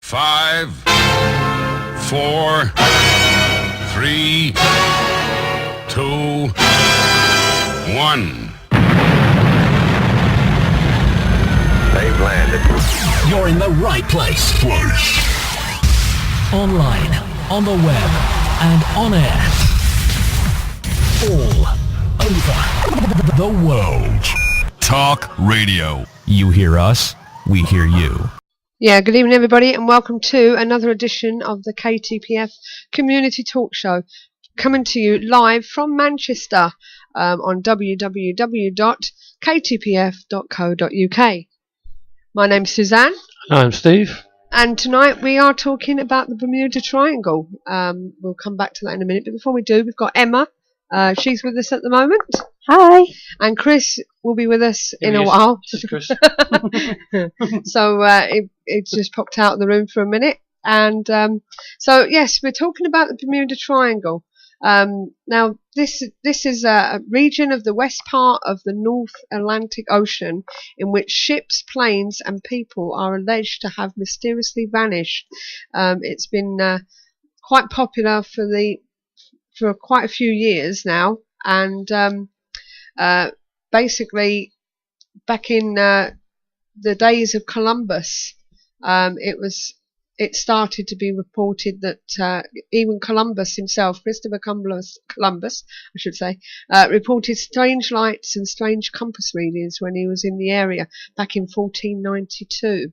5, 4, 3, 2, 1. They've landed. You're in the right place. Online, on the web, and on air. All over the world. Talk Radio. You hear us, we hear you. Yeah, good evening everybody and welcome to another edition of the KTPF Community Talk Show, coming to you live from Manchester on www.ktpf.co.uk. My name's Suzanne. I'm Steve. And tonight we are talking about the Bermuda Triangle. We'll come back to that in a minute, but before we do, we've got Emma. She's with us at the moment. Hi. And Chris will be with us Here in he a is. while. This is Chris. So it just popped out of the room for a minute. And so, yes, we're talking about the Bermuda Triangle. Now, this is a region of the west part of the North Atlantic Ocean in which ships, planes and people are alleged to have mysteriously vanished. It's been quite popular for quite a few years now, and basically back in the days of Columbus, it started to be reported that even Columbus himself, Christopher Columbus, I should say, reported strange lights and strange compass readings when he was in the area back in 1492.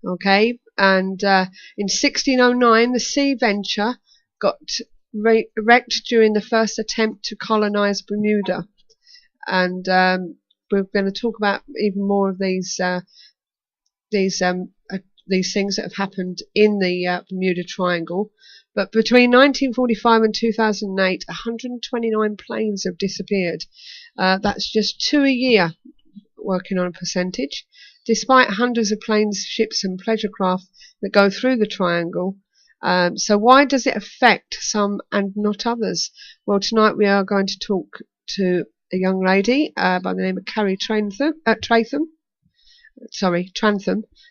Okay, and in 1609, the Sea Venture got wrecked during the first attempt to colonize Bermuda, and we're going to talk about even more of these things that have happened in the Bermuda Triangle. But between 1945 and 2008, 129 planes have disappeared. That's just 2 a year, working on a percentage. Despite hundreds of planes, ships and pleasure craft that go through the triangle. So why does it affect some and not others? Well, tonight we are going to talk to a young lady by the name of Cary Trantham. Trantham.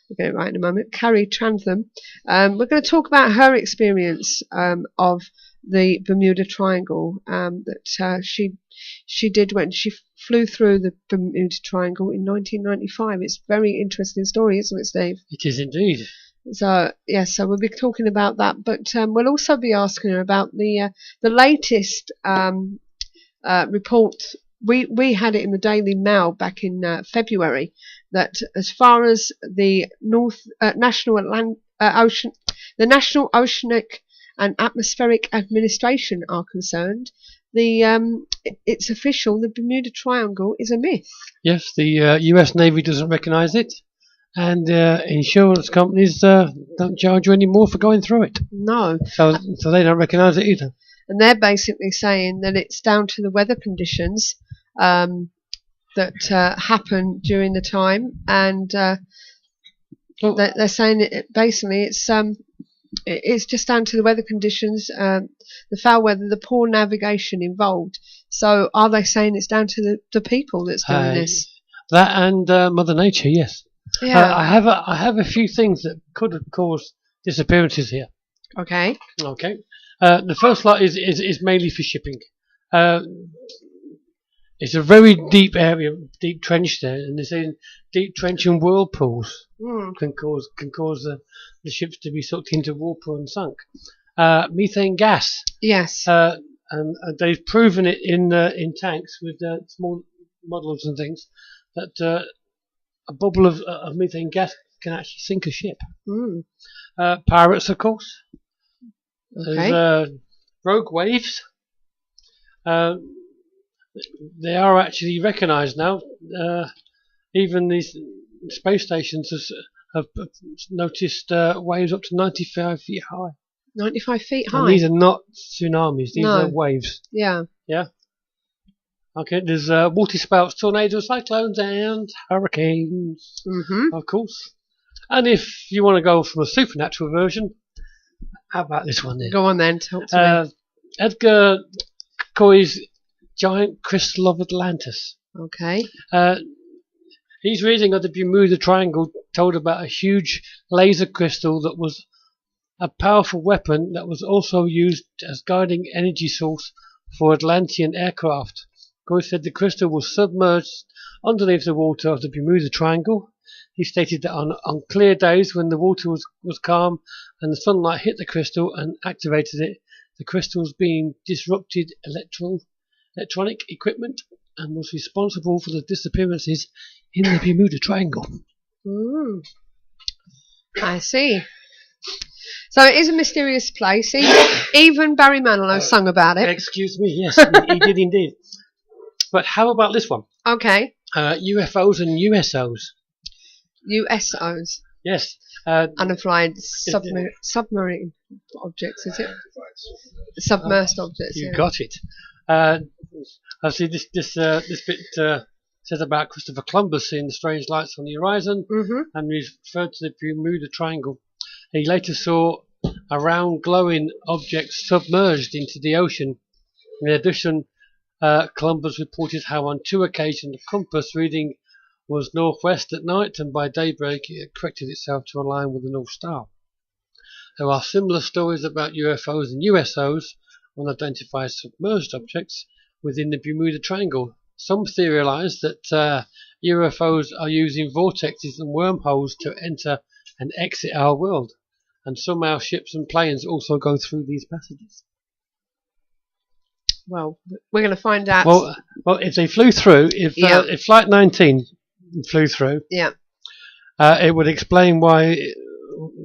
We'll get it right in a moment. Cary Trantham. We're going to talk about her experience of the Bermuda Triangle that she did when she flew through the Bermuda Triangle in 1995. It's a very interesting story, isn't it, Steve? It is indeed. So yes, so we'll be talking about that, but we'll also be asking her about the latest report. We had it in the Daily Mail back in February that as far as the National Oceanic and Atmospheric Administration are concerned, it's official. The Bermuda Triangle is a myth. Yes, the US Navy doesn't recognise it, and insurance companies don't charge you any more for going through it. No. So they don't recognise it either. And they're basically saying that it's down to the weather conditions that happen during the time, and they're saying it's just down to the weather conditions, the foul weather, the poor navigation involved. So are they saying it's down to the people that's doing this? That and Mother Nature, yes. Yeah. I have a few things that could have caused disappearances here. Okay. Okay. The first lot is mainly for shipping. It's a very deep area, deep trench there, and they're saying deep trench and whirlpools can cause the ships to be sucked into whirlpool and sunk. Methane gas. Yes. And they've proven it in tanks with small models and things that a bubble of methane gas can actually sink a ship. Pirates, of course. Okay. There's rogue waves. They are actually recognised now. Even these space stations have noticed waves up to 95 feet high. 95 feet high? And these are not tsunamis, these are waves. Yeah. Yeah. Okay, there's water spouts, tornadoes, cyclones and hurricanes, of course. And if you want to go from a supernatural version, how about this one then? Go on then, talk to me. Edgar Coy's Giant Crystal of Atlantis. Okay. His reading of the Bermuda Triangle told about a huge laser crystal that was a powerful weapon that was also used as guiding energy source for Atlantean aircraft. Goy said the crystal was submerged underneath the water of the Bermuda Triangle. He stated that on clear days when the water was calm and the sunlight hit the crystal and activated it, the crystal's being disrupted electronic equipment and was responsible for the disappearances in the Bermuda Triangle. I see. So it is a mysterious place. Even Barry Manilow sung about it. Excuse me, yes, he did indeed. But how about this one? Okay. UFOs and USOs. USOs. Yes. Unflied submarine objects, is it? Submersed objects. You got it. I see this bit says about Christopher Columbus seeing the strange lights on the horizon, and referred to the Bermuda Triangle. He later saw a round glowing object submerged into the ocean. In addition, Columbus reported how on 2 occasions the compass reading was northwest at night, and by daybreak it corrected itself to align with the North Star. There are similar stories about UFOs and USOs, unidentified submerged objects, within the Bermuda Triangle. Some theorize that UFOs are using vortexes and wormholes to enter and exit our world, and somehow ships and planes also go through these passages. Well, we're going to find out. Well, if they flew through, if Flight 19 flew through, it would explain why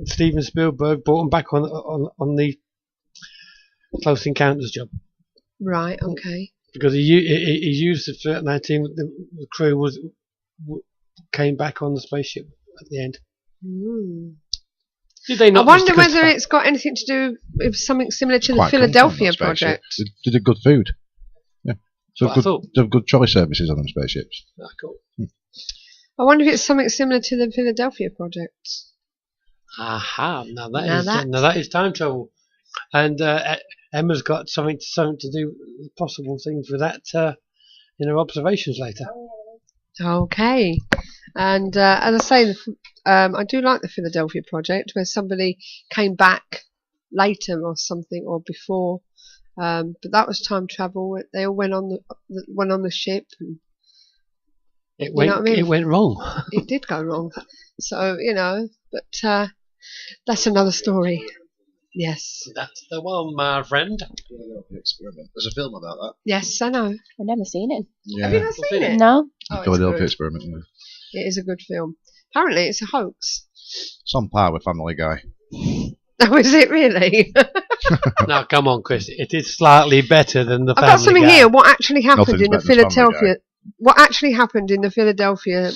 Steven Spielberg brought him back on the Close Encounters job. Right. Okay. Because he used the Flight 19. The crew came back on the spaceship at the end. Did they not? I wonder whether it's got anything to do with something similar to the Philadelphia project. They did good food. Yeah. So they have good trolley services on them spaceships. Cool. I wonder if it's something similar to the Philadelphia project. Aha! Now that is time travel, and Emma's got something to do with possible things with that in her observations later. Okay, and as I say, I do like the Philadelphia project, where somebody came back later or something, or before, but that was time travel. They all went on the ship. And, it went wrong. It did go wrong. So but that's another story. Yes. That's the one, my friend. Philadelphia Experiment. There's a film about that. Yes, I know. I've never seen it. Yeah. Have you not seen it? No. Oh, Philadelphia Experiment. Yeah. It is a good film. Apparently, it's a hoax. It's on par with Family Guy. Oh, is it really? No, come on, Chris. It is slightly better than the. I've got something Guy. here. What actually happened Nothing's in the better than Family Philadelphia? What actually happened in the Philadelphia?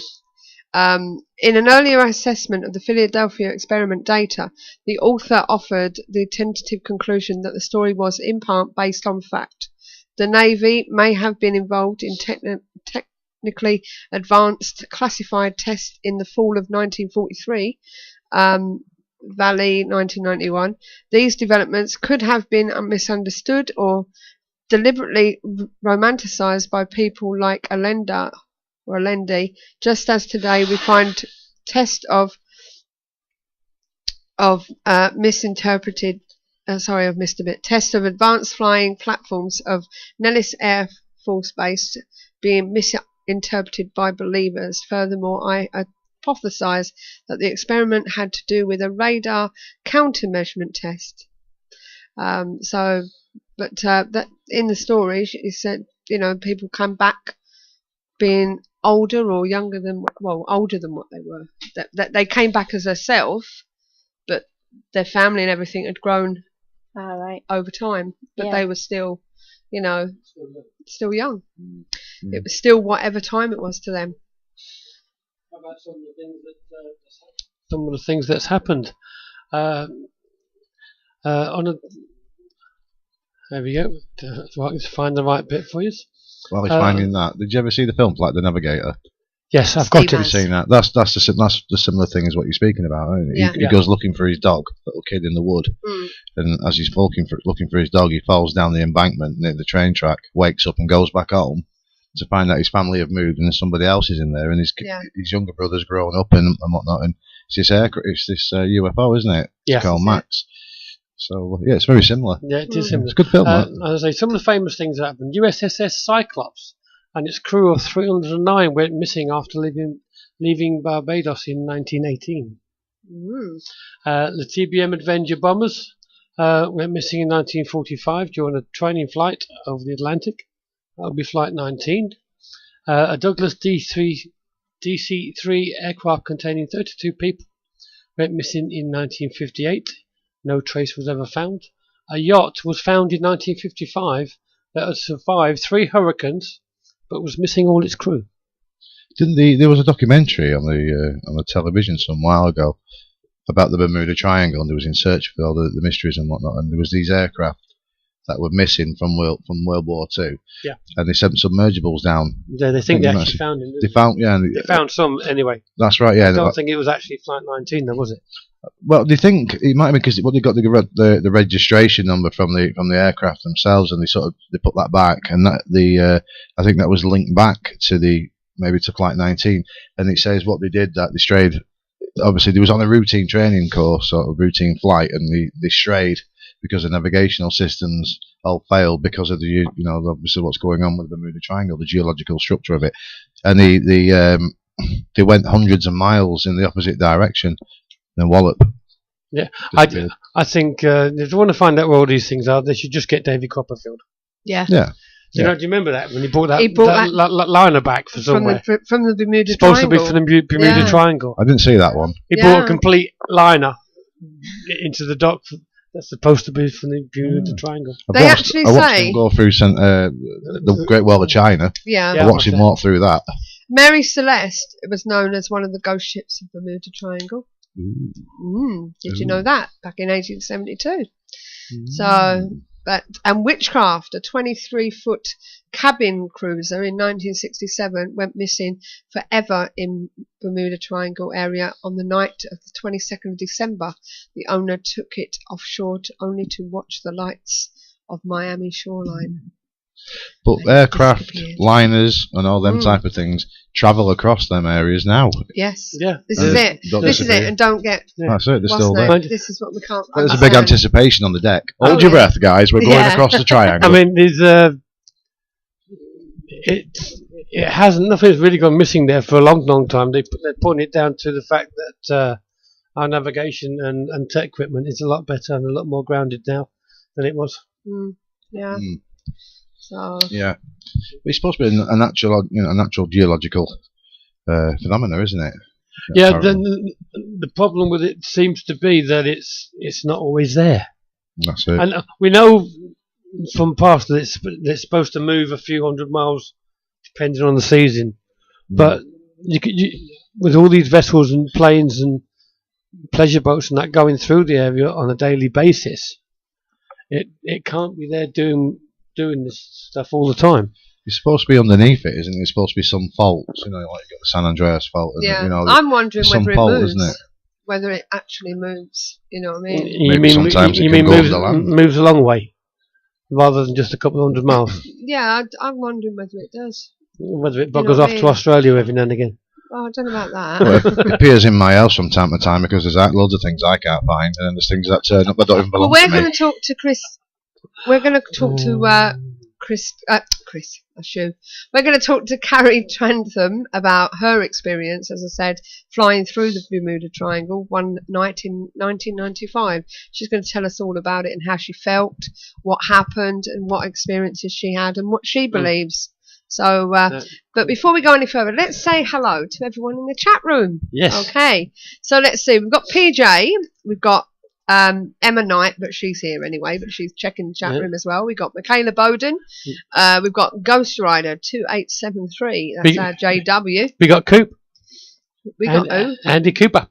In an earlier assessment of the Philadelphia experiment data, the author offered the tentative conclusion that the story was in part based on fact. The Navy may have been involved in technically advanced classified tests in the fall of 1943, Valley 1991. These developments could have been misunderstood or deliberately romanticized by people like Allende, just as today we find tests of misinterpreted. I've missed a bit. Tests of advanced flying platforms of Nellis Air Force Base being misinterpreted by believers. Furthermore, I hypothesize that the experiment had to do with a radar countermeasurement test. That in the story, he said, people come back being older or younger than, older than what they were. That they came back as themselves, but their family and everything had grown over time. But they were still, still young. It was still whatever time it was to them. How about some of the things that's happened? There we go. So I can find the right bit for you. While he's finding that, did you ever see the film Flight the Navigator? Yes, I've got it. Have you seen that? That's the similar thing as what you're speaking about, isn't it? He goes looking for his dog, little kid in the wood, and as he's looking for his dog, he falls down the embankment near the train track, wakes up and goes back home, to find out his family have moved and somebody else is in there, and his younger brother's grown up and whatnot, and it's this UFO, isn't it? Yeah. It's called Max. So yeah, it's very similar. Yeah, it is similar. It's a good film. As I say, some of the famous things that happened. USS Cyclops and its crew of 309 went missing after leaving Barbados in 1918. The TBM Avenger bombers went missing in 1945 during a training flight over the Atlantic. That would be Flight 19. A Douglas DC-3 aircraft containing 32 people went missing in 1958. No trace was ever found. A yacht was found in 1955 that had survived 3 hurricanes, but was missing all its crew. There was a documentary on the television some while ago about the Bermuda Triangle, and they was in search for all the mysteries and whatnot, and there was these aircraft that were missing from World War II. Yeah. And they sent submergibles down. Yeah, they think they actually found him. They found some anyway. That's right. Yeah. I don't think it was actually Flight 19, though, was it? Well, they think it might be because they got the registration number from the aircraft themselves, and they put that back, and that I think that was linked back to maybe to Flight 19, and it says what they did, that they strayed. Obviously, they was on a routine training course, sort of routine flight, and they strayed because the navigational systems all failed because of obviously what's going on with the Bermuda Triangle, the geological structure of it, and they went hundreds of miles in the opposite direction, and wallop. Yeah, I think if you want to find out where all these things are, they should just get David Copperfield. Yeah. Yeah. Do you remember that when he brought that liner back for somewhere? From the Bermuda Supposed Triangle. to be from the Bermuda Triangle. I didn't see that one. He brought a complete liner into the dock that's supposed to be from the Bermuda Triangle. I watched him go through the Great Wall of China. Yeah. I watched him walk through that. Mary Celeste was known as one of the ghost ships of Bermuda Triangle. Did you know that? Back in 1872. And Witchcraft, a 23-foot cabin cruiser in 1967, went missing forever in Bermuda Triangle area on the night of the 22nd of December. The owner took it offshore only to watch the lights of Miami shoreline. But aircraft, liners, and all them type of things travel across them areas now. Yes. Yeah. This is it. This is it. And don't get. That's it. They're still there. This is what we can't. There's a big anticipation on the deck. Hold your breath, guys. We're going across the triangle. I mean, it hasn't. Nothing's really gone missing there for a long time. They're putting it down to the fact that our navigation and tech equipment is a lot better and a lot more grounded now than it was. Yeah. So. Yeah, it's supposed to be a natural geological phenomena, isn't it? Yeah. The problem with it seems to be that it's not always there. That's it. And we know from past that it's supposed to move a few hundred miles, depending on the season. But with all these vessels and planes and pleasure boats and that going through the area on a daily basis, it can't be there doing this stuff all the time. It's supposed to be underneath it, isn't it? It's supposed to be some faults, like you've got the San Andreas fault. Yeah, and, I'm wondering whether it moves. Isn't it? Whether it actually moves, you know what I mean? You mean moves a long way, rather than just a couple of hundred miles? Yeah, I'm wondering whether it does. Whether it buggers off to Australia every now and again. Oh, I don't know about that. Well, it appears in my house from time to time because there's loads of things I can't find, and then there's things that turn up that don't even belong to me. Well, we're going to talk to Chris. We're going to talk to Chris. We're going to talk to Cary Trantham about her experience, as I said, flying through the Bermuda Triangle one night in 1995. She's going to tell us all about it and how she felt, what happened, and what experiences she had, and what she believes. So, but before we go any further, let's say hello to everyone in the chat room. Yes. Okay. So let's see. We've got PJ. We've got Emma Knight, but she's here anyway, but she's checking the chat room as well. We've got Michaela Bowden. We've got Ghost Rider 2873. That's our JW. We got Coop. We got who? Andy Cooper.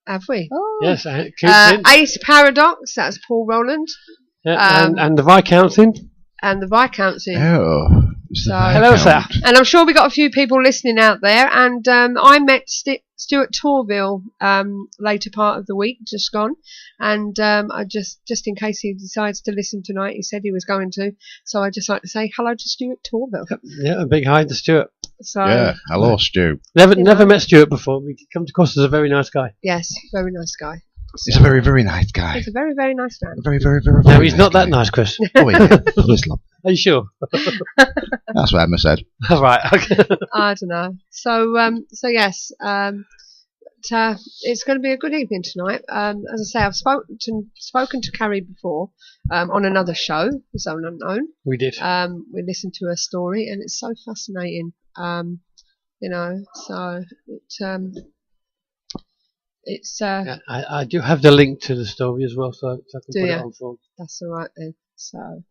Have we? Oh. Yes. Ace Paradox. That's Paul Rowland. Yeah, and the Viscount's in. And the Viscount's in. Oh. So, hello, sir. And I'm sure we got a few people listening out there. And I met Stuart Torville later part of the week, just gone, and I just in case he decides to listen tonight, he said he was going to, so I'd just like to say hello to Stuart Torville. Yeah, a big hi to Stuart. So Yeah, hello, Stu. Never met Stuart before. He comes across as a very nice guy. yes, very nice guy. He's a very, very nice guy. He's a very, very nice man. A very, very, very, No, very he's nice not that guy. nice, Chris. Oh, yeah. Please, love. Are you sure? That's what Emma said. All right. Okay. I don't know. So yes, it's going to be a good evening tonight. As I say, I've spoken to Cary before on another show, Zone Unknown. We did. We listened to her story, and it's so fascinating. So it's Yeah, I do have the link to the story as well, so I can Do put ya? it on for. that's all right then. So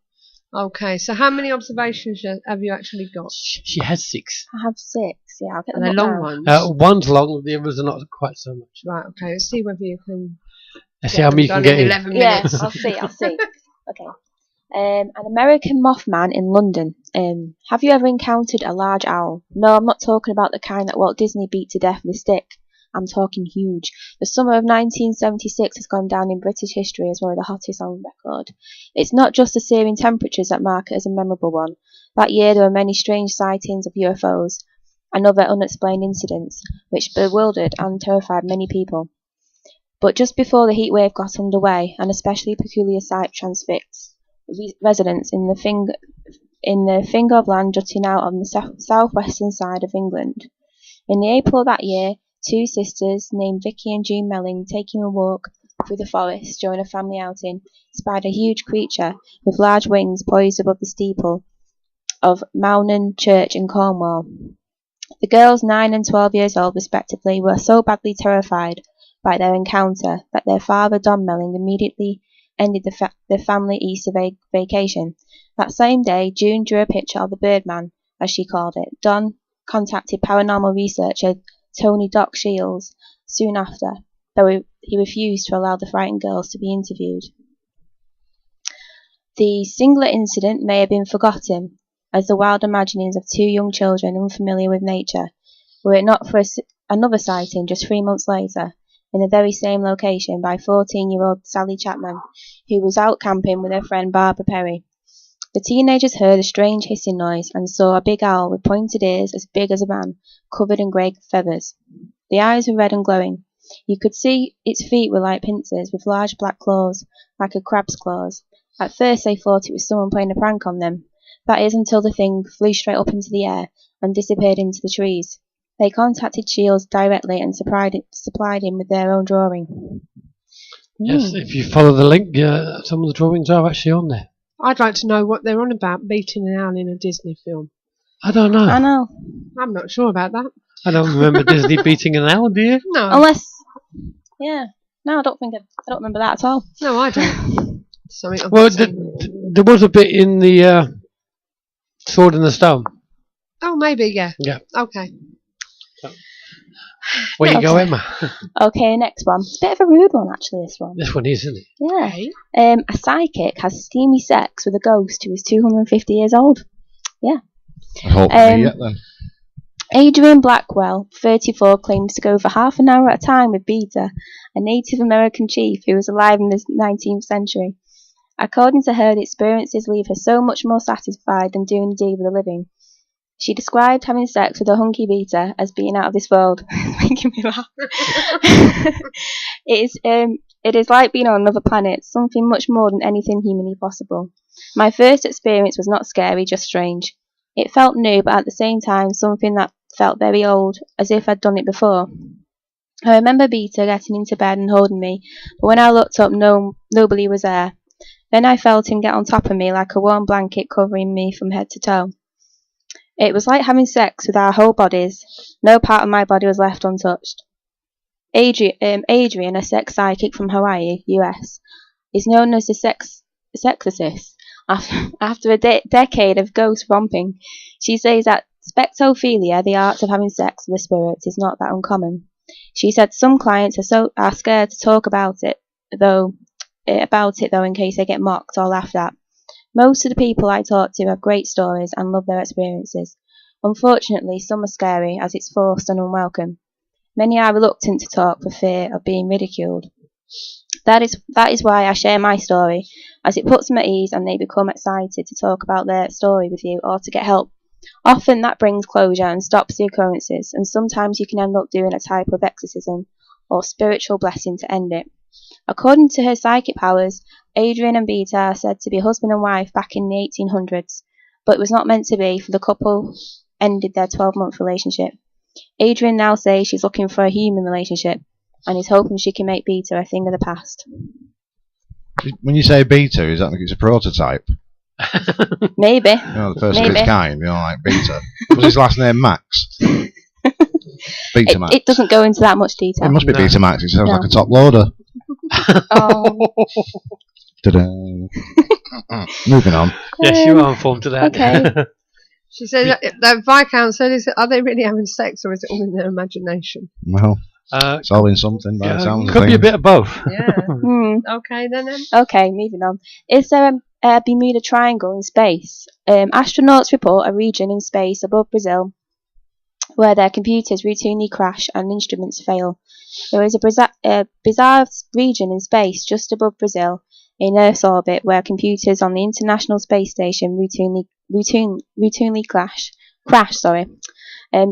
okay, so how many observations have you actually got? She has 6. I have 6. Yeah, I'll get Are them they up long now. ones? One's long, the others are not quite so much. Right. Okay. Let's see whether you can. Let's see how many you can done get in in. 11 Yeah, minutes. I'll see. Okay. An American Mothman in London. Have you ever encountered a large owl? No, I'm not talking about the kind that Walt Disney beat to death with a stick. I'm talking huge. The summer of 1976 has gone down in British history as one of the hottest on record. It's not just the searing temperatures that mark it as a memorable one. That year there were many strange sightings of UFOs and other unexplained incidents, which bewildered and terrified many people. But just before the heat wave got underway, an especially peculiar sight transfixed residents in the finger of land jutting out on the southwestern side of England. In the April of that year, 2 sisters named Vicky and Jean Melling, taking a walk through the forest during a family outing, spied a huge creature with large wings poised above the steeple of Maunan Church in Cornwall. The girls, 9 and 12 years old respectively, were so badly terrified by their encounter that their father, Don Melling, immediately ended the family Easter vacation. That same day, June drew a picture of the Birdman, as she called it. Don contacted paranormal researcher Tony Doc Shields soon after, though he refused to allow the frightened girls to be interviewed. The singular incident may have been forgotten as the wild imaginings of 2 young children unfamiliar with nature, were it not for another sighting just 3 months later, in the very same location by 14-year-old Sally Chapman, who was out camping with her friend Barbara Perry. The teenagers heard a strange hissing noise and saw a big owl with pointed ears as big as a man, covered in grey feathers. The eyes were red and glowing. You could see its feet were like pincers, with large black claws, like a crab's claws. At first they thought it was someone playing a prank on them. That is until the thing flew straight up into the air and disappeared into the trees. They contacted Shields directly and supplied him with their own drawing. Yes, if you follow the link, some of the drawings are actually on there. I'd like to know what they're on about beating an owl in a Disney film. I don't know. I know. I'm not sure about that. I don't remember Disney beating an owl, do you? No, Unless, yeah. No, I don't remember that at all. no, I don't. Something I've Well, seen. there was a bit in the Sword in the Stone. Oh, maybe, yeah. Yeah. Okay. Where you go, Okay. Emma? Okay, next one. It's a bit of a rude one, actually, this one. This one is, isn't it? Yeah. Okay. A psychic has steamy sex with a ghost who is 250 years old. I hope Um, yet then. Adrian Blackwell, 34, claims to go for half an hour at a time with Beta, a Native American chief who was alive in the 19th century. According to her, the experiences leave her so much more satisfied than doing a deed with the living. She described having sex with a hunky Beta as being out of this world. It's making me laugh. It is like being on another planet, something much more than anything humanly possible. My first experience was not scary, just strange. It felt new, but at the same time something that felt very old, as if I'd done it before. I remember Beta getting into bed and holding me, but when I looked up, nobody was there. Then I felt him get on top of me like a warm blanket covering me from head to toe. It was like having sex with our whole bodies. No part of my body was left untouched. Adrian, a sex psychic from Hawaii, US, is known as the sexorcist. After a decade of ghost romping, she says that spectophilia, the art of having sex with the spirits, is not that uncommon. She said some clients are scared to talk about it though in case they get mocked or laughed at. Most of the people I talk to have great stories and love their experiences. Unfortunately, some are scary as it's forced and unwelcome. Many are reluctant to talk for fear of being ridiculed. That is why I share my story, as it puts them at ease and they become excited to talk about their story with you or to get help. Often that brings closure and stops the occurrences, and sometimes you can end up doing a type of exorcism or spiritual blessing to end it. According to her psychic powers, Adrian and Beta are said to be husband and wife back in the 1800s, but it was not meant to be, for the couple ended their 12-month relationship. Adrian now says she's looking for a human relationship and is hoping she can make Beta a thing of the past. When you say beta, is that like it's a prototype? Maybe. You know, the first of Maybe. its kind, you know, like beta. Was his last name Max? Beta Max. It doesn't go into that much detail. It must be No. Beta Max. It sounds No. like a top loader. Oh. Ta-da. Moving on. Yes, you are informed to that. Okay. She said that Viscount said, are they really having sex or is it all in their imagination? Well, it's all in something by the sound of could be a things. bit of both. Yeah. Hmm. Okay then. Okay, moving on. Is there a Bermuda Triangle in space? Astronauts report a region in space above Brazil where their computers routinely crash and instruments fail. There is a bizarre region in space just above Brazil in Earth's orbit where computers on the International Space Station routinely crash.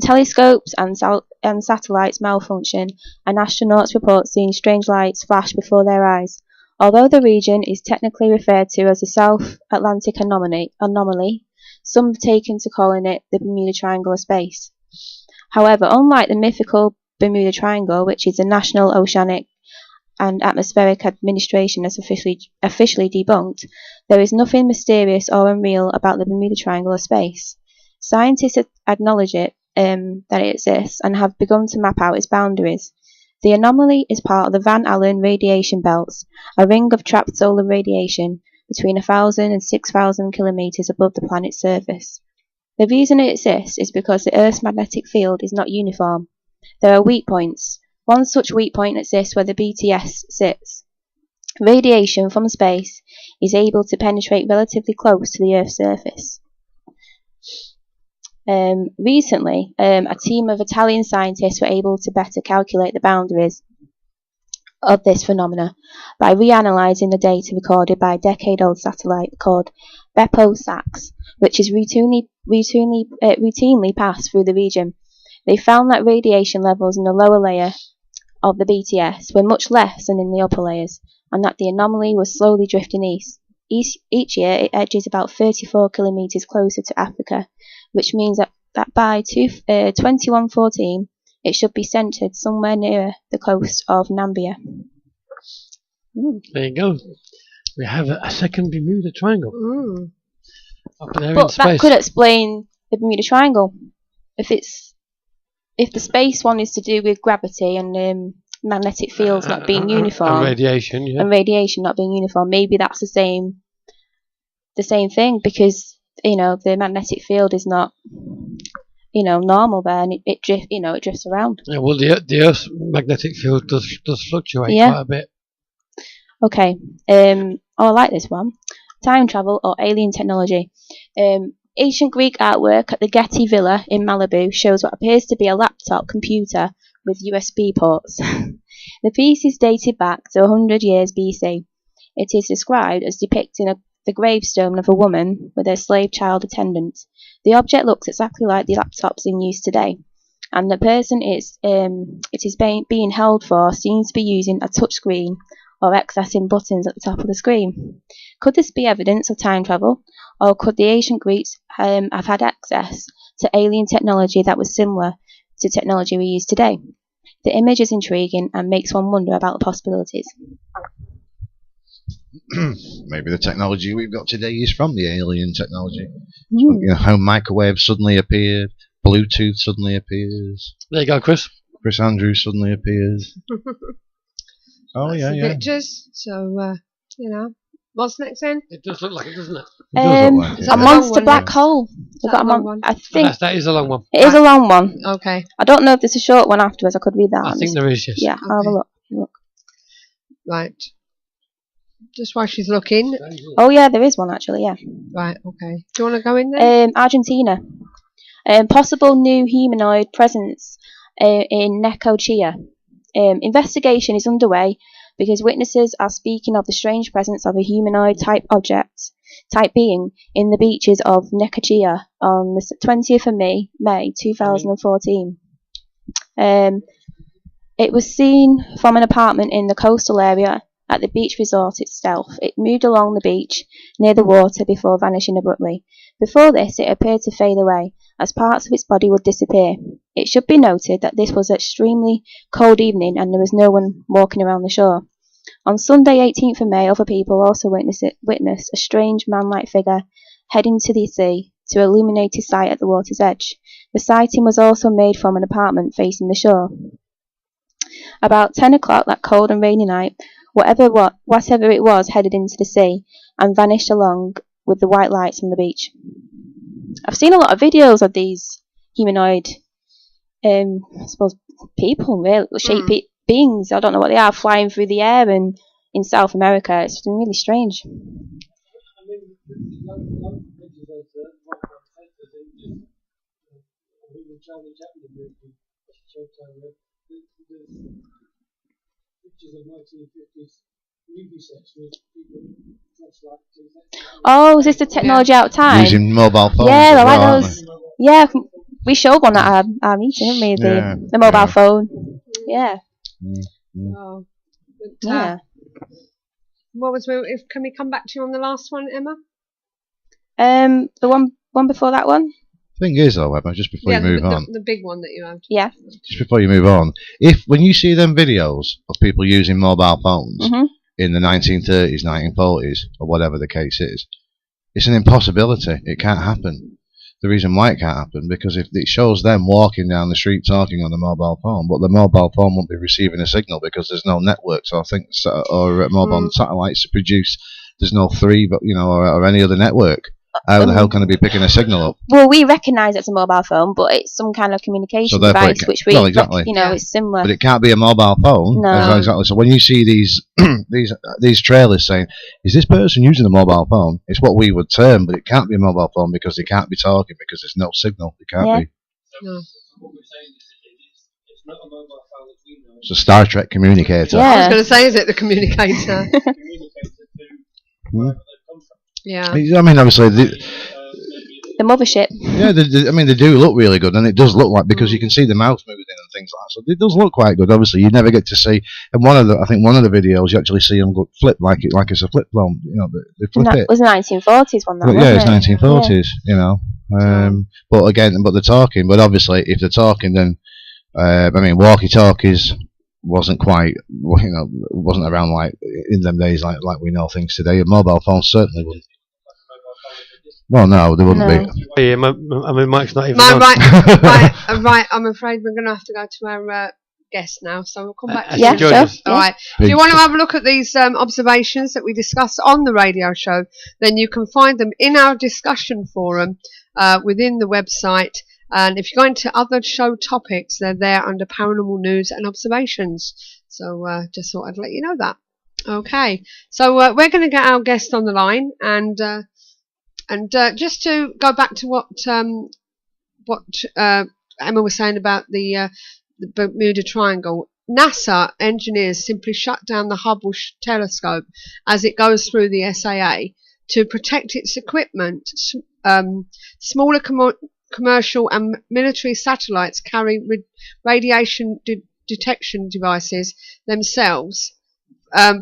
Telescopes and satellites malfunction, and astronauts report seeing strange lights flash before their eyes. Although the region is technically referred to as the South Atlantic anomaly, some have taken to calling it the Bermuda Triangle of space. However, unlike the mythical Bermuda Triangle, which is the National Oceanic and Atmospheric Administration has officially debunked, there is nothing mysterious or unreal about the Bermuda Triangle of space. Scientists acknowledge that it exists and have begun to map out its boundaries. The anomaly is part of the Van Allen radiation belts, a ring of trapped solar radiation between 1,000 and 6,000 kilometers above the planet's surface. The reason it exists is because the Earth's magnetic field is not uniform. There are weak points. One such weak point exists where the BTS sits. Radiation from space is able to penetrate relatively close to the Earth's surface. Recently, a team of Italian scientists were able to better calculate the boundaries of this phenomena by reanalyzing the data recorded by a decade-old satellite called Beppo-SAX, which is routinely passed through the region. They found that radiation levels in the lower layer of the BTS were much less than in the upper layers, and that the anomaly was slowly drifting east. Each year it edges about 34 kilometers closer to Africa, which means that by 2114 it should be centered somewhere near the coast of Namibia. There you go. We have a second Bermuda Triangle up there in But space. that could explain the Bermuda Triangle. If the space one is to do with gravity and magnetic fields not being uniform, and radiation, yeah. and radiation not being uniform, maybe that's the same thing, because the magnetic field is not normal there, and it drifts around. Yeah, well, the Earth's magnetic field does fluctuate quite a bit. Okay. I like this one. Time travel or alien technology. Ancient Greek artwork at the Getty Villa in Malibu shows what appears to be a laptop computer with USB ports. The piece is dated back to 100 years BC. It is described as depicting the gravestone of a woman with her slave child attendant. The object looks exactly like the laptops in use today, and the person it is being held for seems to be using a touchscreen or accessing buttons at the top of the screen. Could this be evidence of time travel, or could the ancient Greeks have had access to alien technology that was similar to technology we use today? The image is intriguing and makes one wonder about the possibilities. Maybe the technology we've got today is from the alien technology. How microwave suddenly appeared, Bluetooth suddenly appears. There you go, Chris. Chris Andrews suddenly appears. Oh yeah. Pictures. So what's next then? It does look like it, doesn't it? It does look like it. Is A that the monster long one, black yeah? hole. We've got that a the long one? I think That is a long one. it is a long one. Okay. I don't know if there's a short one afterwards. I could read that. I think there is, yes. Yeah, I'll have a look. Right. Just while she's looking. Oh yeah, there is one actually. Yeah. Right. Okay. Do you want to go in there? Argentina. Possible new humanoid presence in Necochea. Investigation is underway because witnesses are speaking of the strange presence of a humanoid type being in the beaches of Necochea on the 20th of May 2014. It was seen from an apartment in the coastal area at the beach resort itself. It moved along the beach near the water before vanishing abruptly. Before this, it appeared to fade away, as parts of its body would disappear. It should be noted that this was an extremely cold evening and there was no one walking around the shore. On Sunday 18th of May, other people also witnessed a strange man-like figure heading to the sea to illuminate his sight at the water's edge. The sighting was also made from an apartment facing the shore. About 10 o'clock that cold and rainy night, whatever it was headed into the sea and vanished along with the white lights on the beach. I've seen a lot of videos of these humanoid, I suppose, people, really, shaped beings. I don't know what they are, flying through the air and in South America. It's been really strange. Oh, is this the technology out of time? Using mobile phones. Yeah, I like those. Yeah, we showed one at our meeting, didn't we? The mobile phone. Yeah. Oh, but, Yeah. Can we come back to you on the last one, Emma? The one before that one. Thing is, though, Emma, just before you move on, the big one that you had. Yeah. just before you move on, when you see them videos of people using mobile phones in the 1930s, 1940s, or whatever the case is, it's an impossibility. It can't happen. The reason why it can't happen, because if it shows them walking down the street talking on the mobile phone, but the mobile phone won't be receiving a signal because there's no networks or mobile satellites to produce. There's no 3, but or any other network. How the hell can it be picking a signal up? Well, we recognise it's a mobile phone, but it's some kind of communication device, which we, exactly. It's similar. But it can't be a mobile phone. No. Exactly. So when you see these these trailers saying, "Is this person using a mobile phone?" It's what we would term, but it can't be a mobile phone because they can't be talking because there's no signal. It can't be. No. It's a Star Trek communicator. Yeah. I was going to say, is it the communicator? Yeah. I mean, obviously, The mothership. yeah, they do look really good, and it does look like, because you can see the mouth moving and things like that. So it does look quite good. Obviously, you never get to see. And I think one of the videos, you actually see them go flip like it's a flip phone. They flip it. It was the 1940s one, that Yeah, it's wasn't it? 1940s. But they're talking. But obviously, if they're talking, then walkie-talkies wasn't quite, wasn't around like in them days like we know things today. A mobile phone certainly wouldn't. Well, no, they wouldn't be. Yeah, my mic's not even No, on. right. I'm afraid we're going to have to go to our guest now, so we'll come back to Yeah, you. sure. All Yeah. right. If you want to have a look at these observations that we discussed on the radio show, then you can find them in our discussion forum within the website. And if you go into other show topics, they're there under paranormal news and observations. So just thought I'd let you know that. Okay. So we're going to get our guest on the line, and just to go back to what Emma was saying about the Bermuda Triangle, NASA engineers simply shut down the Hubble telescope as it goes through the SAA to protect its equipment. Smaller commercial and military satellites carry radiation detection devices themselves,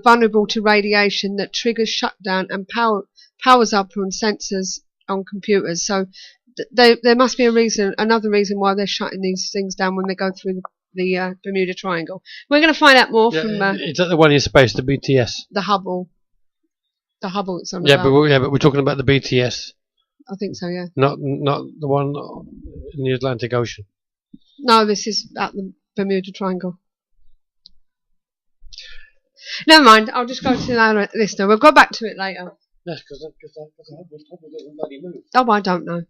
vulnerable to radiation that triggers shutdown and powers up on sensors on computers. So there must be another reason why they're shutting these things down when they go through the Bermuda Triangle. We're going to find out more from is that the one in space, the BTS? the Hubble. The Hubble it's on. But we're talking about the BTS, I think so. Yeah. not the one in the Atlantic Ocean. No, this is at the Bermuda Triangle. Never mind. I'll just go to our listener. We'll go back to it later. That's because the Hubble doesn't bloody move. Oh, I don't know.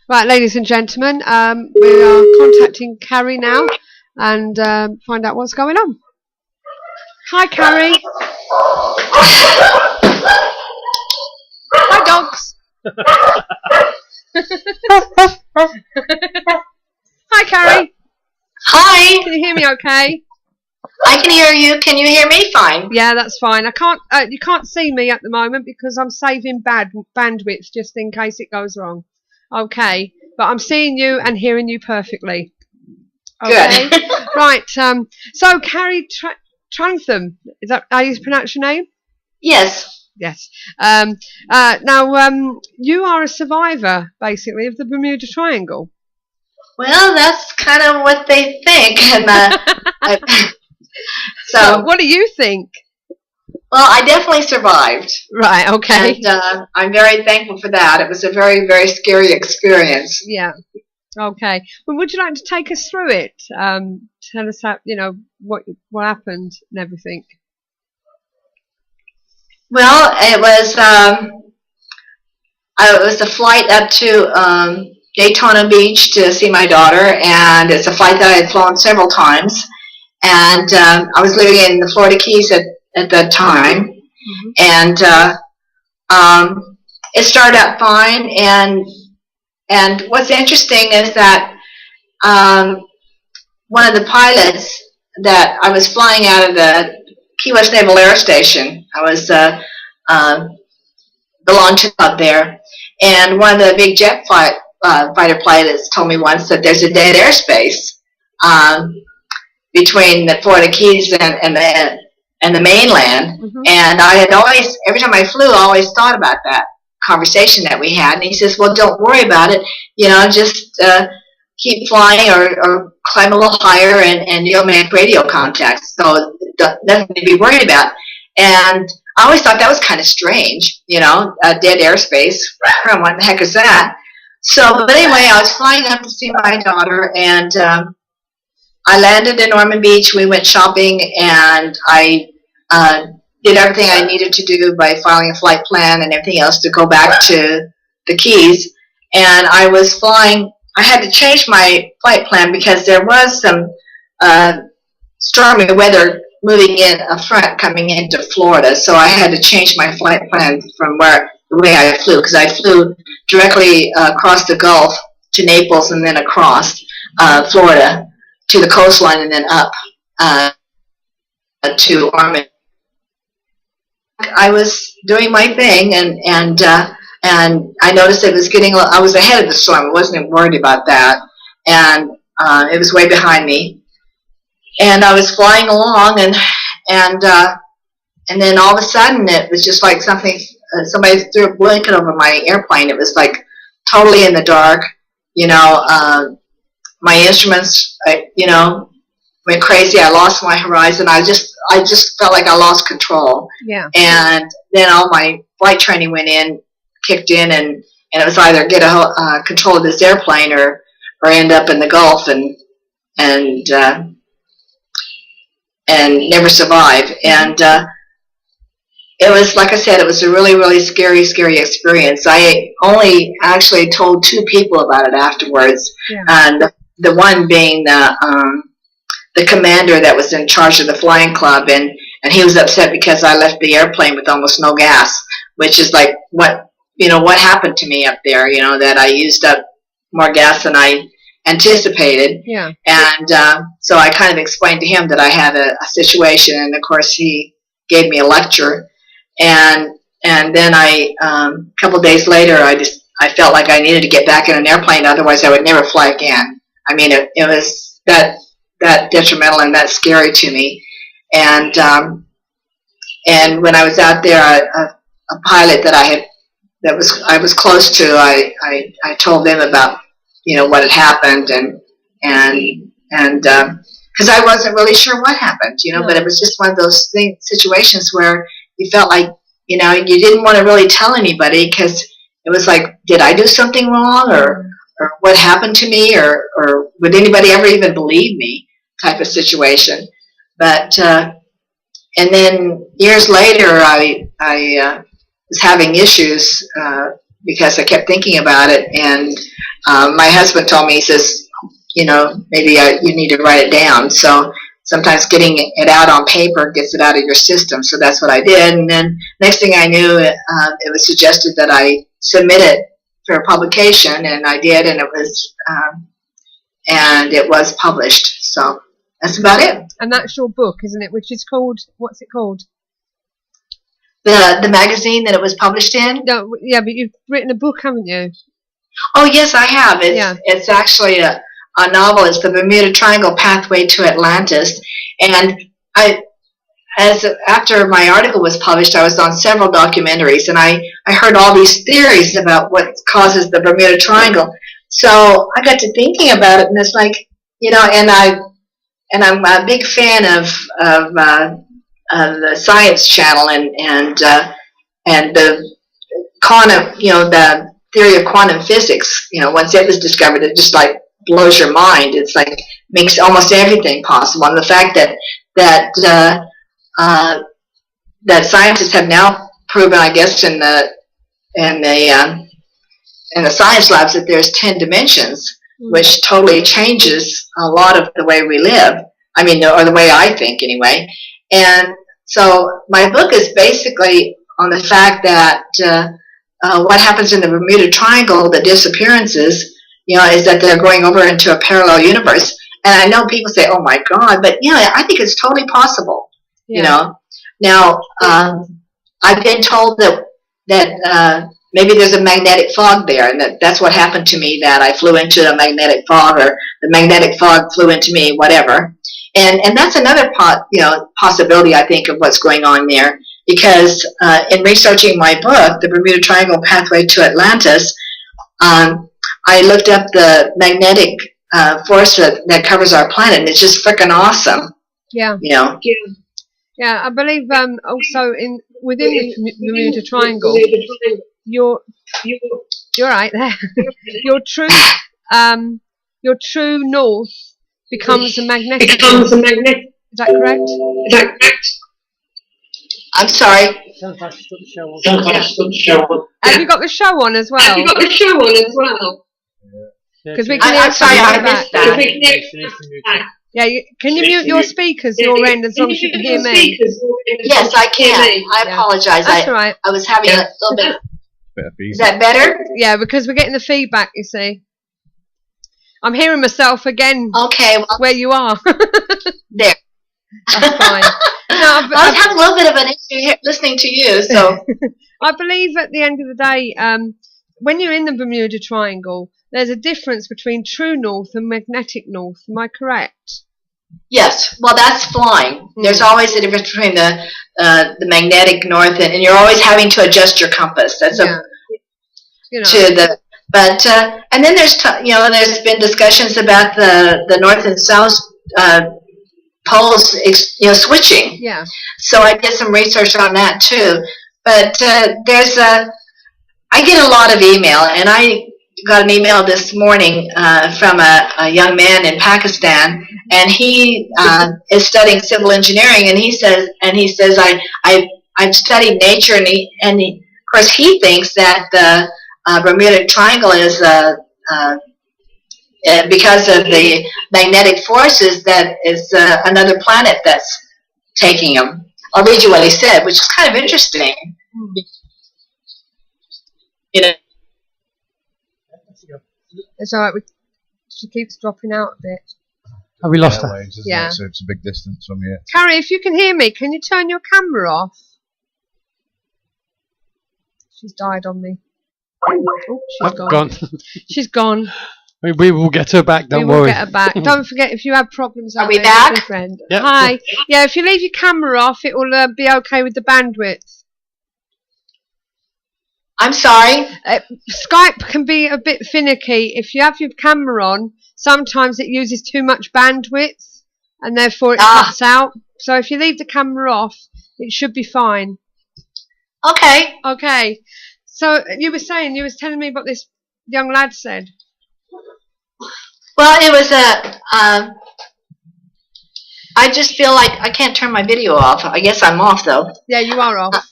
Right, ladies and gentlemen, we are contacting Cary now and find out what's going on. Hi, Cary. Hi, dogs. Hi, Cary. Hi, Can you hear me okay? I can hear you. Can you hear me fine? Yeah, that's fine. I can't. You can't see me at the moment because I'm saving bandwidth just in case it goes wrong. Okay, but I'm seeing you and hearing you perfectly. Okay. Good. Right. So Cary Trantham, is that how you pronounce your name? Yes. Yes. Now, you are a survivor, basically, of the Bermuda Triangle. Well, that's kind of what they think. And So, what do you think? well, I definitely survived. Right. Okay. And I'm very thankful for that. It was a very, very scary experience. Yeah. Okay. Well, would you like to take us through it? Tell us how, what happened and everything. Well, it was a flight up to Daytona Beach to see my daughter, and it's a flight that I had flown several times. And I was living in the Florida Keys at that time, and it started out fine. And what's interesting is that one of the pilots that I was flying out of the Key West Naval Air Station, I was belonged to up there, and one of the big jet fighter pilots told me once that there's a dead airspace between the Florida Keys and the mainland. And I had always, every time I flew, I always thought about that conversation that we had. And he says, well, don't worry about it, just keep flying or climb a little higher and you'll make radio contacts, so nothing to be worried about. And I always thought that was kind of strange, a dead airspace. What the heck is that? So, but anyway, I was flying up to see my daughter, and I landed in Norman Beach. We went shopping, and I did everything I needed to do by filing a flight plan and everything else to go back to the Keys. And I was flying. I had to change my flight plan because there was some stormy weather moving in a front coming into Florida, so I had to change my flight plan from the way I flew, because I flew directly across the Gulf to Naples and then across Florida to the coastline and then up to Ormond. I was doing my thing, and I noticed it was I was ahead of the storm. I wasn't worried about that, and it was way behind me. And I was flying along, and then all of a sudden it was just like somebody threw a blanket over my airplane. It was like totally in the dark. My instruments, went crazy. I lost my horizon. I just felt like I lost control. Yeah. And then all my flight training kicked in, and it was either get control of this airplane or end up in the Gulf and never survive. And it was, like I said, it was a really, really scary, scary experience. I only actually told 2 people about it afterwards, and the one being the commander that was in charge of the flying club, and he was upset because I left the airplane with almost no gas, which is like what happened to me up there, that I used up more gas than I anticipated. Yeah. And so I kind of explained to him that I had a situation, and of course he gave me a lecture. And then a couple of days later, I felt like I needed to get back in an airplane, otherwise I would never fly again. I mean, it was that detrimental and that scary to me. And when I was out there, a pilot that I was close to, I told them about what had happened, and because I wasn't really sure what happened, but it was just one of those situations where you felt like you didn't want to really tell anybody, because it was like, did I do something wrong, or what happened to me, or would anybody ever even believe me, type of situation. But and then years later, I was having issues because I kept thinking about it, and my husband told me, he says, maybe you need to write it down. So sometimes getting it out on paper gets it out of your system. So that's what I did. And then next thing I knew, it was suggested that I submit it for publication, and I did, and it was published. So that's about it. And that's your book, isn't it? Which is called, what's it called? The magazine that it was published in? No, yeah, but you've written a book, haven't you? Oh, yes, I have. It's actually a novel. It's the Bermuda Triangle Pathway to Atlantis. And after my article was published, I was on several documentaries, and I heard all these theories about what causes the Bermuda Triangle. So I got to thinking about it, and it's like, and I'm a big fan of the Science Channel and the quantum, the theory of quantum physics. Once it was discovered, it just like blows your mind. It's like makes almost everything possible, and the fact that scientists have now proven, I guess, in the science labs that there's 10 dimensions, which totally changes a lot of the way we live. I mean, or the way I think, anyway. And so my book is basically on the fact that what happens in the Bermuda Triangle, the disappearances, is that they're going over into a parallel universe. And I know people say, "Oh my God," but I think it's totally possible. Yeah. Now I've been told that maybe there's a magnetic fog there, and that's what happened to me. That I flew into a magnetic fog, or the magnetic fog flew into me, whatever. And that's another possibility, I think, of what's going on there. Because in researching my book, The Bermuda Triangle Pathway to Atlantis, I looked up the magnetic force that covers our planet, and it's just freaking awesome. Yeah. Yeah, I believe also within the Bermuda Triangle, you're right there. Your true north becomes a magnetic. Is that correct? I'm sorry. Sounds like she's got the show on. Have you got the show on as well? Because we can hear I'm sorry, I back. missed that. Yeah, can you mute your speakers, your end, as long as you can hear me? Yes, I can. I apologize. That's all right. I was having a little bit. Is that better? Yeah, because we're getting the feedback, you see. I'm hearing myself again. Okay. Well, where you are. There. That's fine. No, I was having a little bit of an issue here listening to you, so. I believe at the end of the day, when you're in the Bermuda Triangle, there's a difference between true north and magnetic north. Am I correct? Yes. Well, that's flying. There's always a difference between the magnetic north, and you're always having to adjust your compass. That's and then there's been discussions about the north and south poles, switching. Yeah. So I did some research on that too. But I get a lot of email, and I got an email this morning from a young man in Pakistan, and he is studying civil engineering, and he says I've studied nature, and of course he thinks that the Bermuda Triangle is because of the magnetic forces, that is another planet that's taking him. I'll read you what he said, which is kind of interesting. It's all right. She keeps dropping out a bit. Have we lost her? Yeah. So it's a big distance from here. Cary, if you can hear me, can you turn your camera off? She's died on me. Oh, she's gone. She's gone. We will get her back, don't worry. We will get her back. Don't forget, if you have problems, are we back? Friend. Yep. Hi. Yeah, if you leave your camera off, it will be okay with the bandwidth. I'm sorry? Skype can be a bit finicky. If you have your camera on, sometimes it uses too much bandwidth, and therefore it cuts out. So if you leave the camera off, it should be fine. Okay. Okay. So you were telling me what this young lad said. Well, it was I just feel like I can't turn my video off. I guess I'm off, though. Yeah, you are off.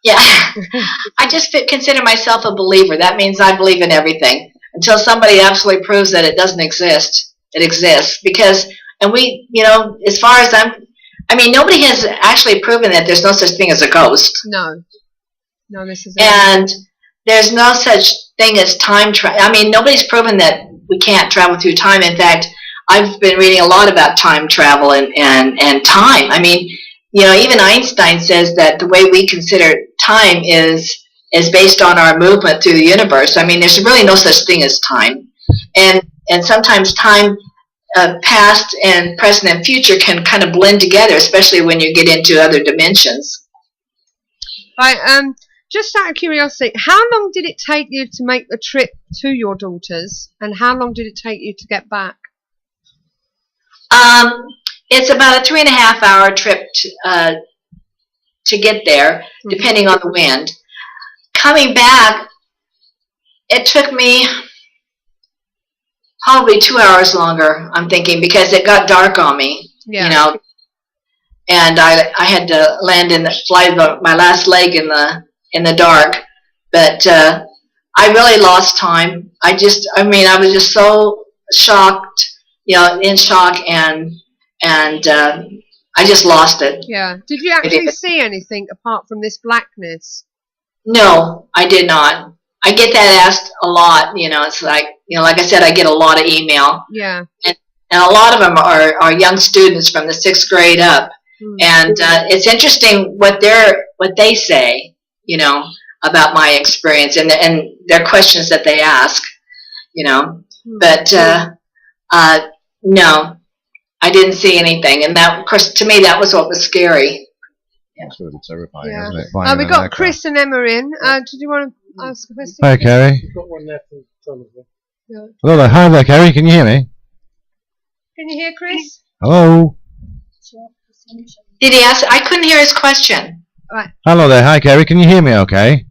Yeah. I just consider myself a believer. That means I believe in everything. Until somebody absolutely proves that it doesn't exist, it exists. And we, as far as nobody has actually proven that there's no such thing as a ghost. No, this is And there's no such thing as time travel. I mean, nobody's proven that we can't travel through time. In fact, I've been reading a lot about time travel and time. I mean, even Einstein says that the way we consider time is based on our movement through the universe. I mean, there's really no such thing as time. And sometimes time, past and present and future, can kind of blend together, especially when you get into other dimensions. Right. Just out of curiosity, how long did it take you to make the trip to your daughter's, and how long did it take you to get back? It's about a 3.5 hour trip to get there, depending on the wind. Coming back, it took me probably 2 hours longer, I'm thinking, because it got dark on me, and I had to fly my last leg in the dark. But I really lost time. I was just so shocked, in shock, and I just lost it. Yeah. Did you actually see anything apart from this blackness? No, I did not. I get that asked a lot. It's like, like I said, I get a lot of email. Yeah. And a lot of them are young students from the 6th grade up. And it's interesting what they say, about my experience and their questions that they ask, But no, I didn't see anything. And that, of course, to me, that was what was scary. That's really terrifying, Yeah. isn't it? We've got Chris and Emma in. Did you want to ask a question? Hi, Cary. We've got one there from front of us. Yeah. Hello there. Hi there, Cary. Can you hear me? Can you hear Chris? Hello. Did he ask? I couldn't hear his question. Right. Hello there. Hi, Cary. Can you hear me okay?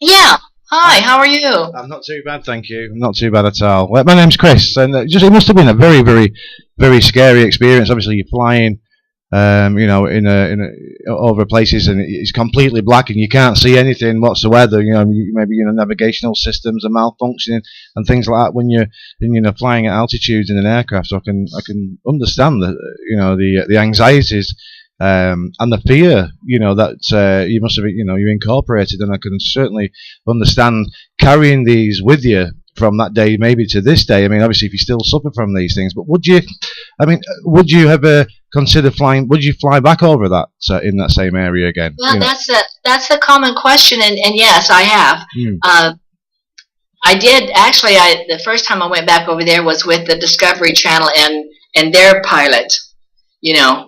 Yeah. Hi, how are you? I'm not too bad, thank you. I'm not too bad at all. Well, my name's Chris, and it must have been a very, very, very scary experience. Obviously, you're flying, over places, and it's completely black, and you can't see anything whatsoever. Maybe navigational systems are malfunctioning and things like that when you're flying at altitudes in an aircraft. So I can understand the anxieties. And the fear, that you must have, you incorporated, and I can certainly understand carrying these with you from that day, maybe to this day. I mean, obviously, if you still suffer from these things, but would you ever consider flying? Would you fly back over that in that same area again? Well, that's a common question, and yes, I have. I did actually. The first time I went back over there was with the Discovery Channel and their pilot.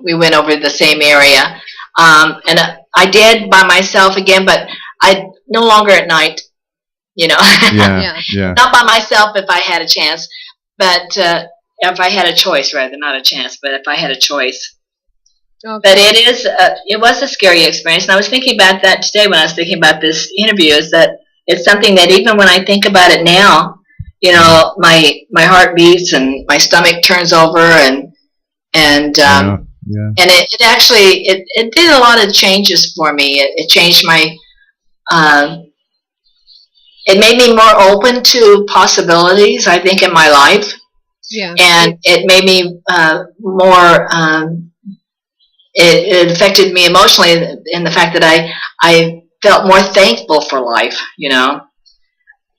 We went over the same area, and I did by myself again, but I no longer at night. Yeah. Not by myself if I had a chance, but if I had a choice, rather, not a chance, but if I had a choice. Okay. But it was a scary experience, and I was thinking about that today when I was thinking about this interview. Is that it's something that even when I think about it now, my heart beats and my stomach turns over and it actually it did a lot of changes for me. It changed my it made me more open to possibilities, I think, in my life. Yeah. And it made me more it affected me emotionally in the fact that I felt more thankful for life,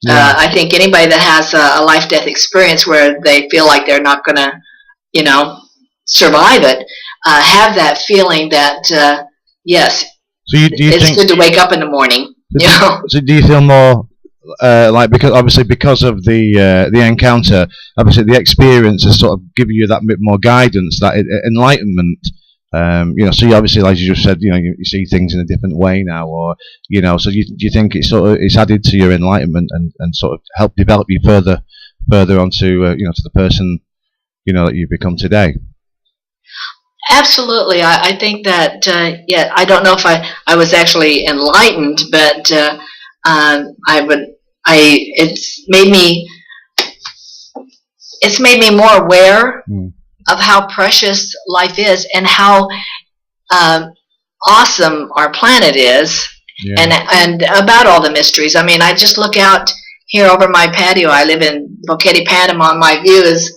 I think anybody that has a life-death experience where they feel like they're not going to, survive it, have that feeling that, yes, so it's good to wake up in the morning. So do you feel more because of the encounter, obviously the experience has sort of given you that bit more guidance, that enlightenment. So you obviously, like you just said, you see things in a different way now, or so do you think it's added to your enlightenment and sort of helped develop you further onto to the person that you've become today? Absolutely, I think that I don't know if I was actually enlightened, but it's made me more aware of how precious life is and how awesome our planet is, and about all the mysteries. I mean, I just look out here over my patio. I live in Boquete, Panama. My view is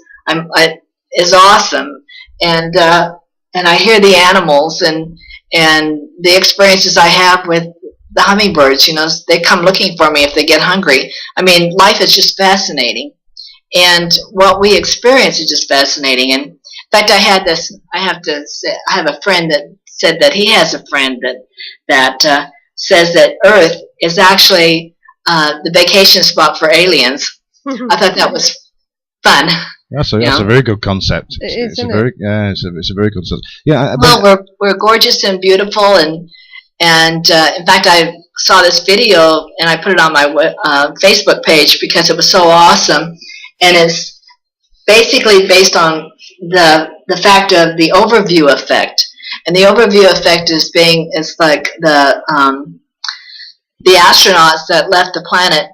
awesome, and I hear the animals and the experiences I have with the hummingbirds, they come looking for me if they get hungry. I mean, life is just fascinating. And what we experience is just fascinating. And in fact, I have a friend that said that he has a friend that says that Earth is actually the vacation spot for aliens. I thought that was fun. That's a very good concept. It's a very good concept. Yeah. Well, we're gorgeous and beautiful, and in fact, I saw this video and I put it on my Facebook page because it was so awesome, and it's basically based on the fact of the overview effect, and the overview effect is like the astronauts that left the planet,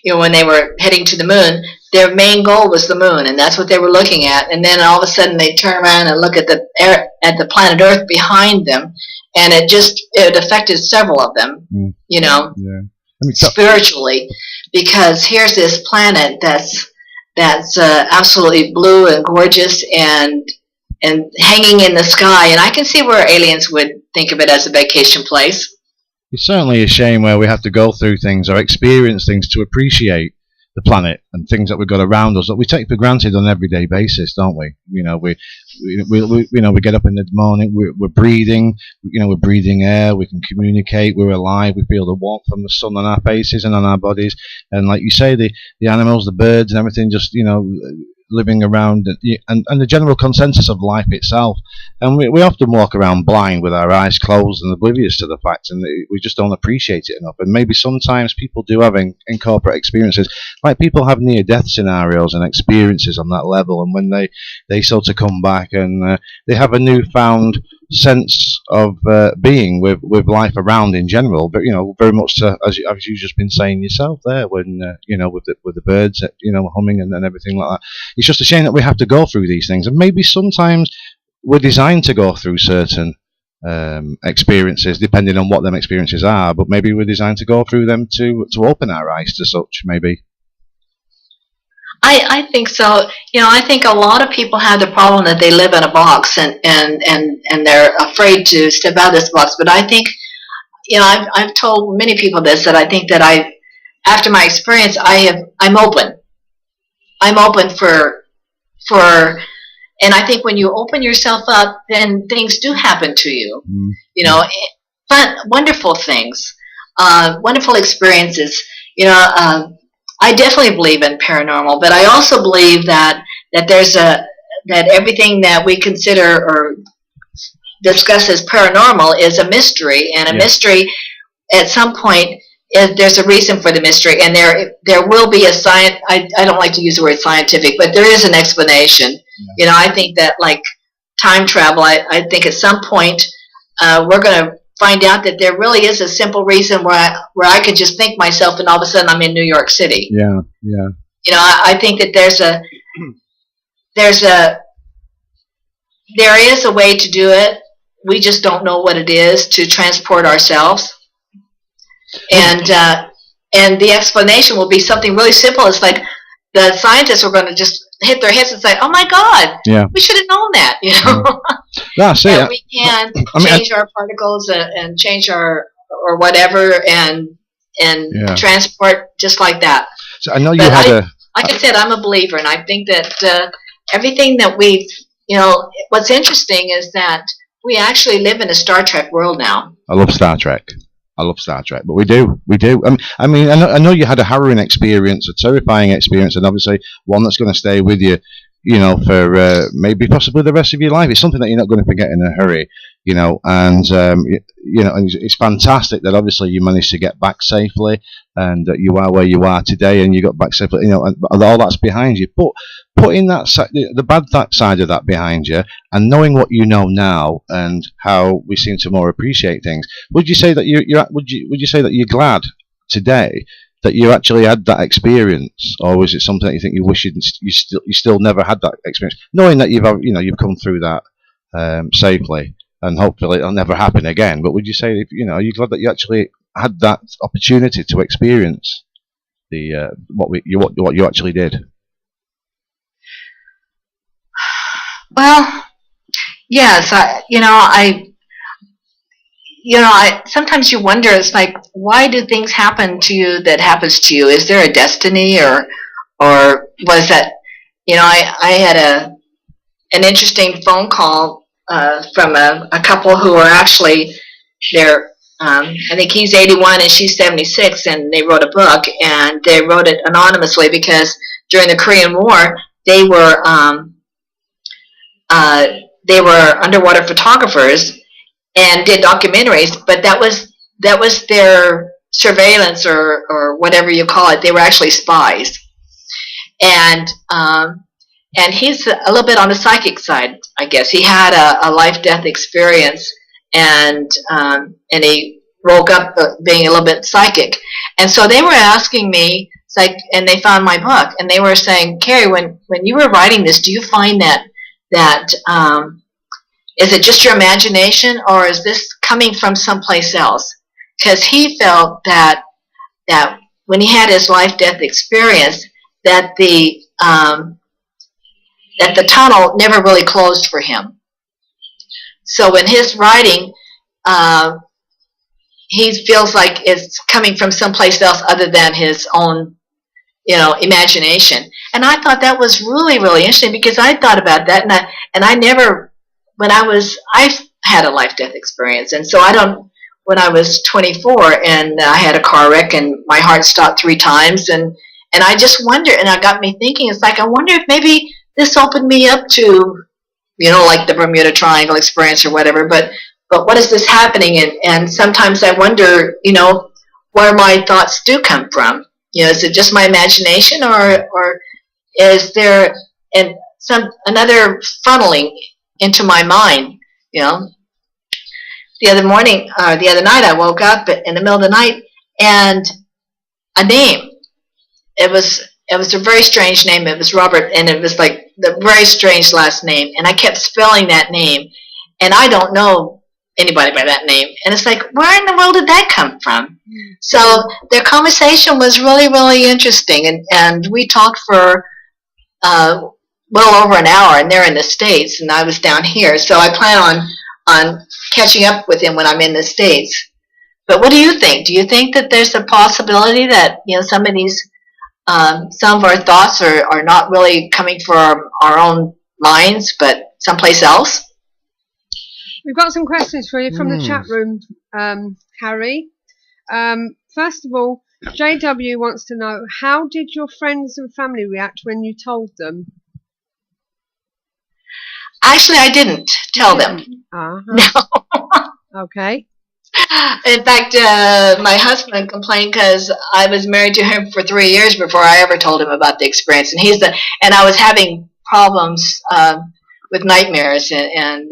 when they were heading to the moon. Their main goal was the moon, and that's what they were looking at. And then all of a sudden, they turn around and look at the planet Earth behind them, and it affected several of them, spiritually, because here's this planet that's absolutely blue and gorgeous and hanging in the sky, and I can see where aliens would think of it as a vacation place. It's certainly a shame where we have to go through things or experience things to appreciate the planet and things that we've got around us that we take for granted on an everyday basis, don't we? We get up in the morning, we're breathing, we're breathing air, we can communicate, we're alive, we feel the warmth from the sun on our faces and on our bodies, and like you say, the animals, the birds and everything just, living around, and the general consensus of life itself. And we often walk around blind with our eyes closed and oblivious to the fact, and we just don't appreciate it enough. And maybe sometimes people do have incorporate experiences, like people have near-death scenarios and experiences on that level, and when they sort of come back and they have a newfound sense of being with life around in general, but very much as you've just been saying yourself there, when with the birds humming and everything like that. It's just a shame that we have to go through these things, and maybe sometimes we're designed to go through certain experiences depending on what them experiences are, but maybe we're designed to go through them to open our eyes to such, maybe. I think so. I think a lot of people have the problem that they live in a box and they're afraid to step out of this box. But I think, I've told many people this, that I think that after my experience, I'm open. I'm open for, and I think when you open yourself up, then things do happen to you. Fun, wonderful things, wonderful experiences. I definitely believe in paranormal, but I also believe that that everything that we consider or discuss as paranormal is a mystery, and a mystery at some point there's a reason for the mystery, and there will be a science. I don't like to use the word scientific, but there is an explanation. I think that, like time travel, I think at some point we're going to find out that there really is a simple reason where I could just think myself and all of a sudden I'm in New York City. Yeah. I think that there is a way to do it. We just don't know what it is to transport ourselves. And the explanation will be something really simple. It's like the scientists are going to just hit their heads and say, "Oh my God, we should have known that." That's it. We can change our particles and change our or whatever and transport just like that. So I know like I said, I'm a believer, and I think that everything that we've, what's interesting is that we actually live in a Star Trek world now. I love Star Trek, but we do. I know you had a harrowing experience, a terrifying experience, and obviously one that's going to stay with you, for maybe possibly the rest of your life. It's something that you're not going to forget in a hurry, and it's fantastic that obviously you managed to get back safely, and that you are where you are today, and you got back safely, and all that's behind you. But putting the bad side of that behind you, and knowing what you know now, and how we seem to more appreciate things, would you say that would you say that you're glad today that you actually had that experience, or was it something that you think you wish you still never had that experience, knowing that you've come through that safely, and hopefully it'll never happen again? But would you say, are you glad that you actually had that opportunity to experience what you actually did? Well, yes, sometimes you wonder, it's like, why do things happen to you that happens to you? Is there a destiny, or was that, I had an interesting phone call from a couple who are actually, I think he's 81 and she's 76, and they wrote a book, and they wrote it anonymously because during the Korean War, they were underwater photographers and did documentaries, but that was their surveillance or whatever you call it. They were actually spies, and he's a little bit on the psychic side, I guess. He had a life-death experience, and he woke up being a little bit psychic, and so they were asking me, and they found my book, and they were saying, Cary, when you were writing this, do you find that is it just your imagination, or is this coming from someplace else? Because he felt that when he had his life-death experience, that the tunnel never really closed for him. So in his writing, he feels like it's coming from someplace else other than his own, imagination. And I thought that was really, really interesting, because I thought about that, and I never. I had a life-death experience, and so when I was 24 and I had a car wreck and my heart stopped 3 times, and I just wonder, and it got me thinking, it's like, I wonder if maybe this opened me up to, like the Bermuda Triangle experience or whatever, but what is this happening? And sometimes I wonder, where my thoughts do come from. Is it just my imagination, or is there another funneling into my mind? The other night I woke up in the middle of the night, and a name. It was a very strange name. It was Robert, and it was like the very strange last name, and I kept spelling that name, and I don't know anybody by that name, and it's like, where in the world did that come from? So their conversation was really, really interesting, and we talked for well over an hour, and they're in the States, and I was down here, so I plan on catching up with him when I'm in the States. But what do you think? Do you think that there's a possibility that some of our thoughts are not really coming from our own minds, but someplace else? We've got some questions for you from the chat room, Cary. First of all, JW wants to know, how did your friends and family react when you told them? Actually, I didn't tell them. No. Okay. In fact, my husband complained because I was married to him for 3 years before I ever told him about the experience, and I was having problems with nightmares, and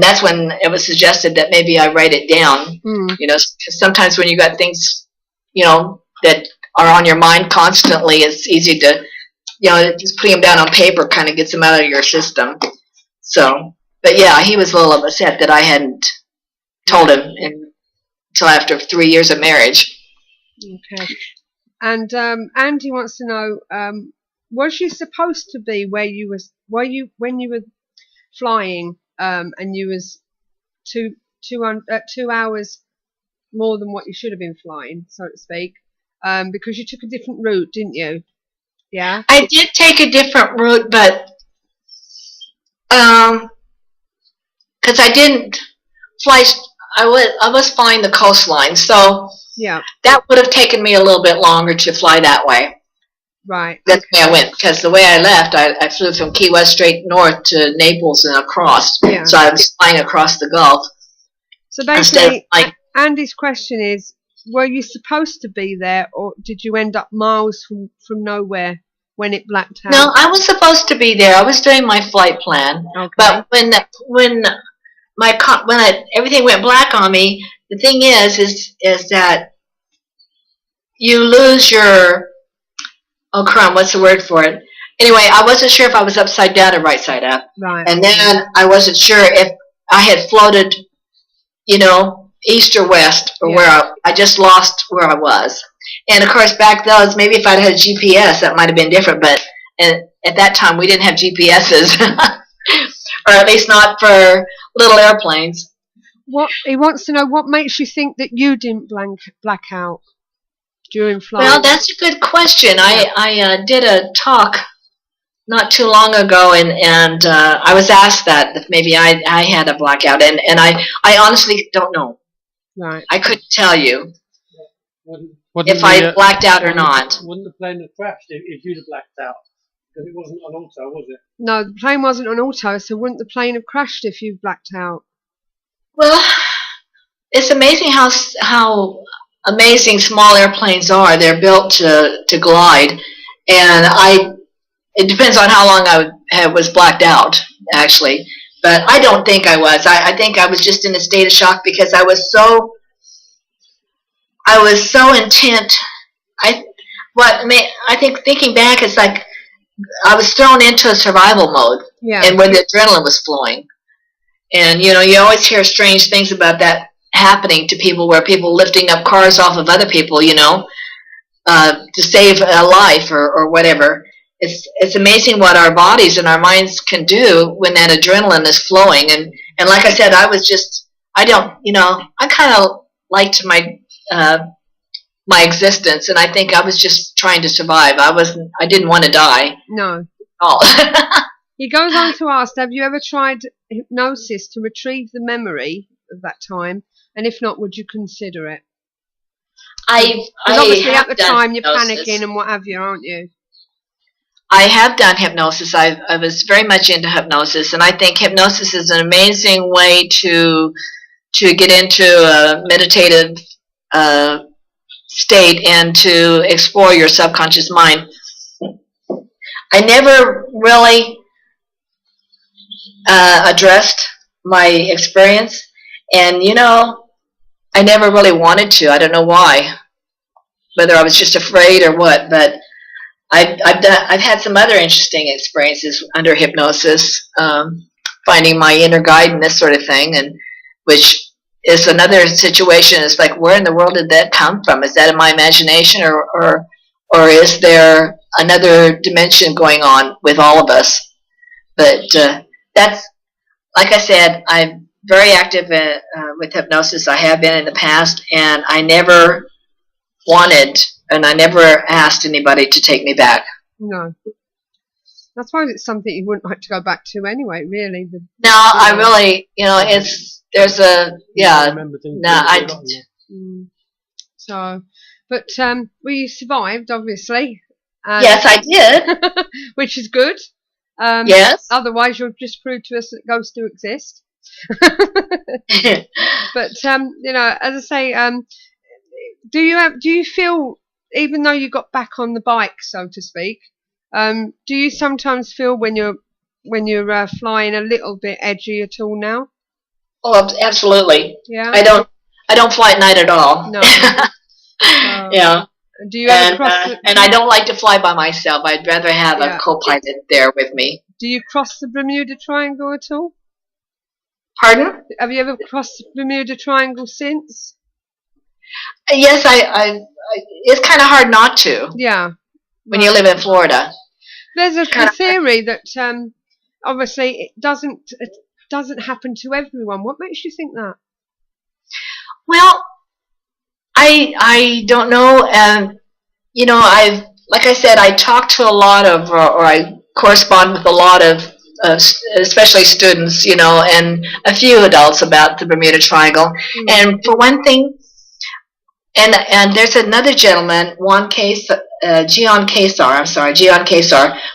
that's when it was suggested that maybe I write it down. Because sometimes when you got things, that are on your mind constantly, it's easy to, just putting them down on paper kind of gets them out of your system. So, but yeah, he was a little upset that I hadn't told him until after 3 years of marriage. Okay. And Andy wants to know, was you supposed to be when you were flying, and you was 2 hours more than what you should have been flying, so to speak, because you took a different route, didn't you? Yeah. I did take a different route, but because I didn't fly, I was flying the coastline, so yeah, that would have taken me a little bit longer to fly that way. Right. That's the way I went, because the way I left, I flew from Key West straight north to Naples and across. Yeah. So I was flying across the Gulf. So basically, Andy's question is, were you supposed to be there, or did you end up miles from nowhere when it blacked out? No, I was supposed to be there. I was doing my flight plan. Okay. But when everything went black on me, the thing is that you lose your, oh crap, what's the word for it? Anyway, I wasn't sure if I was upside down or right side up. Right. And then I wasn't sure if I had floated, east or west, or where I just lost where I was. And of course, back then, maybe if I'd had a GPS, that might have been different. But at that time, we didn't have GPSs, or at least not for little airplanes. What he wants to know, what makes you think that you didn't black out during flight? Well, that's a good question. I did a talk not too long ago, and I was asked that if maybe I had a blackout, and I honestly don't know. Right. I couldn't tell you Wouldn't if I blacked out or not. Wouldn't the plane have crashed if you'd have blacked out? Because it wasn't on auto, was it? No, the plane wasn't on auto, so wouldn't the plane have crashed if you blacked out? Well, it's amazing how amazing small airplanes are. They're built to glide, and it depends on how long I was blacked out, actually. But I don't think I was. I think I was just in a state of shock because I was so intent. I think thinking back, it's like I was thrown into a survival mode, and when the adrenaline was flowing. And, you always hear strange things about that happening to people, where people lifting up cars off of other people, to save a life or whatever. It's amazing what our bodies and our minds can do when that adrenaline is flowing. And like I said, I kind of liked my existence, and I think I was just trying to survive. I didn't want to die. No. Oh. He goes on to ask, have you ever tried hypnosis to retrieve the memory of that time? And if not, would you consider it? Because obviously at the time you're panicking and what have you, aren't you? I have done hypnosis. I was very much into hypnosis, and I think hypnosis is an amazing way to get into a meditative state and to explore your subconscious mind. I never really addressed my experience, and I never really wanted to. I don't know why, whether I was just afraid or what, but I've had some other interesting experiences under hypnosis, finding my inner guide and this sort of thing, and which is another situation. It's like, where in the world did that come from? Is that in my imagination, or is there another dimension going on with all of us? But that's, like I said, I'm very active with hypnosis. I have been in the past, and I never wanted, and I never asked anybody to take me back. No. I suppose it's something you wouldn't like to go back to anyway, really. I really, there's a, yeah. So, but we survived, obviously. Yes, I did. Which is good. Yes. Otherwise, you'll just prove to us that ghosts do exist. But as I say, do you feel, even though you got back on the bike, so to speak, do you sometimes feel when you're flying a little bit edgy at all now? Oh, absolutely. Yeah. I don't fly at night at all. No. Yeah. Do you ever cross? And I don't like to fly by myself. I'd rather have a co-pilot there with me. Do you cross the Bermuda Triangle at all? Pardon? Have you ever crossed the Bermuda Triangle since? Yes, I it's kind of hard not to. Yeah. When you live in Florida. There's a theory that obviously it doesn't happen to everyone. What makes you think that? Well, I don't know. Like I said, I talk to a lot of, or I correspond with a lot of, especially students, and a few adults about the Bermuda Triangle. Mm-hmm. And for one thing, and there's another gentleman, Gian Kesar,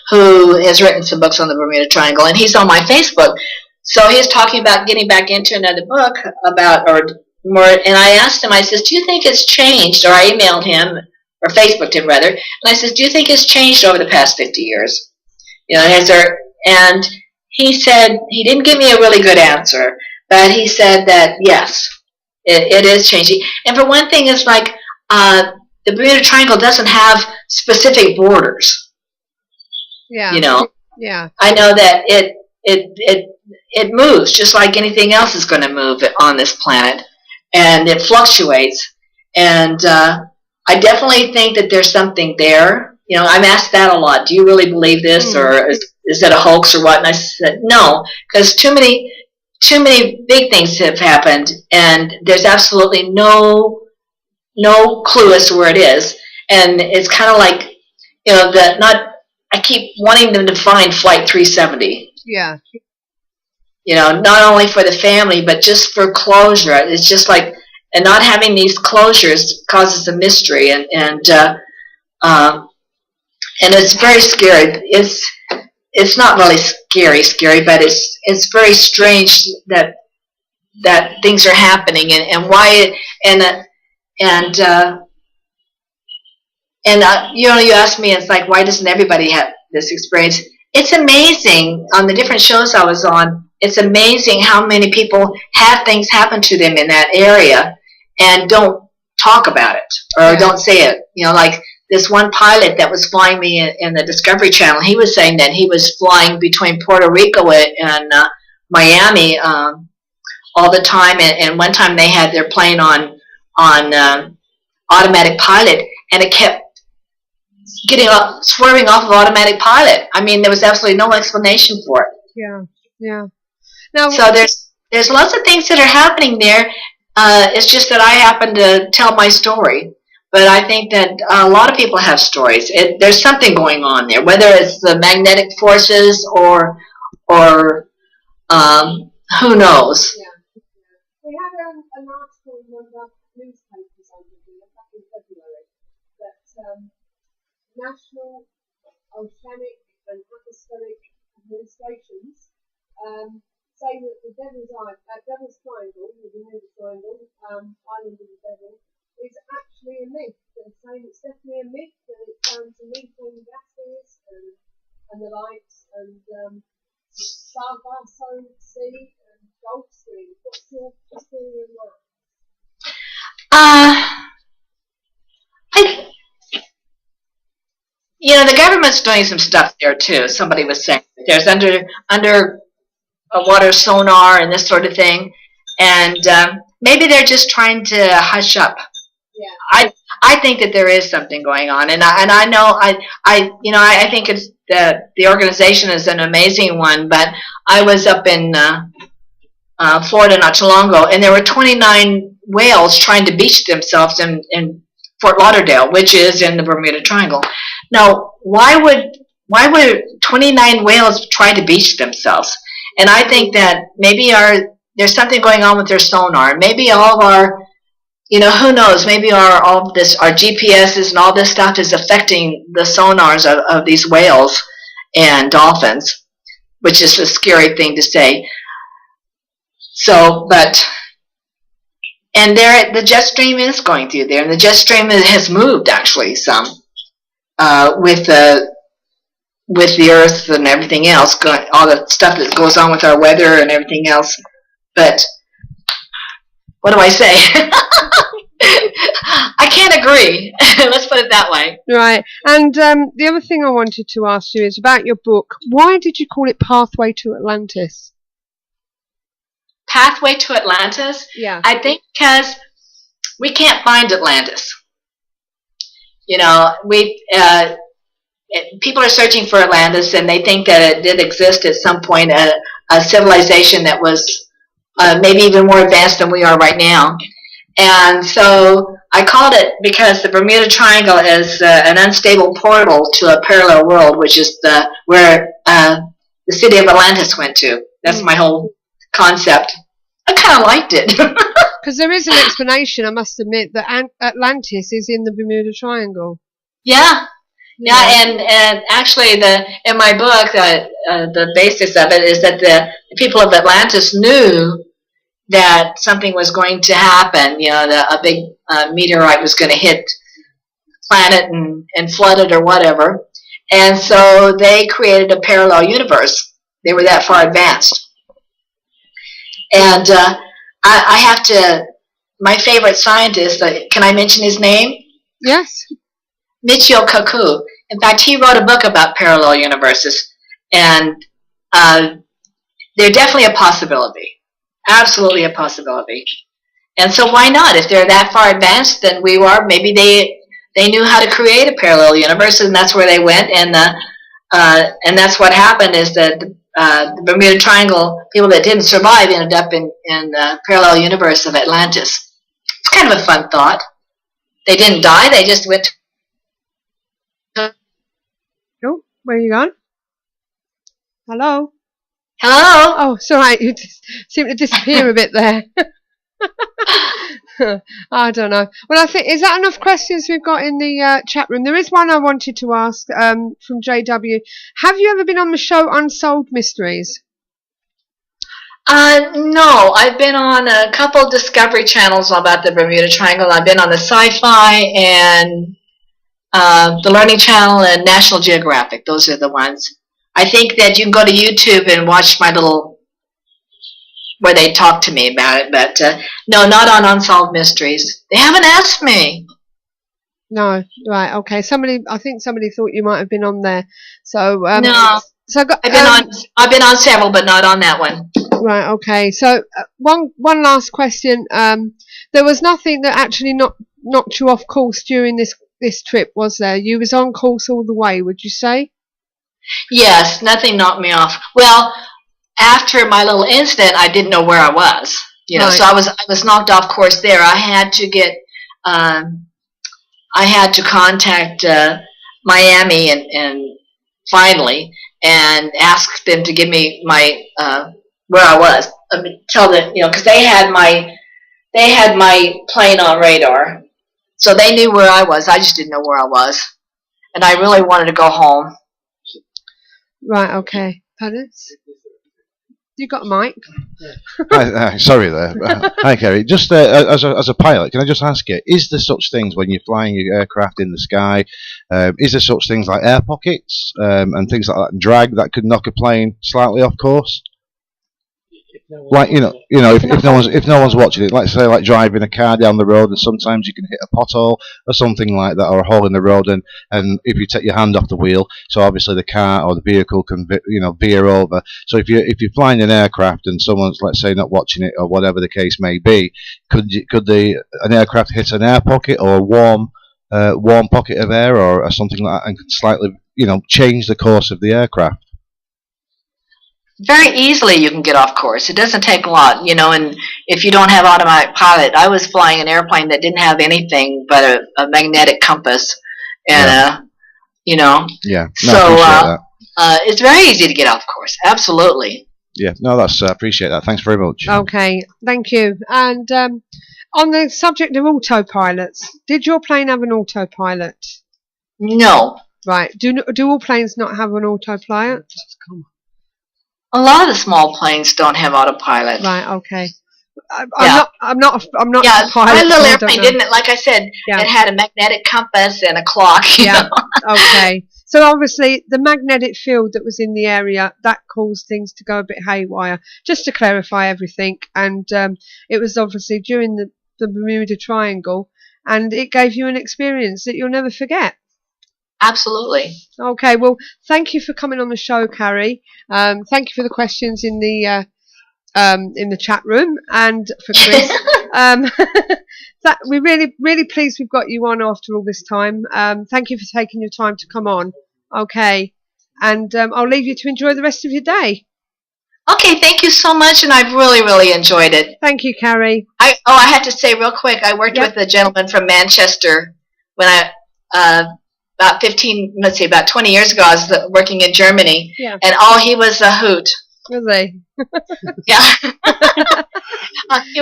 who has written some books on the Bermuda Triangle, and he's on my Facebook. So he's talking about getting back into another book about, or more, and I asked him, I says, do you think it's changed? Or I emailed him, or Facebooked him rather, and I says, do you think it's changed over the past 50 years? And he said, he didn't give me a really good answer, but he said that yes, it is changing. And for one thing, it's like the Bermuda Triangle doesn't have specific borders. Yeah. Yeah. I know that it moves just like anything else is going to move on this planet, and it fluctuates. And I definitely think that there's something there. I'm asked that a lot. Do you really believe this, or is it a hoax or what? And I said no, because too many too many big things have happened, and there's absolutely no clue as to where it is. And it's kind of like, I keep wanting them to find Flight 370. Yeah. Not only for the family, but just for closure. It's just like, and not having these closures causes a mystery, and it's very scary. It's not really scary, but it's very strange that things are happening, and why you asked me, it's like, why doesn't everybody have this experience? It's amazing on the different shows I was on. It's amazing how many people have things happen to them in that area and don't talk about it or don't say it. Like this one pilot that was flying me in the Discovery Channel, he was saying that he was flying between Puerto Rico and Miami all the time, and one time they had their plane on automatic pilot, and it kept swerving off of automatic pilot. I mean, there was absolutely no explanation for it. Yeah. Now, so there's lots of things that are happening there. It's just that I happen to tell my story. But I think that a lot of people have stories. There's something going on there, whether it's the magnetic forces or who knows. Yeah. We had an article in one of our newspapers back in February that national oceanic and atmospheric administrations say that the Devil's Triangle, the Bermuda Triangle, Island of the Devil, is actually a myth. They're saying it's definitely a myth, and it's down to methane gases and the likes, and Sargasso Sea and Gulf Stream. What's your theory on that? The government's doing some stuff there too. Somebody was saying there's under a water sonar and this sort of thing, and maybe they're just trying to hush up. Yeah. I think that there is something going on, and I know I think it's the organization is an amazing one. But I was up in Florida not too long ago, and there were 29 whales trying to beach themselves in Fort Lauderdale, which is in the Bermuda Triangle. Now, why would 29 whales try to beach themselves? And I think that maybe there's something going on with their sonar. Maybe all of our, who knows? Maybe our GPSs and all this stuff is affecting the sonars of these whales and dolphins, which is a scary thing to say. So, and the jet stream is going through there, and the jet stream has moved actually some with the Earth and everything else, all the stuff that goes on with our weather and everything else. But what do I say? I can't agree. Let's put it that way. Right. And the other thing I wanted to ask you is about your book. Why did you call it Pathway to Atlantis? Pathway to Atlantis? Yeah. I think because we can't find Atlantis. People are searching for Atlantis, and they think that it did exist at some point, a civilization that was maybe even more advanced than we are right now. And so I called it because the Bermuda Triangle is an unstable portal to a parallel world, which is where the city of Atlantis went to. That's my whole concept. I kind of liked it. Because there is an explanation, I must admit, that Atlantis is in the Bermuda Triangle. Yeah. Yeah, and actually, in my book, the basis of it is that the people of Atlantis knew that something was going to happen. A big meteorite was going to hit the planet and flood it or whatever. And so they created a parallel universe. They were that far advanced. And I have to, my favorite scientist, can I mention his name? Yes. Michio Kaku. In fact, he wrote a book about parallel universes, and they're definitely a possibility, absolutely a possibility. And so why not? If they're that far advanced than we are, maybe they knew how to create a parallel universe, and that's where they went. And that's what happened is that the Bermuda Triangle, people that didn't survive ended up in the parallel universe of Atlantis. It's kind of a fun thought. They didn't die, they just went to... Oh, where are you gone? Hello? Hello? Oh, it's all right. You just seem to disappear a bit there. I don't know. Well, I think, is that enough questions we've got in the chat room? There is one I wanted to ask from JW. Have you ever been on the show Unsolved Mysteries? No, I've been on a couple Discovery channels about the Bermuda Triangle. I've been on the Sci-Fi and the Learning Channel and National Geographic. Those are the ones. I think that you can go to YouTube and watch my little, where they talk to me about it, but no, not on Unsolved Mysteries. They haven't asked me. No, right, okay. I think somebody thought you might have been on there. So no, so I've been on several, but not on that one. Right, okay. So one last question. There was nothing that actually knocked you off course during this trip, was there? You was on course all the way, would you say? Yes, nothing knocked me off. Well, after my little incident, I didn't know where I was. You know, Right. so I was knocked off course there. I had to get, I had to contact Miami and finally and ask them to give me my where I was. Tell them, you know, because they had my plane on radar, so they knew where I was. I just didn't know where I was, and I really wanted to go home. Right, okay. Pardon? You got a mic? Hi, sorry there. Hi, Cary. Just as a pilot, can I just ask you, is there such things when you're flying your aircraft in the sky? Is there such things like air pockets and things like that, drag that could knock a plane slightly off course? Like if no one's watching it, let's say like driving a car down the road, and sometimes you can hit a pothole or something like that, or a hole in the road, and if you take your hand off the wheel, so obviously the car or the vehicle can veer over. So if you're flying an aircraft and someone's, let's say, not watching it or whatever the case may be, could an aircraft hit an air pocket or a warm pocket of air or something like that, and slightly change the course of the aircraft? Very easily you can get off course. It doesn't take a lot, and if you don't have automatic pilot, I was flying an airplane that didn't have anything but a magnetic compass, and it's very easy to get off course. Absolutely. Yeah, no, I appreciate that. Thanks very much. Okay, thank you. And on the subject of autopilots, did your plane have an autopilot? No. Right. Do all planes not have an autopilot? A lot of the small planes don't have autopilot. Right. Okay. I'm not Yeah, a pilot. my little airplane didn't. Like I said, it had a magnetic compass and a clock. You know? Okay. So obviously the magnetic field that was in the area that caused things to go a bit haywire. Just to clarify everything, and it was obviously during the Bermuda Triangle, and it gave you an experience that you'll never forget. Absolutely. Okay, well, thank you for coming on the show, Cary. Thank you for the questions in the chat room, and for Chris. We're really pleased we've got you on after all this time. Thank you for taking your time to come on. Okay, and I'll leave you to enjoy the rest of your day. Okay, thank you so much, and I've really enjoyed it. Thank you, Cary. I have to say real quick, I worked with a gentleman from Manchester when I about 20 years ago, I was working in Germany, and he was a hoot. Was he? Yeah. He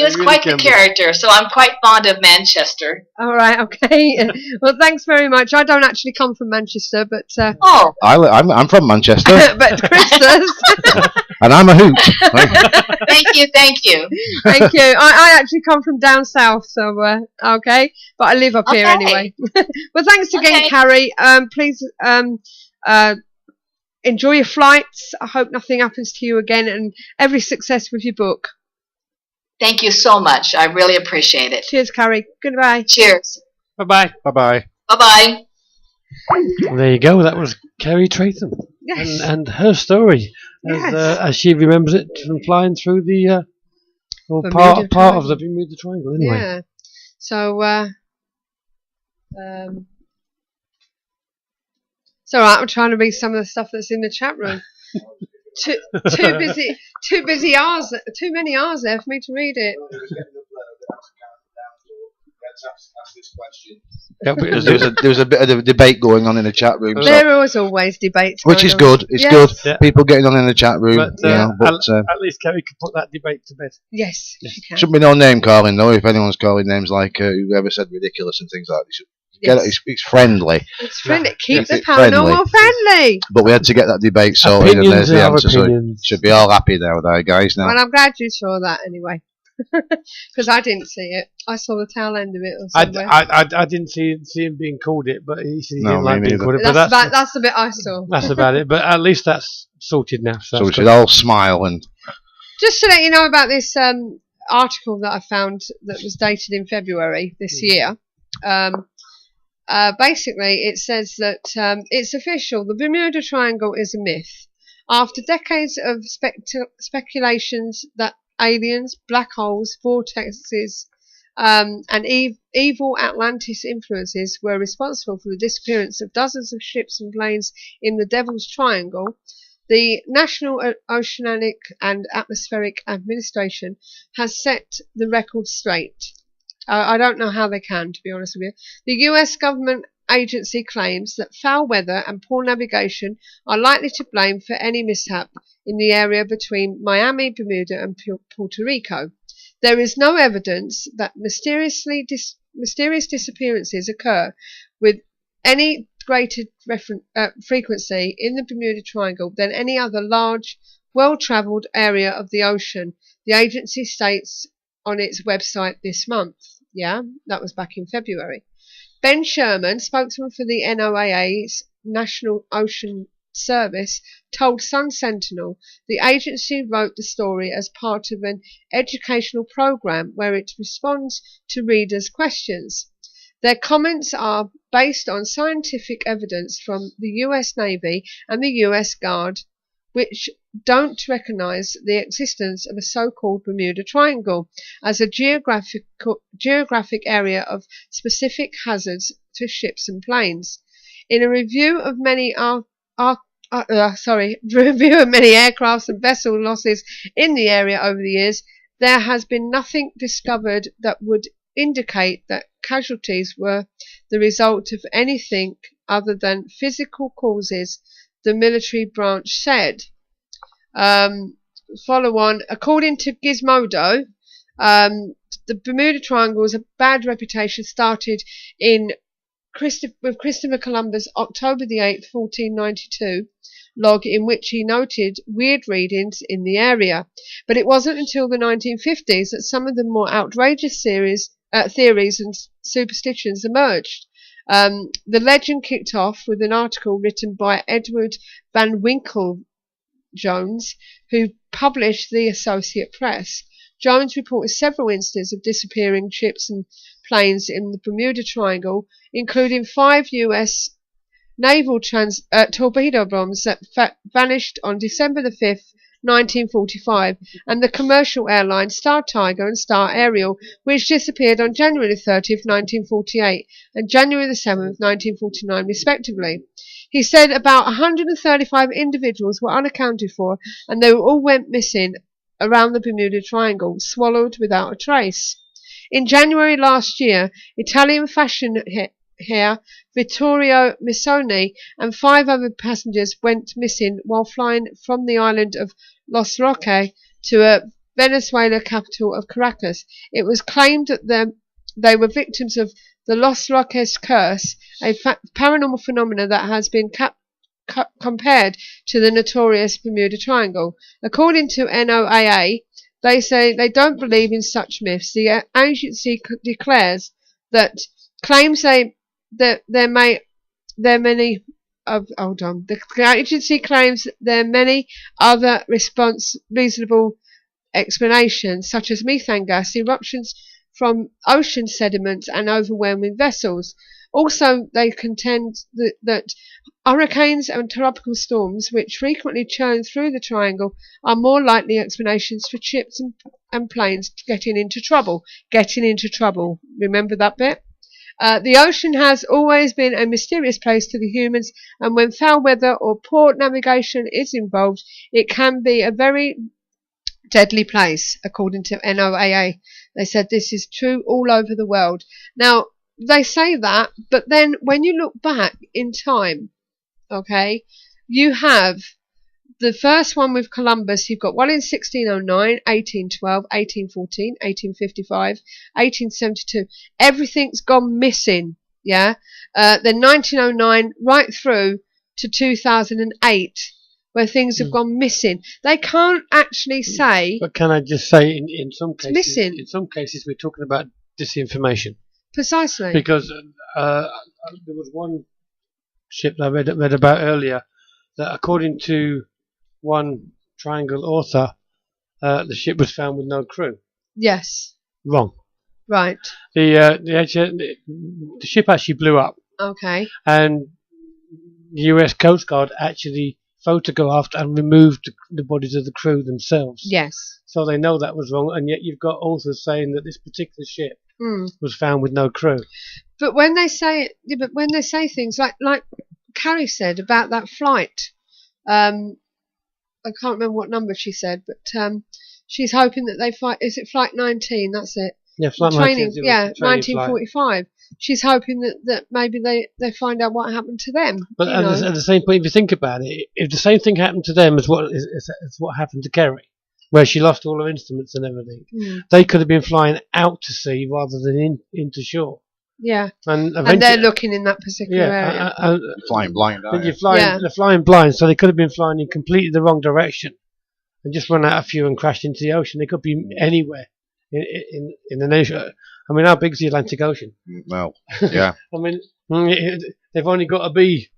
was quite the character, so I'm quite fond of Manchester. All right, okay. Well, thanks very much. I don't actually come from Manchester, but I'm from Manchester. But Chris does. And I'm a hoot. Thank you. Thank you. I actually come from down south, so okay, but I live up here anyway. Well, thanks again, Cary. Please enjoy your flights. I hope nothing happens to you again, and every success with your book. Thank you so much. I really appreciate it. Cheers, Cary. Goodbye. Cheers. Bye-bye. Bye-bye. Bye-bye. Well, there you go. That was Cary Trantham. Yes. And her story, as she remembers it from flying through the part of the Bermuda Triangle. Anyway. Yeah. So it's all right. I'm trying to read some of the stuff that's in the chat room. too busy hours, too many hours there for me to read it. Yeah, but There was a bit of a debate going on in the chat room, so, There was always debates, which is going on. good. It's Yes. good. Yeah. People getting on in the chat room, but, at least Kerry could put that debate to bed. Yes, she can. shouldn't be no name calling though. If anyone's calling names like whoever said ridiculous and things like that, it's friendly. It's friendly. Keep Keep the it friendly. paranormal friendly. But we had to get that debate sorted, and Opinions there's the are answer. So opinions. should be all happy there, guys. Now, Well, I'm glad you saw that anyway, because I didn't see it. I saw the tail end of it or somewhere. I didn't see him being called it, but he said he No, didn't like me being neither. called it. But that's the bit I saw. that's about it. But at least that's sorted now. So so we that's should good. all smile and Just to let you know about this article that I found that was dated in February this year. Basically, it says that it's official. The Bermuda Triangle is a myth. After decades of speculations that aliens, black holes, vortexes, and evil Atlantis influences were responsible for the disappearance of dozens of ships and planes in the Devil's Triangle, the National Oceanic and Atmospheric Administration has set the record straight. I don't know how they can, to be honest with you. The US government agency claims that foul weather and poor navigation are likely to blame for any mishap in the area between Miami, Bermuda and Puerto Rico. There is no evidence that mysterious disappearances occur with any greater frequency in the Bermuda Triangle than any other large, well-travelled area of the ocean, the agency states on its website this month. Yeah, that was back in February. Ben Sherman, spokesman for the NOAA's National Ocean Service, told Sun Sentinel the agency wrote the story as part of an educational program where it responds to readers' questions. Their comments are based on scientific evidence from the US Navy and the US Guard, which don't recognise the existence of a so-called Bermuda Triangle as a geographic area of specific hazards to ships and planes. In a review of many aircraft and vessel losses in the area over the years, there has been nothing discovered that would indicate that casualties were the result of anything other than physical causes, the military branch said. Follow on. According to Gizmodo, the Bermuda Triangle's bad reputation started with Christopher Columbus' October the 8th, 1492 log, in which he noted weird readings in the area. But it wasn't until the 1950s that some of the more outrageous theories and superstitions emerged. The legend kicked off with an article written by Edward Van Winkle Jones, who published the Associate Press. Jones reported several instances of disappearing ships and planes in the Bermuda Triangle, including 5 US naval torpedo bombs that vanished on December the 5th, 1945, and the commercial airline Star Tiger and Star Ariel, which disappeared on January the 30th, 1948, and January the 7th, 1949, respectively. He said about 135 individuals were unaccounted for, and they all went missing around the Bermuda Triangle, swallowed without a trace. In January last year, Italian fashion hair Vittorio Missoni and 5 other passengers went missing while flying from the island of Los Roques to a Venezuela capital of Caracas. It was claimed that they were victims of the Los Roques curse, a paranormal phenomena that has been compared to the notorious Bermuda Triangle. According to NOAA, they say they don't believe in such myths. The agency declares that claims The agency claims there are many other reasonable explanations, such as methane gas, eruptions from ocean sediments, and overwhelming vessels. Also, they contend that hurricanes and tropical storms, which frequently churn through the triangle, are more likely explanations for ships and planes getting into trouble. Getting into trouble. Remember that bit? The ocean has always been a mysterious place to the humans, and when foul weather or poor navigation is involved, it can be a very deadly place, according to NOAA. They said this is true all over the world. Now, they say that, but then when you look back in time, okay, you have the first one with Columbus. You've got one in 1609, 1812, 1814, 1855, 1872. Everything's gone missing, yeah? Then 1909 right through to 2008, where things have gone missing. They can't actually say. But can I just say, in some cases, missing. In some cases, we're talking about disinformation. Precisely. Because there was one ship that I read about earlier that, according to one Triangle author, the ship was found with no crew. Yes. Wrong. Right. The ship actually blew up, Okay. and the US Coast Guard actually photographed and removed the bodies of the crew themselves. Yes. So they know that was wrong, and yet you've got authors saying that this particular ship was found with no crew. But when they say, things like Cary said about that flight, I can't remember what number she said, but she's hoping that they fight. Is it Flight 19? That's it. Yeah, Flight training. 19. Yeah, training 1945. Flight. She's hoping that maybe they find out what happened to them. But at the same point, if you think about it, if the same thing happened to them as what happened to Cary, where she lost all her instruments and everything, they could have been flying out to sea rather than into shore. Yeah, and they're looking in that particular area. Flying blind, aren't you? They're flying blind, so they could have been flying in completely the wrong direction and just run out of fuel and crashed into the ocean. They could be anywhere in the nation. I mean, how big is the Atlantic Ocean? Well, yeah. I mean, they've only got to be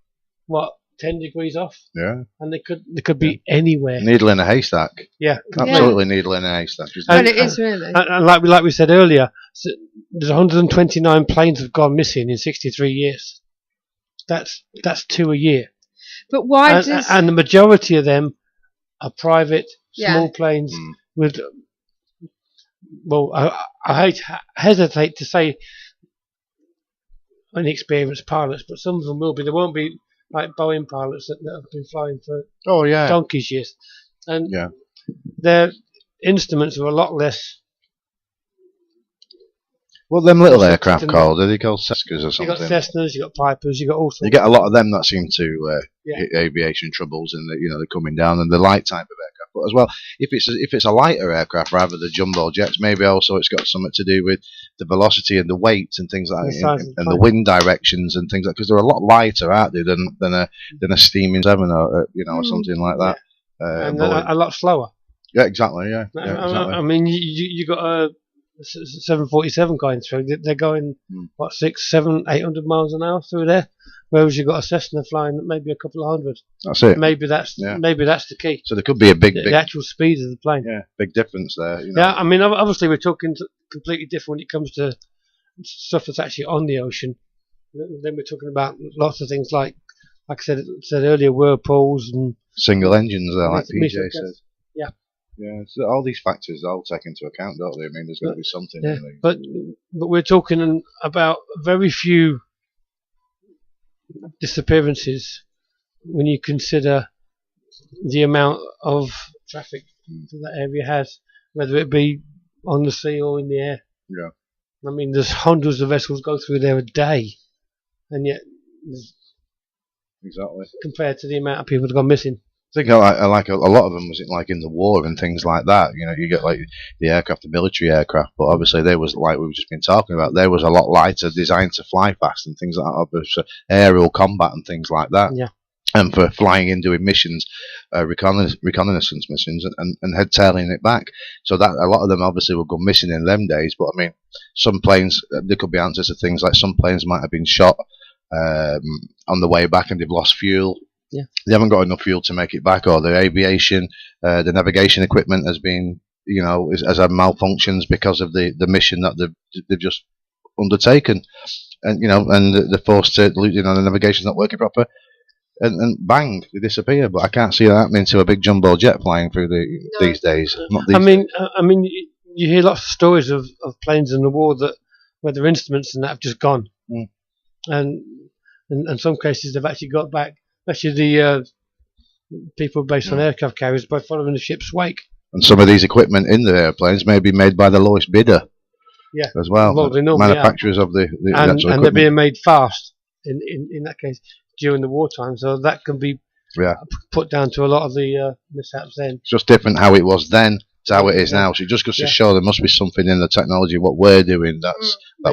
10 degrees off. Yeah. And they could be anywhere. Needle in a haystack. Yeah. Absolutely needle in a haystack. Well, it is really. And like we said earlier, there's 129 planes have gone missing in 63 years. That's 2 a year. But why and the majority of them are private, small planes with. Well, I hesitate to say inexperienced pilots, but some of them will be. There won't be like Boeing pilots that have been flying for donkey's years, and their instruments are a lot less. What them little aircraft called? Are they called Cessnas or something? You got Cessnas, you got Pipers, you got all sorts. You get a lot of them that seem to hit aviation troubles, and they're coming down, and the light type of aircraft. But as well, if it's a lighter aircraft rather than jumbo jets, maybe also it's got something to do with the velocity and the weight and things like that, and the wind directions and things like. Because they're a lot lighter, aren't they, than a steaming 7 or or something like that, and a lot slower. Yeah, exactly. Yeah, exactly. I mean, you got a 747 going through. They're going 600, 700, 800 miles an hour through there, whereas you've got a Cessna flying maybe a couple of hundred. That's it. Maybe that's the key. So there could be a big the actual speed of the plane. Yeah, big difference there. Yeah, I mean, obviously we're talking completely different when it comes to stuff that's actually on the ocean. Then we're talking about lots of things like I said earlier, whirlpools and single engines there, like PJ said. Yeah. Yeah, so all these factors all take into account, don't they? I mean, there's going to be something. Yeah, but we're talking about very few disappearances when you consider the amount of traffic that area has, whether it be on the sea or in the air. Yeah. I mean, there's hundreds of vessels go through there a day, and yet exactly compared to the amount of people that have gone missing. I think I like a lot of them was like in the war and things like that. You get like the aircraft, the military aircraft, but obviously they was like we've just been talking about. They was a lot lighter, designed to fly fast and things like that. Obviously, aerial combat and things like that. Yeah. And for flying in, doing missions, reconnaissance missions, and head tailing it back. So that a lot of them obviously will go missing in them days. But I mean, some planes there could be answers to things like some planes might have been shot on the way back and they've lost fuel. Yeah. They haven't got enough fuel to make it back, or the aviation, the navigation equipment has been, has had malfunctions because of the mission that they've just undertaken, and they're forced to, the navigation's not working proper, and bang, they disappear. But I can't see that happening to a big jumbo jet flying through these days. I mean, you hear lots of stories of planes in the war where their instruments and that have just gone. And in some cases they've actually got back, especially the people based on aircraft carriers, by following the ship's wake. And some of these equipment in the airplanes may be made by the lowest bidder. Yeah, as well. They normally manufacturers of the and, actual and they're being made fast in that case during the wartime, so that can be put down to a lot of the mishaps then. It's just different how it was then to how it is now. So it just goes to show there must be something in the technology what we're doing that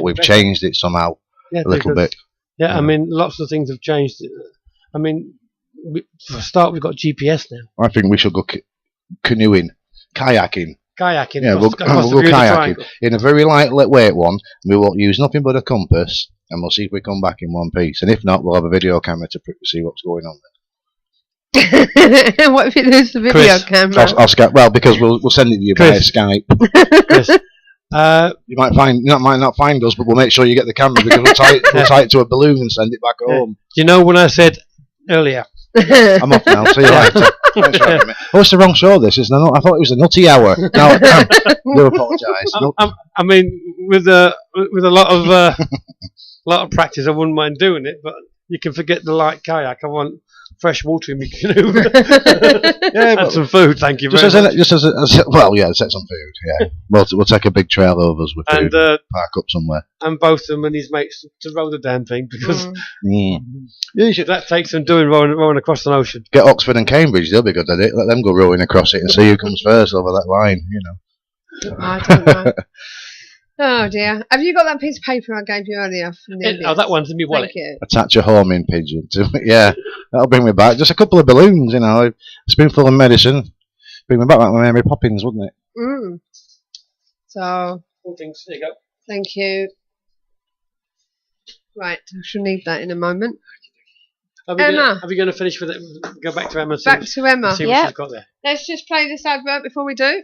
we've changed it somehow a little bit. Yeah, I mean, lots of things have changed. I mean, for a start, we've got GPS now. I think we should go canoeing, kayaking. Yeah, we'll go kayaking in a very lightweight one. We won't use nothing but a compass, and we'll see if we come back in one piece. And if not, we'll have a video camera to see what's going on there. What if you lose the video camera? I'll Skype. Well, because we'll send it to you via Skype. Chris, you might not find us, but we'll make sure you get the camera because we'll tie it to a balloon and send it back home. You know when I said earlier. I'm off now. See you later. Thanks for having me. Oh, it's the wrong show. This isn't. I thought it was a nutty hour. No, do apologise. I mean, with a lot of practice, I wouldn't mind doing it, but you can forget the light kayak. I want fresh water in my canoe. And some food, thank you very much. Set some food. Yeah, we'll take a big trail over us with food. And park up somewhere. And both of them and his mates to row the damn thing because that takes them rowing across an ocean. Get Oxford and Cambridge; they'll be good at it. Let them go rowing across it and see who comes first over that line. You know. I don't know. Oh dear. Have you got that piece of paper I gave you earlier from the that one's in my wallet. Thank you. Attach a homing pigeon to it. Yeah, that'll bring me back. Just a couple of balloons, you know, a spoonful of medicine. Bring me back like Mary Poppins, wouldn't it? So, Cool things. There you go. Thank you. Right, I shall need that in a moment. Emma. Are we going to finish with it? Go back to Emma. Back to Emma. See what she's got there. Let's just play this advert before we do.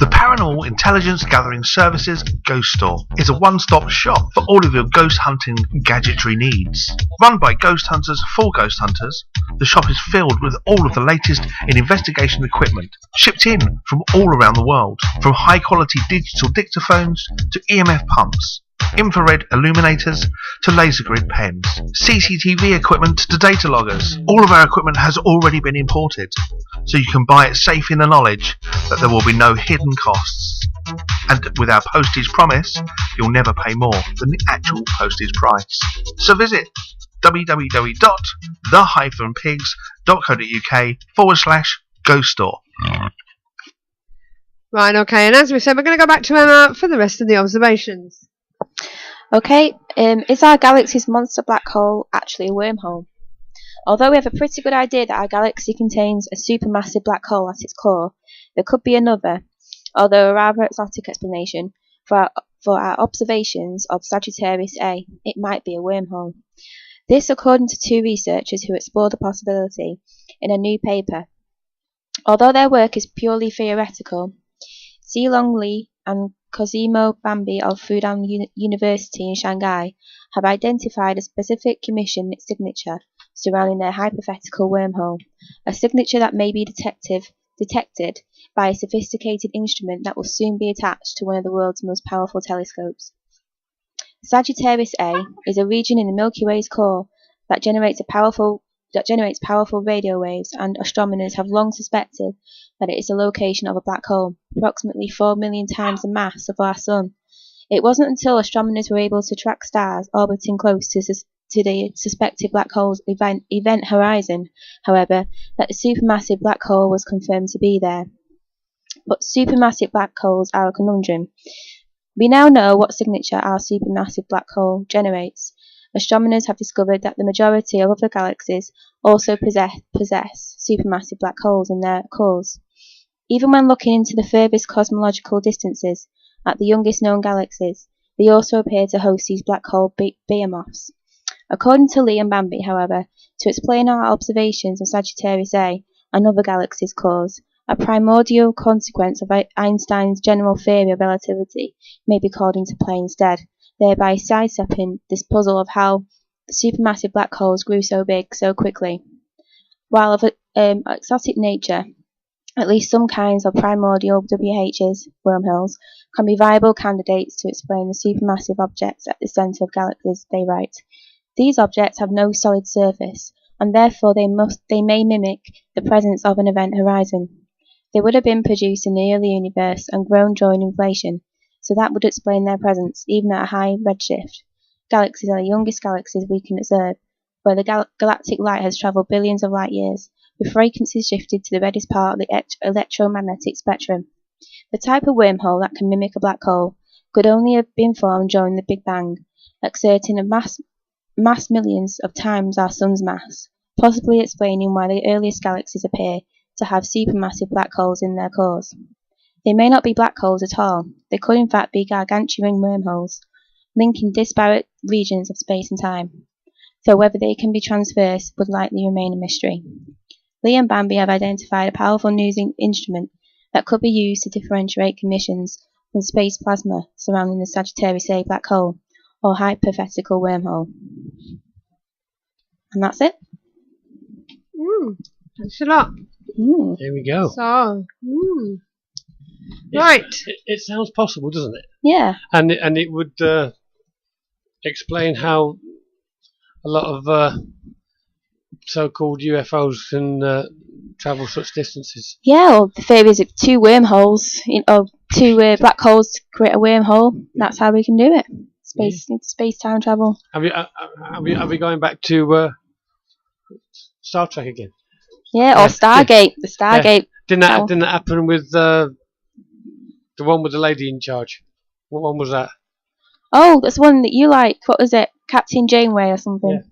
The Paranormal Intelligence Gathering Services Ghost Store is a one-stop shop for all of your ghost hunting gadgetry needs. Run by ghost hunters for ghost hunters, the shop is filled with all of the latest in investigation equipment, shipped in from all around the world, from high-quality digital dictaphones to EMF pumps, infrared illuminators to laser grid pens, CCTV equipment to data loggers. All of our equipment has already been imported, so you can buy it safe in the knowledge that there will be no hidden costs. And with our postage promise, you'll never pay more than the actual postage price. So visit www.the-pigs.co.uk/ghost store. Right, okay, and as we said, we're going to go back to Emma for the rest of the observations. Okay, is our galaxy's monster black hole actually a wormhole? Although we have a pretty good idea that our galaxy contains a supermassive black hole at its core, there could be another, although a rather exotic explanation, for our observations of Sagittarius A. It might be a wormhole. This according to two researchers who explored the possibility in a new paper. Although their work is purely theoretical, Long Li and Cosimo Bambi of Fudan University in Shanghai have identified a specific emission signature surrounding their hypothetical wormhole, a signature that may be detected by a sophisticated instrument that will soon be attached to one of the world's most powerful telescopes. Sagittarius A is a region in the Milky Way's core that generates powerful radio waves, and astronomers have long suspected that it is the location of a black hole, approximately 4 million times the mass of our Sun. It wasn't until astronomers were able to track stars orbiting close to the suspected black hole's event horizon, however, that the supermassive black hole was confirmed to be there. But supermassive black holes are a conundrum. We now know what signature our supermassive black hole generates. Astronomers have discovered that the majority of other galaxies also possess supermassive black holes in their cores. Even when looking into the furthest cosmological distances, at the youngest known galaxies, they also appear to host these black hole behemoths. According to Lee and Bambi, however, to explain our observations of Sagittarius A and other galaxies' cores, a primordial consequence of Einstein's general theory of relativity may be called into play instead, thereby sidestepping this puzzle of how the supermassive black holes grew so big so quickly. While of exotic nature, At least some kinds of primordial WHs, wormholes, can be viable candidates to explain the supermassive objects at the centre of galaxies, they write. These objects have no solid surface, and therefore they may mimic the presence of an event horizon. They would have been produced in the early universe and grown during inflation, so that would explain their presence, even at a high redshift. Galaxies are the youngest galaxies we can observe, where the galactic light has travelled billions of light years, with frequencies shifted to the reddest part of the electromagnetic spectrum. The type of wormhole that can mimic a black hole could only have been formed during the Big Bang, exerting a mass millions of times our sun's mass, possibly explaining why the earliest galaxies appear to have supermassive black holes in their cores. They may not be black holes at all. They could in fact be gargantuan wormholes, linking disparate regions of space and time, though whether they can be transversed would likely remain a mystery. Lee and Bambi have identified a powerful news instrument that could be used to differentiate emissions from space plasma surrounding the Sagittarius A black hole, or hypothetical wormhole. And that's it. Thanks a lot. There we go. So, right. It sounds possible, doesn't it? Yeah. And it would explain how a lot of so-called UFOs can travel such distances. Yeah, well, the theory is if two wormholes, two black holes to create a wormhole. That's how we can do it. Space-time travel. Are we going back to Star Trek again? Yeah, or Stargate. The Stargate. Yeah. Didn't that happen with the one with the lady in charge? What one was that? Oh, that's one that you like. What was it? Captain Janeway or something?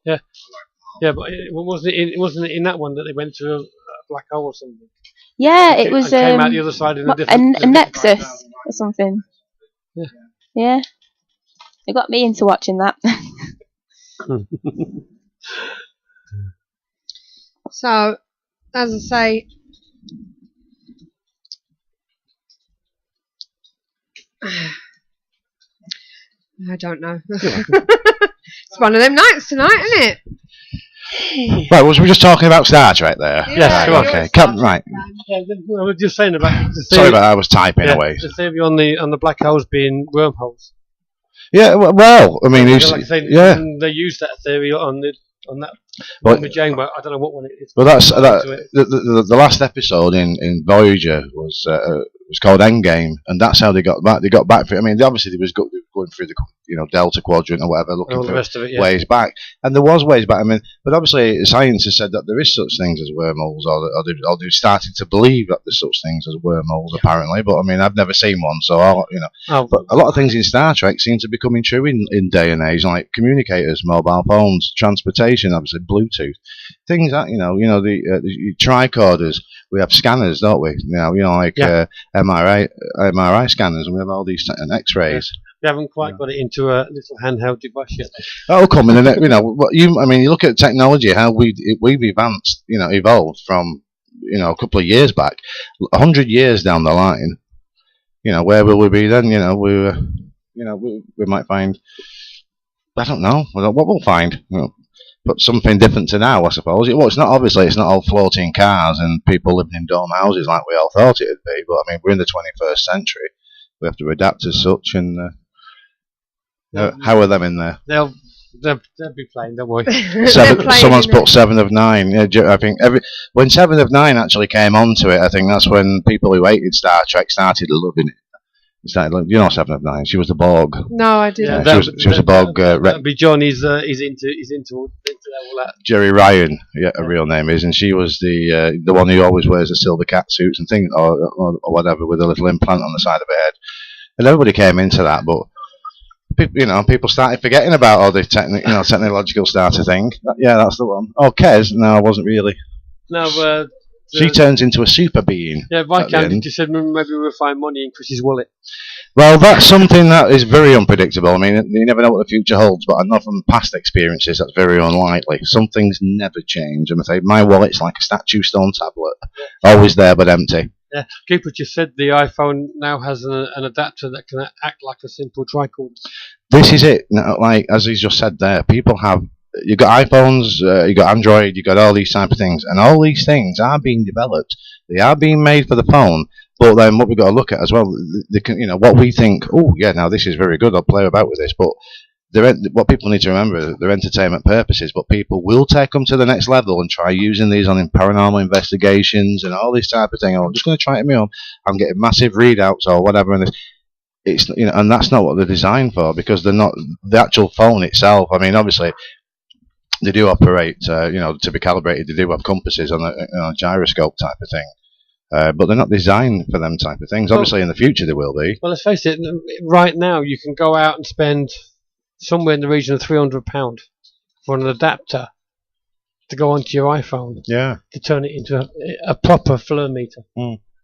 Yeah, but it wasn't in that one that they went to a black hole or something? Yeah, it was. Came out the other side in a Nexus or something. Yeah. It got me into watching that. So, as I say, I don't know. It's one of them nights tonight, isn't it? Right, was we just talking about Star Trek there? Yes, okay. Right. Yeah, I was just saying about the theory. Sorry about that, I was typing away. The theory on the black holes being wormholes. Yeah, well, I mean, like I say, they used that theory on that one with Jane, but I don't know what one it is. Well, the last episode in Voyager was called Endgame, and that's how they got back. They got back for it. I mean, obviously they was going through the Delta Quadrant or whatever, looking for the rest of it, ways back, and there was ways back. I mean, but obviously science has said that there is such things as wormholes, or they're starting to believe that there's such things as wormholes apparently. But I mean, I've never seen one, so but a lot of things in Star Trek seem to be coming true in day and age, like communicators, mobile phones, transportation, obviously Bluetooth, things that the tricorders. We have scanners, don't we? Like MRI scanners, and we have all these and X-rays. We haven't quite got it into a little handheld device yet. That'll come in, you look at technology, how we've advanced, evolved from, a couple of years back, 100 years down the line. Where will we be then? We might find, I don't know, what we'll find. But something different to now, I suppose. Well, it's not all floating cars and people living in dome houses like we all thought it'd be. But I mean, we're in the 21st century. We have to adapt as such. And how are them in there? They'll be playing, don't worry. Someone's put 7 of 9. Yeah, I think when 7 of 9 actually came onto it, I think that's when people who hated Star Trek started loving it. Seven of 9. She was the Borg. No, I didn't. Yeah, she was a Borg. That'd be John. He's into all that. Jerry Ryan, her real name is, and she was the one who always wears the silver cat suits and things, or whatever, with a little implant on the side of her head. And everybody came into that, but people started forgetting about all the technological starter thing. Yeah, that's the one. Oh, Kez, no, I wasn't really. No, she turns into a super being. Yeah, Viscount just said maybe we'll find money in Chris's wallet. Well, that's something that is very unpredictable. I mean, you never know what the future holds, but I know from past experiences that's very unlikely. Some things never change. I'm afraid my wallet's like a statue stone tablet, always there but empty. Yeah, Cooper just said the iPhone now has an adapter that can act like a simple tricord. This is it. Like as he's just said there, people have. You got iPhones, you got Android, you got all these type of things, and all these things are being developed They are being made for the phone, but then what we've got to look at as well, what we think, oh yeah, now this is very good, I'll play about with this, but what people need to remember, they're entertainment purposes, but people will take them to the next level and try using these on paranormal investigations and all this type of thing. Oh, I'm just going to try it at my own. I'm getting massive readouts or whatever, and it's and that's not what they're designed for, because they're not the actual phone itself. I mean, obviously they do operate, to be calibrated. They do have compasses on a gyroscope type of thing. But they're not designed for them type of things. Obviously, in the future they will be. Well, let's face it. Right now, you can go out and spend somewhere in the region of £300 for an adapter to go onto your iPhone. Yeah. To turn it into a proper FLIR meter,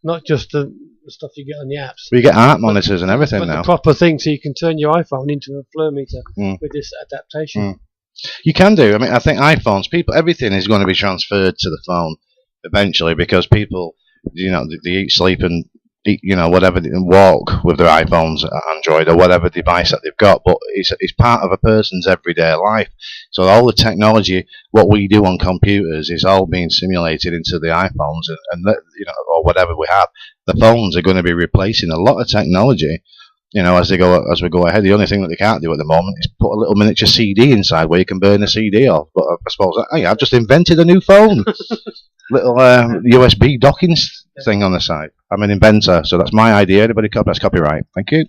not just the stuff you get on the apps. Well, you get art monitors and everything but now. The proper thing, so you can turn your iPhone into a FLIR meter with this adaptation. You can do. I mean, I think iPhones, everything is going to be transferred to the phone eventually, because people, they eat, sleep, and eat, whatever, and walk with their iPhones, Android, or whatever device that they've got. But it's part of a person's everyday life. So all the technology, what we do on computers, is all being simulated into the iPhones, and or whatever we have. The phones are going to be replacing a lot of technology. As we go ahead. The only thing that they can't do at the moment is put a little miniature CD inside where you can burn a CD off. But I suppose, I've just invented a new phone. Little USB docking thing on the side. I'm an inventor, so that's my idea. Anybody that's copyright. Thank you.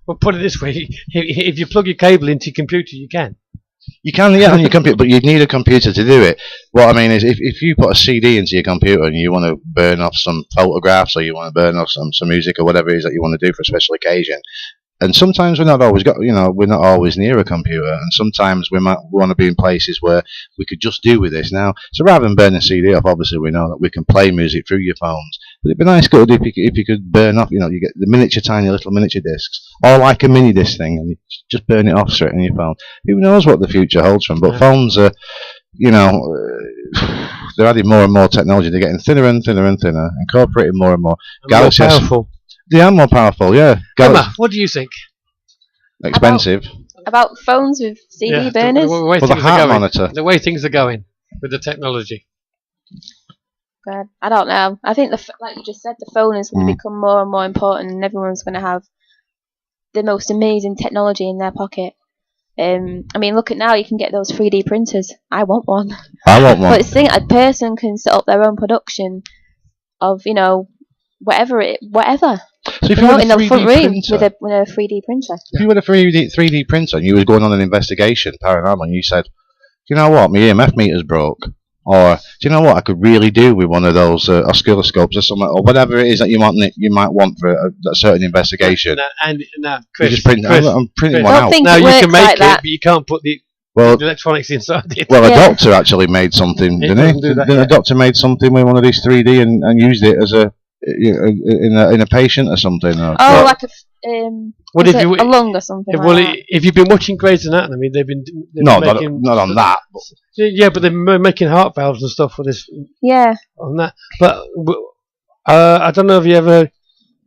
Well, put it this way: if you plug your cable into your computer, you can. You can, on your computer, but you need a computer to do it. What I mean is, if you put a CD into your computer and you want to burn off some photographs, or you want to burn off some music, or whatever it is that you want to do for a special occasion, and sometimes we're not always near a computer, and sometimes we want to be in places where we could just do with this now. So rather than burning a CD off, obviously we know that we can play music through your phones. But it'd be nice good if you could burn off, you get the tiny little miniature discs, or like a mini disc thing, and you just burn it off straight on your phone. Who knows what the future holds from? But phones are, they're adding more and more technology. They're getting thinner and thinner and thinner, incorporating more and more. More powerful. They are more powerful, yeah. Emma, what do you think? Expensive. About phones with CD burners? The heart monitor. The way things are going with the technology. God, I don't know. I think, like you just said, the phone is going to become more and more important, and everyone's going to have the most amazing technology in their pocket. I mean, look at now, you can get those 3D printers. I want one. I want one. But it's the thing, a person can set up their own production of, whatever. So if you had in a the 3D front room printer, with a 3D printer. If you had a 3D printer and you was going on an investigation, paranormal, and you said, do you know what, my EMF meter's broke, or do you know what I could really do with one of those oscilloscopes or something, or whatever it is that you might want for a certain investigation. Chris, I'm printing one out. Now you can make like it, that. but you can't put the electronics inside it. Well, a doctor actually made something, didn't he? A doctor made something with one of these 3D and used it as in a patient or something. Like a lung or something. Well, like that. if you've been watching Grey's Anatomy, they've been not making on that. Yeah, but they're making heart valves and stuff for this. Yeah. On that, but I don't know if you ever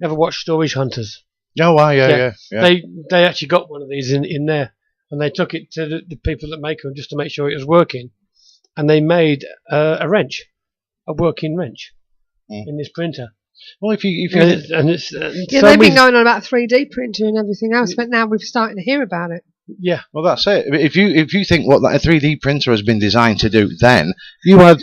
watched Storage Hunters. Oh, yeah. They actually got one of these in there, and they took it to the people that make them just to make sure it was working, and they made a working wrench in this printer. Well, they've been going on about 3D printer and everything else, but now we're starting to hear about it. Yeah. Well, that's it. If you think what a 3D printer has been designed to do, then you had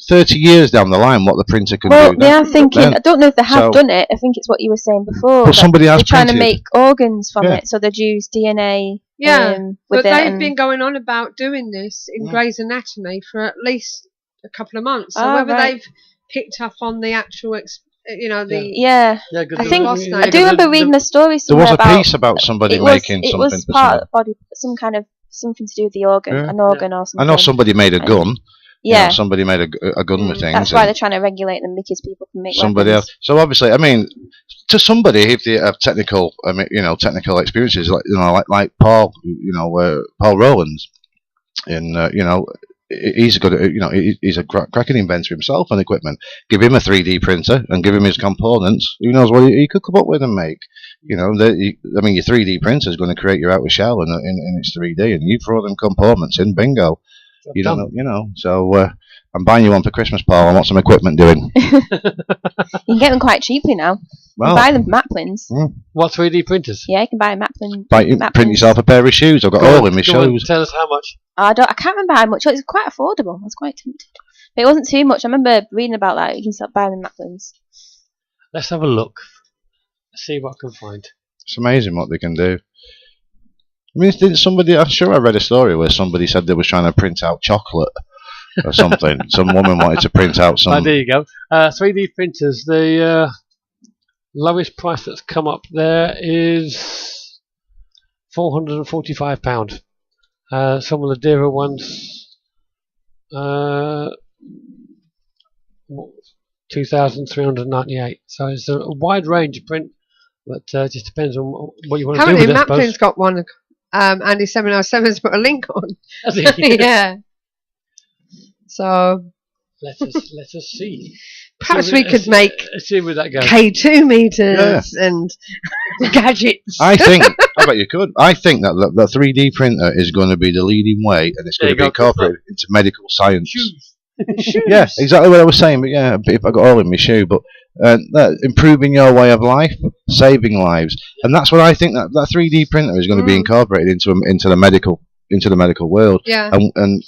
30 years down the line what the printer can do. Well, they are thinking. I don't know if they have done it. I think it's what you were saying before. But somebody has they're trying to make organs from it, so they'd use DNA. Yeah, but they've been going on about doing this in Grey's Anatomy for at least a couple of months. So whether they've picked up on the actual I think I do remember reading a story somewhere. There was a piece about somebody making something. It was part of body, something to do with the organ, an organ or something. I know somebody made a gun. Yeah, somebody made a gun with things. That's why they're trying to regulate them, because people can make somebody weapons. else. So obviously, I mean, to somebody if they have technical experiences, like Paul, Paul Rowlands, he's he's a cracking inventor himself on equipment. Give him a 3D printer and give him his components. Who knows what he could come up with and make? Your 3D printer is going to create your outer shell in its 3D, and you throw them components in, bingo. You don't know, So I'm buying you one for Christmas, Paul. I want some equipment doing. You can get them quite cheaply now. You can buy them from Maplins. What 3D printers? Yeah, you can buy Maplin. Print yourself a pair of shoes. I've got all in my shoes. Tell us how much. I can't remember how much. It's quite affordable. I was quite tempted. But it wasn't too much. I remember reading about that. You can start buying them Maplins. Let's have a look. Let's see what I can find. It's amazing what they can do. I mean, didn't somebody? I'm sure I read a story where somebody said they was trying to print out chocolate or something. Some woman wanted to print out some. Oh, there you go. 3D printers. The lowest price that's come up there is £445. Some of the dearer ones, 2,398. So it's a wide range of print, but just depends on what you want to do with it. Maplin's got one. Andy 707's put a link on. Has he? Yeah. So let us see. Perhaps we could make see where that goes. K2 meters and gadgets. I think. I bet you could. I think that the 3D printer is going to be the leading way, and it's going to be incorporated into medical science. Shoes. Yeah, exactly what I was saying. But yeah, if I got all in my shoe, but improving your way of life, saving lives, and that's what I think that 3D printer is going to be incorporated into the medical world. Yeah. And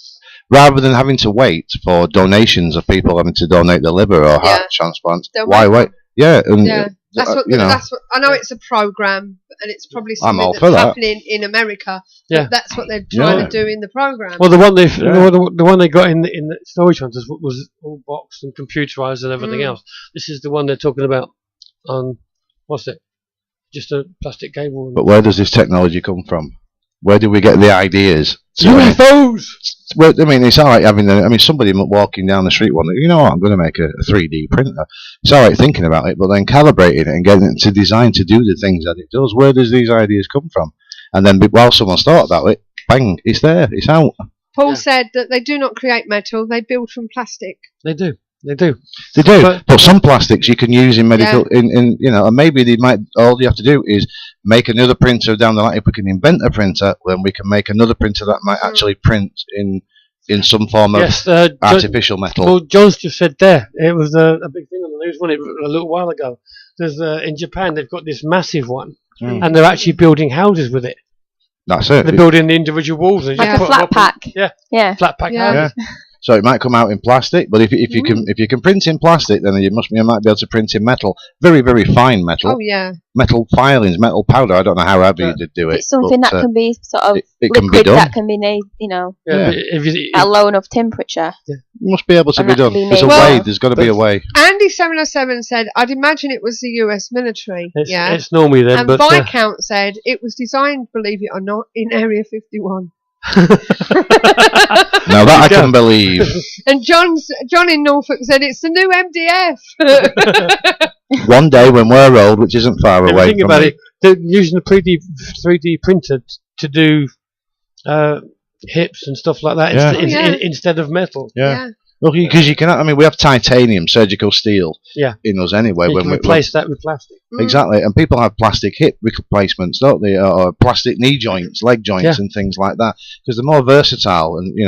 rather than having to wait for donations of people having to donate their liver or heart transplants, why wait? Yeah, and that's what that's what I know. It's a program, and it's probably something that's happening in America. Yeah, that's what they're trying to do in the program. Well, the one they got in the storage hunters was all boxed and computerized and everything else. This is the one they're talking about on what's it? Just a plastic cable. But where does this technology come from? Where do we get the ideas? UFOs! Well, I mean, it's all right having somebody walking down the street one, you know what, I'm going to make a 3D printer. It's all right thinking about it, but then calibrating it and getting it to design to do the things that it does. Where does these ideas come from? And then while someone's thought about it, bang, it's there, it's out. Paul said that they do not create metal, they build from plastic. They do. They do. But some plastics you can use in medical, in and maybe they might. All you have to do is make another printer down the line. If we can invent a printer, then we can make another printer that might actually print in some form of artificial metal. Well, John's just said there. It was a big thing on the news, wasn't it, a little while ago. There's in Japan they've got this massive one, and they're actually building houses with it. That's it. They're building the individual walls and like a flat pack. Flat pack houses. So it might come out in plastic, but if you can print in plastic, then you might be able to print in metal, very very fine metal. Oh yeah. Metal filings, metal powder. I don't know how you do it. It's something that can be sort of it liquid can be done. that can be made, at a low enough temperature. It must be able to be done. There's a way. There's got to be a way. Andy 707 said, "I'd imagine it was the U.S. military." It's normally them. And but Viscount said it was designed, believe it or not, in Area 51. Now that I can believe. And John in Norfolk said it's the new MDF. One day when we're old, which isn't far away. Think about it. They're using the 3D printer to do hips and stuff like that instead of metal. Yeah. Well, because you can. I mean, we have titanium, surgical steel, in us anyway. You can replace that with plastic. Exactly, and people have plastic hip replacements, don't they? Or plastic knee joints, leg joints, and things like that. Because they're more versatile, and you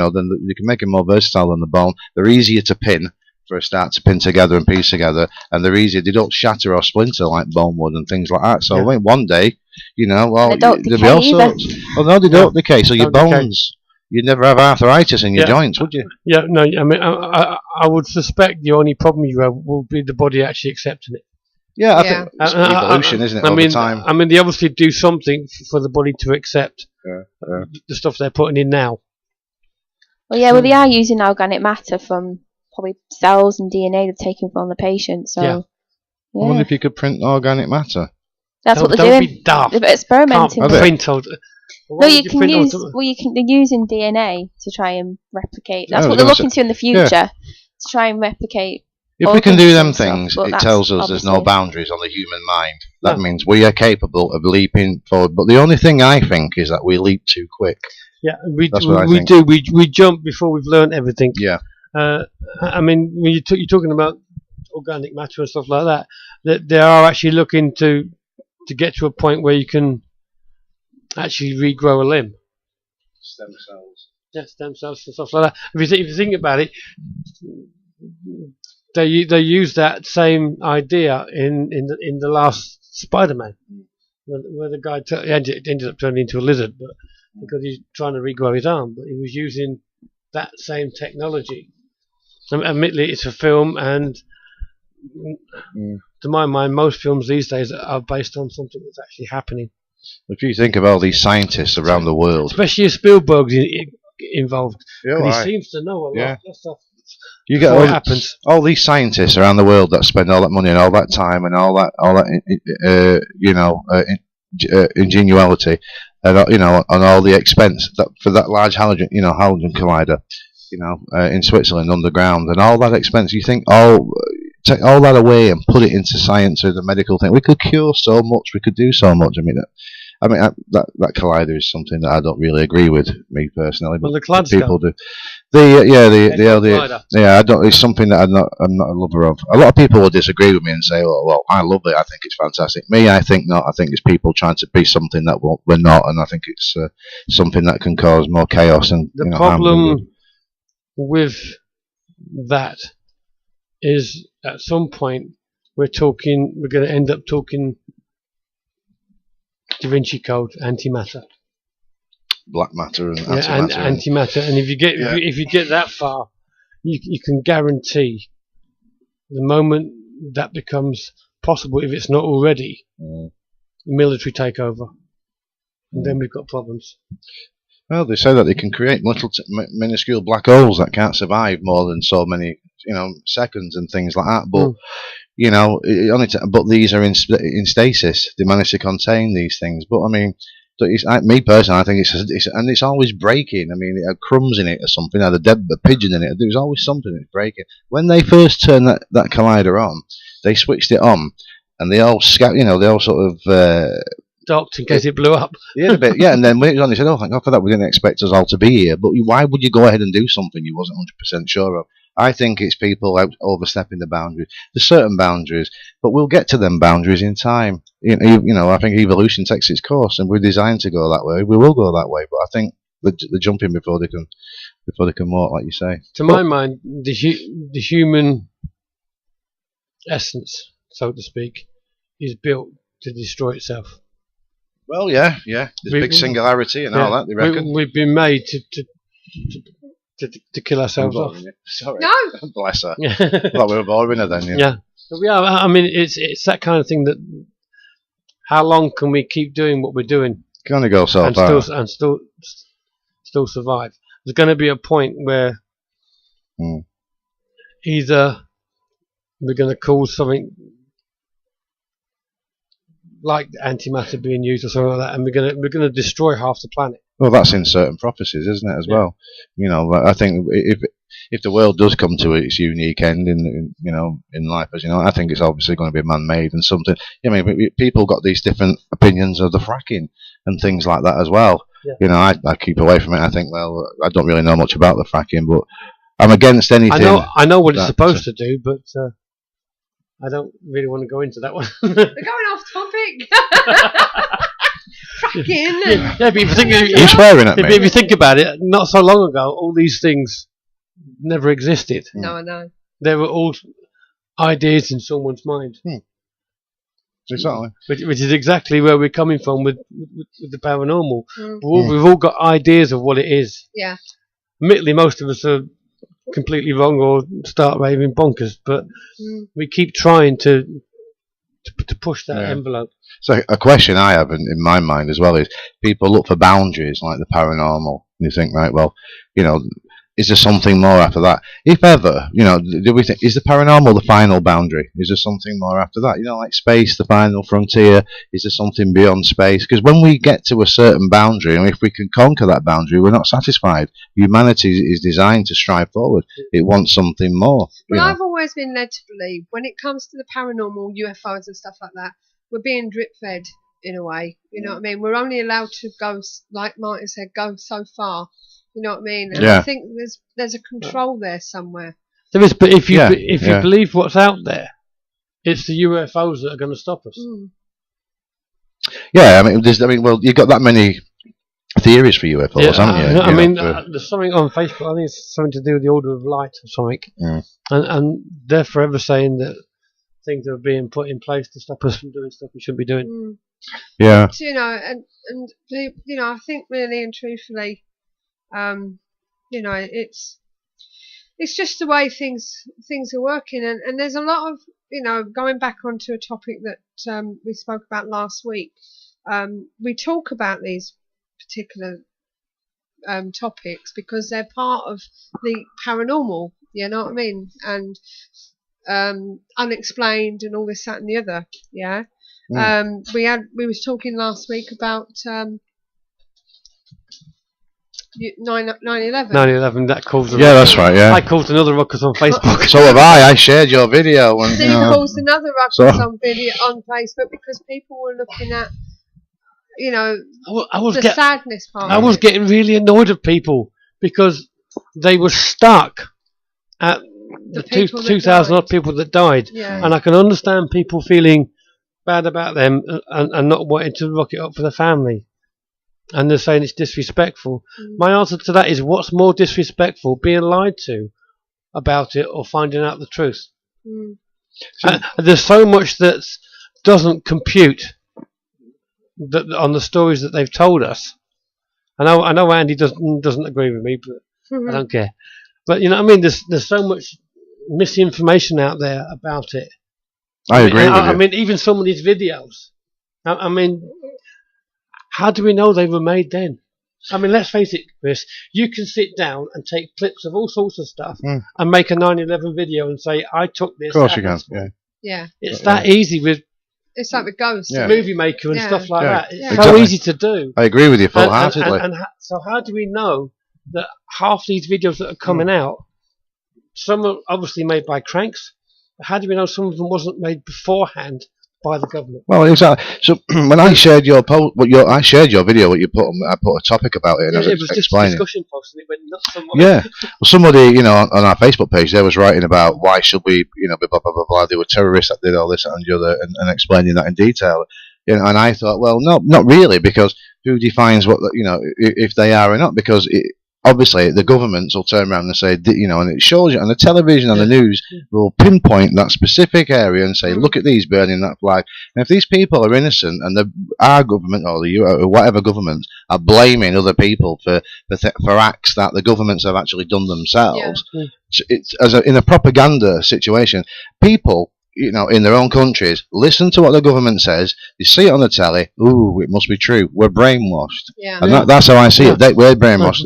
can make them more versatile than the bone. They're easier to pin for a start to pin together and piece together, and they're easier. They don't shatter or splinter like bone would and things like that. So I mean, one day, they don't decay either. Oh no, they don't decay. So your bones. You'd never have arthritis in your joints, would you? Yeah, no. I mean, I would suspect the only problem you have will be the body actually accepting it. Yeah, I think it's evolution, isn't it? Over time. I mean, they obviously do something for the body to accept the stuff they're putting in now. Well, they are using organic matter from probably cells and DNA they've taken from the patient. So, I wonder if you could print organic matter. That's what they're doing. Be daft. They're experimenting. No, you can use. They're using DNA to try and replicate. That's what they're looking to in the future to try and replicate. If we can do them things, it tells us there's no boundaries on the human mind. That means we are capable of leaping forward. But the only thing I think is that we leap too quick. Yeah, we do. We jump before we've learned everything. Yeah. I mean, when you're talking about organic matter and stuff like that they are actually looking to get to a point where you can actually regrow a limb. stem cells and stuff like that. If you think about it, they use that same idea in the last Spider-Man, where the guy ended up turning into a lizard, but because he's trying to regrow his arm, but he was using that same technology. Admittedly, it's a film, and to my mind, most films these days are based on something that's actually happening. If you think of all these scientists around the world, especially if Spielberg's involved, he seems to know a lot of stuff. You get all these scientists around the world that spend all that money and all that time and all that ingenuity, and on all the expense for that large halogen collider, in Switzerland underground, and all that expense. You think, take all that away and put it into science or the medical thing. We could cure so much. We could do so much. That collider is something that I don't really agree with, me personally. But the people do. I don't. It's something that I'm not a lover of. A lot of people will disagree with me and say, "Well, I love it. I think it's fantastic." Me, I think not. I think it's people trying to be something that we're not, and I think it's something that can cause more chaos and the problem with that is at some point we're going to end up talking Da Vinci Code, antimatter, black matter, and antimatter. Antimatter. And if you get that far, you can guarantee the moment that becomes possible, if it's not already, the military takeover, and then we've got problems. Well, they say that they can create little minuscule black holes that can't survive more than so many, seconds and things like that. But but these are in stasis. They manage to contain these things. But me personally, I think it's always breaking. It had crumbs in it or something. It had a pigeon in it. There's always something that's breaking. When they first turned that collider on, they switched it on, and they all they all sort of. Docked in case it blew up. A bit, yeah. And then when it was on, they said, "Oh, thank God for that. We didn't expect us all to be here." But why would you go ahead and do something you wasn't 100% sure of? I think it's people overstepping the boundaries. There's certain boundaries, but we'll get to them boundaries in time. I think evolution takes its course, and we're designed to go that way. We will go that way, but I think they're jumping before they can walk, like you say. To my mind, the human essence, so to speak, is built to destroy itself. Well, yeah. There's big singularity and all that, they reckon. We've been made to kill ourselves off. Sorry. No! Bless her. Well, we were boring her then, yeah. It's that kind of thing that, how long can we keep doing what we're doing? Can only go so far. And still survive. There's going to be a point where either we're going to cause something like antimatter being used or something like that, and we're going to destroy half the planet. Well, that's in certain prophecies, isn't it, as well? I think if the world does come to its unique end in life, I think it's obviously going to be man-made and something. People got these different opinions of the fracking and things like that as well. Yeah. I keep away from it. I think, well, I don't really know much about the fracking, but I'm against anything. I know what it's supposed to do, but I don't really want to go into that one. We're going off topic. Fracking. But you're swearing at me. If you think about it, not so long ago, all these things never existed. No, I know. They were all ideas in someone's mind. Exactly. Which is exactly where we're coming from with the paranormal. We've all got ideas of what it is. Yeah. Admittedly, most of us are completely wrong or start raving bonkers, but we keep trying to push that envelope. So a question I have in my mind as well is, people look for boundaries like the paranormal, and you think, right, well, is there something more after that? If ever, do we think, is the paranormal the final boundary? Is there something more after that? Like space, the final frontier. Is there something beyond space? Because when we get to a certain boundary, and if we can conquer that boundary, we're not satisfied. Humanity is designed to strive forward. It wants something more. Well, I've always been led to believe, when it comes to the paranormal, UFOs and stuff like that, we're being drip-fed in a way. You know what I mean? We're only allowed to go, like Martin said, go so far. You know what I mean? And I think there's a control there somewhere. There is, but if you believe what's out there, it's the UFOs that are going to stop us. Yeah, well, you've got that many theories for UFOs, haven't you? I mean, there's something on Facebook. I think it's something to do with the Order of Light or something, and they're forever saying that things are being put in place to stop us from doing stuff we shouldn't be doing. Yeah. You know, and you know, I think really and truthfully, you know, it's just the way things are working, and there's a lot of, you know, going back onto a topic that we spoke about last week. We talk about these particular topics because they're part of the paranormal, you know what I mean, and unexplained and all this, that, and the other. Yeah. We was talking last week about 9/11. 9/11. That caused. That's right. Yeah. I caused another ruckus on Facebook. So have I. I shared your video. And, you caused another ruckus on Facebook because people were looking at, you know, sadness part. I was getting really annoyed at people because they were stuck at the 2,000 odd people that died, and I can understand people feeling bad about them and not wanting to rock it up for the family, and they're saying it's disrespectful. My answer to that is, what's more disrespectful, being lied to about it or finding out the truth? There's so much that doesn't compute on the stories that they've told us. I know Andy doesn't agree with me, but I don't care. But you know what I mean, there's so much misinformation out there about it. I agree with you. I mean, even some of these videos. I mean, how do we know they were made then? I mean, let's face it, Chris. You can sit down and take clips of all sorts of stuff and make a 9/11 video and say, "I took this." Of course you can. Yeah. It's that easy with. It's like with Ghost, Movie Maker and stuff like that. It's exactly. so easy to do. I agree with you full-heartedly. So how do we know that half these videos that are coming out, some are obviously made by cranks, but how do we know some of them wasn't made beforehand by the government? Well, exactly. So when I shared your I shared your video. What you put on, I put a topic about it. And it was just a discussion post, and it went nuts. Yeah. Well, somebody, you know, on our Facebook page, they was writing about why should we, you know, blah blah blah blah. They were terrorists that did all this and the other, and explaining that in detail. You know, and I thought, well, no, not really, because who defines what, you know, if they are or not? Because obviously the governments will turn around and say, you know, and it shows you on the television, on the news, will pinpoint that specific area and say, look at these burning that flag. And if these people are innocent, and our government or whatever government are blaming other people for acts that the governments have actually done themselves, it's in a propaganda situation, people, you know, in their own countries, listen to what the government says. You see it on the telly. Ooh, it must be true. We're brainwashed, and that's how I see it. We're brainwashed.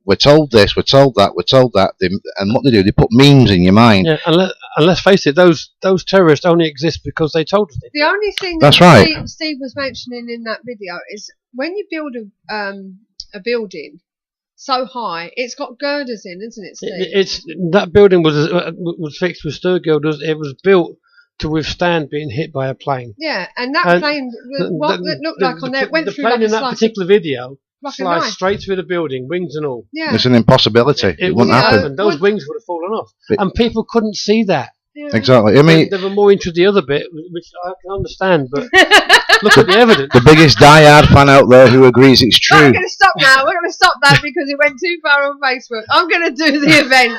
We're told this, we're told that, we're told that. And what they do, they put memes in your mind. Yeah, and let's face it, those terrorists only exist because they told us. The only thing that's right. Steve was mentioning in that video is when you build a building so high, it's got girders in, isn't it, Steve? That building was fixed with stir girders. It was built to withstand being hit by a plane. Yeah, and that plane, what it looked like on there, went through like a slice. The plane in that particular video sliced straight through the building, wings and all. Yeah. It's an impossibility. It wouldn't happen. Those wings would have fallen off, and people couldn't see that. Yeah. Exactly. I mean, they were more into the other bit, which I can understand, but look at the evidence. The biggest diehard fan out there who agrees it's true. I'm going to stop now. We're going to stop that because it went too far on Facebook. I'm going to do the events.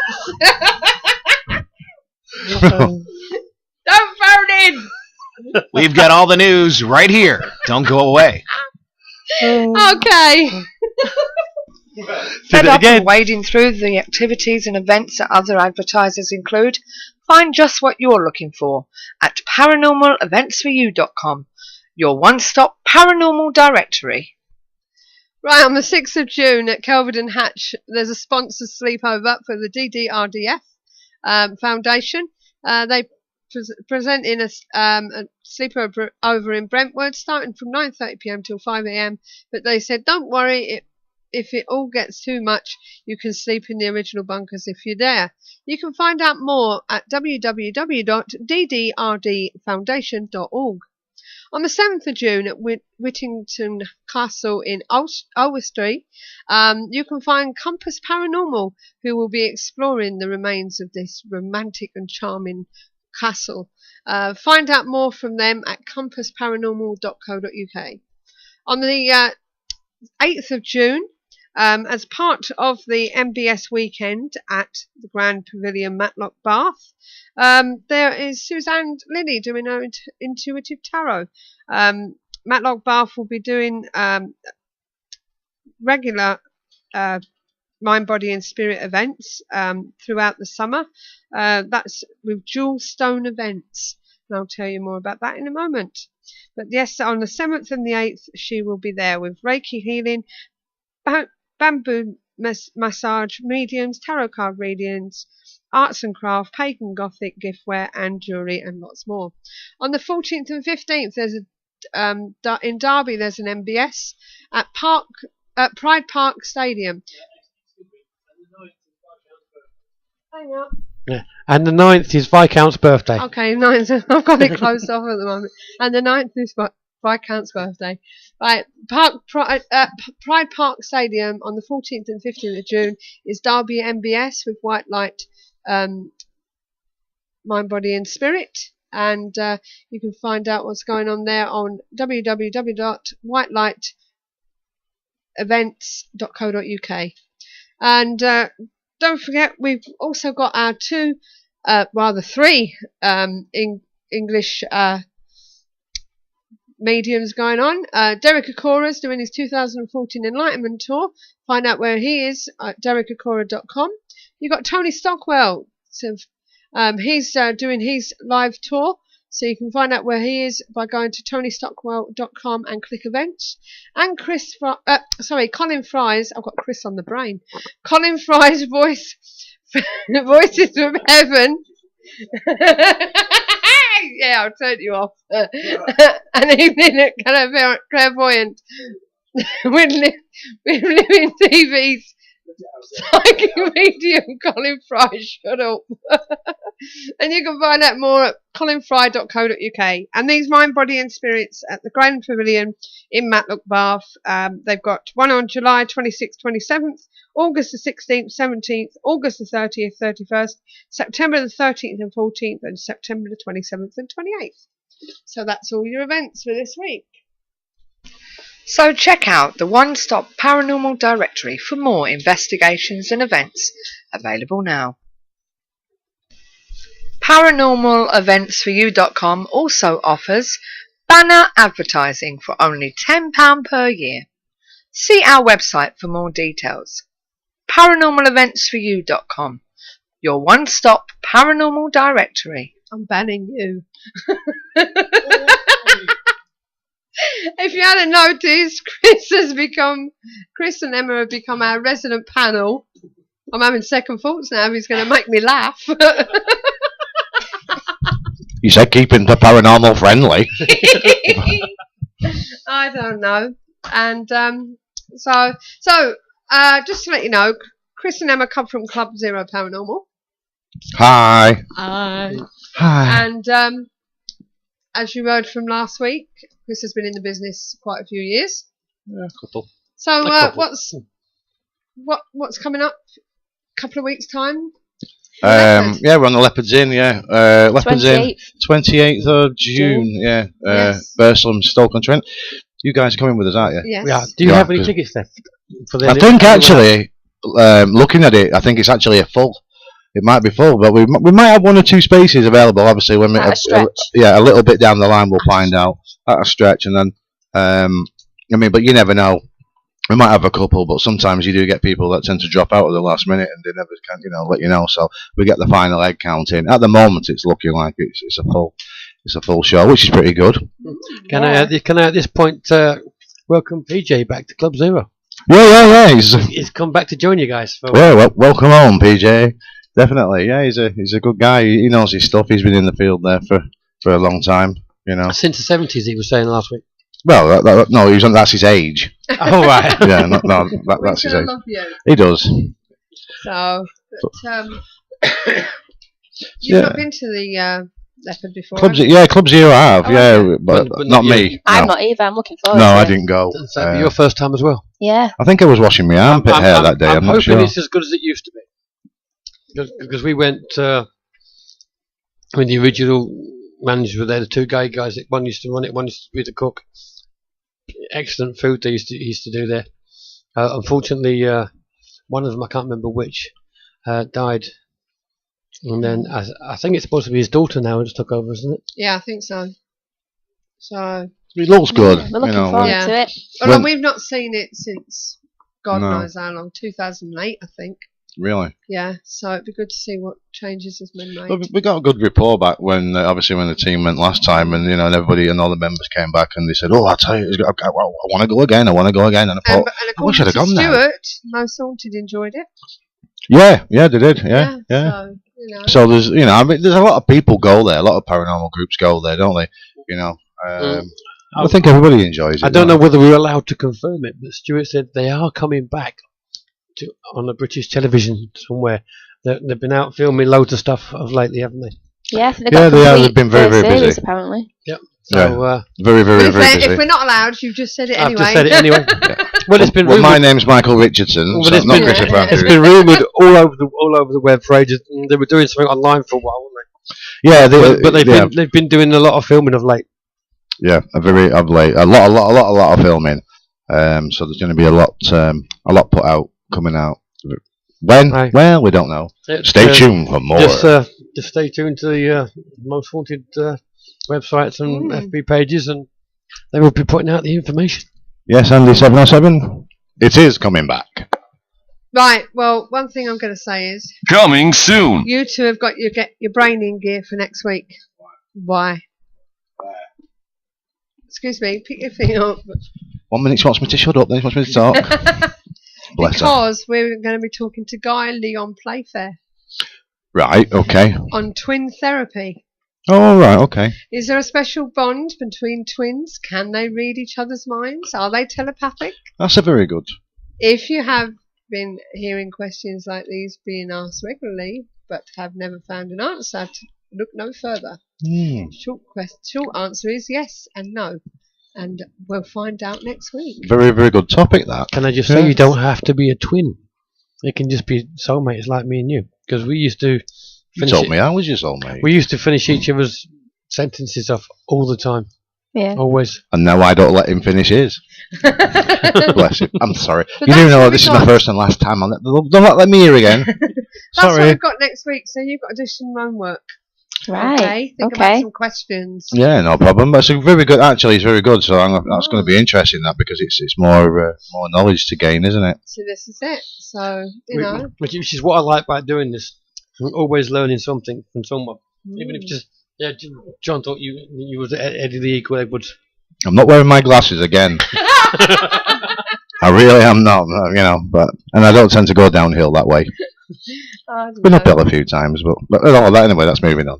Don't phone in. We've got all the news right here. Don't go away. Okay. Fed up of wading through the activities and events that other advertisers include? Find just what you're looking for at paranormaleventsforyou.com, your one-stop paranormal directory. Right, on the 6th of June at Kelvedon Hatch, there's a sponsored sleepover for the DDRDF Foundation. They presenting a sleepover over in Brentwood, starting from 9:30 p.m. till 5 a.m. But they said, don't worry, if it all gets too much, you can sleep in the original bunkers if you're there. You can find out more at www.ddrdfoundation.org. On the 7th of June at Whittington Castle in Ulster, you can find Compass Paranormal, who will be exploring the remains of this romantic and charming castle. Find out more from them at compassparanormal.co.uk. On the 8th of June, as part of the MBS weekend at the Grand Pavilion, Matlock, Bath. There is Suzanne Lilly doing her intuitive tarot. Matlock Bath will be doing regular mind, body and spirit events throughout the summer. That's with Jewel Stone Events, and I'll tell you more about that in a moment. But yes, on the 7th and the 8th she will be there with Reiki healing, bamboo massage, mediums, tarot card readings, arts and craft, pagan gothic giftware and jewellery, and lots more. On the 14th and 15th there's in Derby there's an MBS at Pride Park Stadium. Hang on. Yeah. And the 9th is Viscount's birthday. Okay, 9th. I've got it closed off at the moment. And the 9th is Viscount's birthday. Right, Pride Park Stadium on the 14th and 15th of June is Derby MBS with White Light, Mind, Body and Spirit. And you can find out what's going on there on www.whitelightevents.co.uk. And don't forget, we've also got our three English mediums going on. Derek Akora's doing his 2014 Enlightenment Tour. Find out where he is at derekakora.com. You've got Tony Stockwell. So, he's doing his live tour. So you can find out where he is by going to tonystockwell.com and click events. And Colin Fry's, I've got Chris on the brain. Colin Fry's Voices from Heaven. Yeah, I'll turn you off. An evening at Clairvoyant with Living TV's psychic medium Colin Fry. Shut up. And you can find out more at colinfry.co.uk. And these Mind, Body and Spirits at the Grand Pavilion in Matlock, Bath. They've got one on July 26th, 27th, August the 16th, 17th, August the 30th, 31st, September the 13th and 14th, and September the 27th and 28th. So that's all your events for this week. So check out the one-stop paranormal directory for more investigations and events, available now. ParanormalEventsForYou.com also offers banner advertising for only £10 per year. See our website for more details. ParanormalEventsForYou.com, your one-stop paranormal directory. I'm banning you. If you hadn't noticed, Chris and Emma have become our resident panel. I'm having second thoughts now if he's going to make me laugh. You said keeping the paranormal friendly. I don't know. And so just to let you know, Chris and Emma come from ClubZero Paranormal. Hi. Hi. Hi. And as you heard from last week, Chris has been in the business quite a few years. Yeah, a couple. So what's coming up? A couple of weeks' time? Yeah, we're on the Leopards Inn, yeah. Leopards Inn, 28th of June, yeah. Yes. Burslem, Stoke-on-Trent. You guys are coming with us, aren't you? Yes. Yeah. Do you have any tickets left? I think actually, looking at it, I think it's actually a full. It might be full, but we might have one or two spaces available. Obviously, when At a stretch. a little bit down the line, we'll find out at a stretch, and then but you never know. We might have a couple, but sometimes you do get people that tend to drop out at the last minute, and they never can, let you know. So we get the final egg count in. At the moment, it's looking like it's a full show, which is pretty good. Can I at this point welcome PJ back to Club Zero? Yeah. He's come back to join you guys. Welcome home, PJ. Definitely, yeah. He's a good guy. He knows his stuff. He's been in the field there for a long time. Since the 70s, he was saying last week. Well, no, that's his age. Oh right. Yeah, that's his age. He does. So, you've not been to the Leopard before? ClubZero I have, but not me. I'm not either. I'm looking forward. No, to I it. didn't go. So it'll be your first time as well. Yeah. I think I was washing my armpit hair that day. I'm not hoping sure. it's as good as it used to be. Because we went when the original managers were there, the two guys. One used to run it, one used to be the cook. excellent food they used to do there. Unfortunately, one of them, I can't remember which, died. And then I think it's supposed to be his daughter now who just took over, isn't it? Yeah, I think so. So it looks good. We're looking forward to it. Well, we've not seen it since God knows how long, 2008, I think. Really? Yeah, so it'd be good to see what changes has been made. Well, we got a good rapport back when, obviously, when the team went last time, and and everybody and all the members came back, and they said, "Oh, I tell you, I want to go again. I want to go again." And I thought, I wish I'd have gone there. Most Haunted enjoyed it. Yeah, they did. Yeah. So, So there's, there's a lot of people go there. A lot of paranormal groups go there, don't they? I think everybody enjoys it. I don't know whether we're allowed to confirm it, but Stuart said they are coming back on the British television somewhere. They've been out filming loads of stuff of lately, haven't they? Yeah, they have. They've been very, very busy. Apparently. Yep. So, very, very, very busy. If we're not allowed, you've just said it anyway. I've just said it anyway. Well, it's been. Well, my name's Michael Richardson. Well, so it's not Christopher Andrews. It's been rumoured all over the web for ages. They were doing something online for a while, weren't they? Yeah, but they've been doing a lot of filming of late. Yeah, a lot of filming. So there's going to be a lot put out, coming out. When? Well, we don't know. Stay tuned for more. Just stay tuned to the Most Haunted websites and FB pages, and they will be putting out the information. Yes, Andy 707. It is coming back. Right. Well, one thing I'm going to say is coming soon. You two have got your brain in gear for next week. Why? Excuse me. Pick your thing up. 1 minute she wants me to shut up, then she wants me to talk. Bless because her. we're going to be talking to Guy Leon Playfair. Right, okay. On twin therapy. Oh, right, okay. Is there a special bond between twins? Can they read each other's minds? Are they telepathic? That's a very good. If you have been hearing questions like these being asked regularly, but have never found an answer, look no further. Short answer is yes and no. And we'll find out next week. Very, very good topic, that. Can I just say you don't have to be a twin. It can just be soulmates like me and you. Because we used to... You told me I was your soulmate. We used to finish each other's sentences off all the time. Yeah. Always. And now I don't let him finish his. Bless him. I'm sorry. So you do know this is my first and last time on it. Don't let me hear again. That's what we've got next week. So you've got to do some homework. Right. Okay. Think about some questions. Yeah, no problem. But it's very good. Actually, it's very good. So that's going to be interesting, that, because it's more knowledge to gain, isn't it? So this is it. So which is what I like about doing this. I'm always learning something from someone, even if just John thought you was Eddie the Equal Edwards. I'm not wearing my glasses again. I really am not. And I don't tend to go downhill that way. Been uphill a few times, but all of that anyway. That's moving on.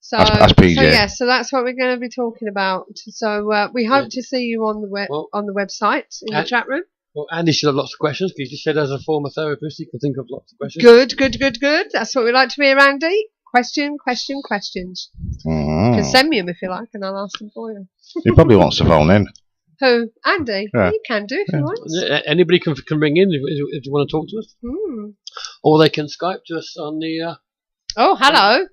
So that's PJ. So that's what we're going to be talking about. So we hope to see you on the website in the chat room. Well, Andy should have lots of questions, because you said as a former therapist he can think of lots of questions. Good. That's what we like to be around, Andy. Questions. You can send me them if you like, and I'll ask them for you. He probably wants to phone in. Who? Andy? Yeah. He can do if he wants. Anybody can ring in if you want to talk to us. Or they can Skype to us on the... Oh, hello.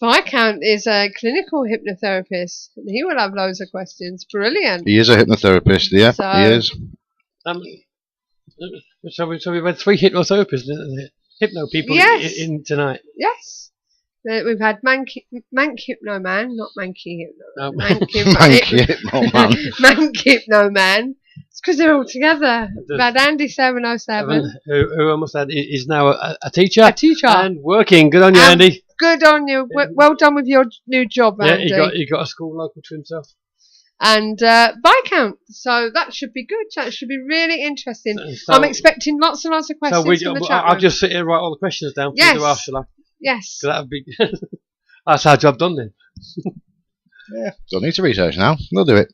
Viscount is a clinical hypnotherapist. He will have loads of questions. Brilliant. He is a hypnotherapist, yeah. He is. So we've had 3 hypnotherapists, hypno people in tonight. Yes. We've had Mank Hypno Man, not Manky Hypno. No. Mank Hypno Man. Mank Hypno Man. It's because they're all together. We've had Andy 707. Who I must add is now a teacher. A teacher. And working. Good on you, Andy. Good on you. Well done with your new job, Andy. Yeah, he got a school local to himself. And Viscount. So that should be good. That should be really interesting. So, I'm expecting lots and lots of questions from the chat room. I'll just sit here and write all the questions down for you to ask, shall I? Yes. So that would be... That's our job done then. Yeah. Don't need to research now. We'll do it.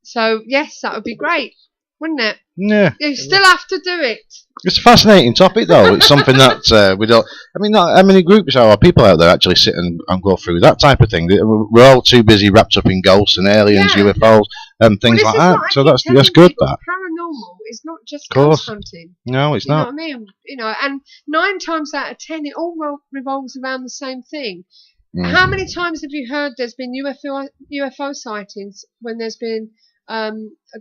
So, yes, that would be great, wouldn't it? Yeah. You still have to do it. It's a fascinating topic, though. It's something that we don't... I mean, not how many groups are people out there actually sit and go through that type of thing? We're all too busy wrapped up in ghosts and aliens, UFOs, and things like that. So that's good, that. Paranormal is not just ghost hunting. No, it's not. You know what I mean? And 9 times out of 10, it all revolves around the same thing. How many times have you heard there's been UFO sightings when there's been a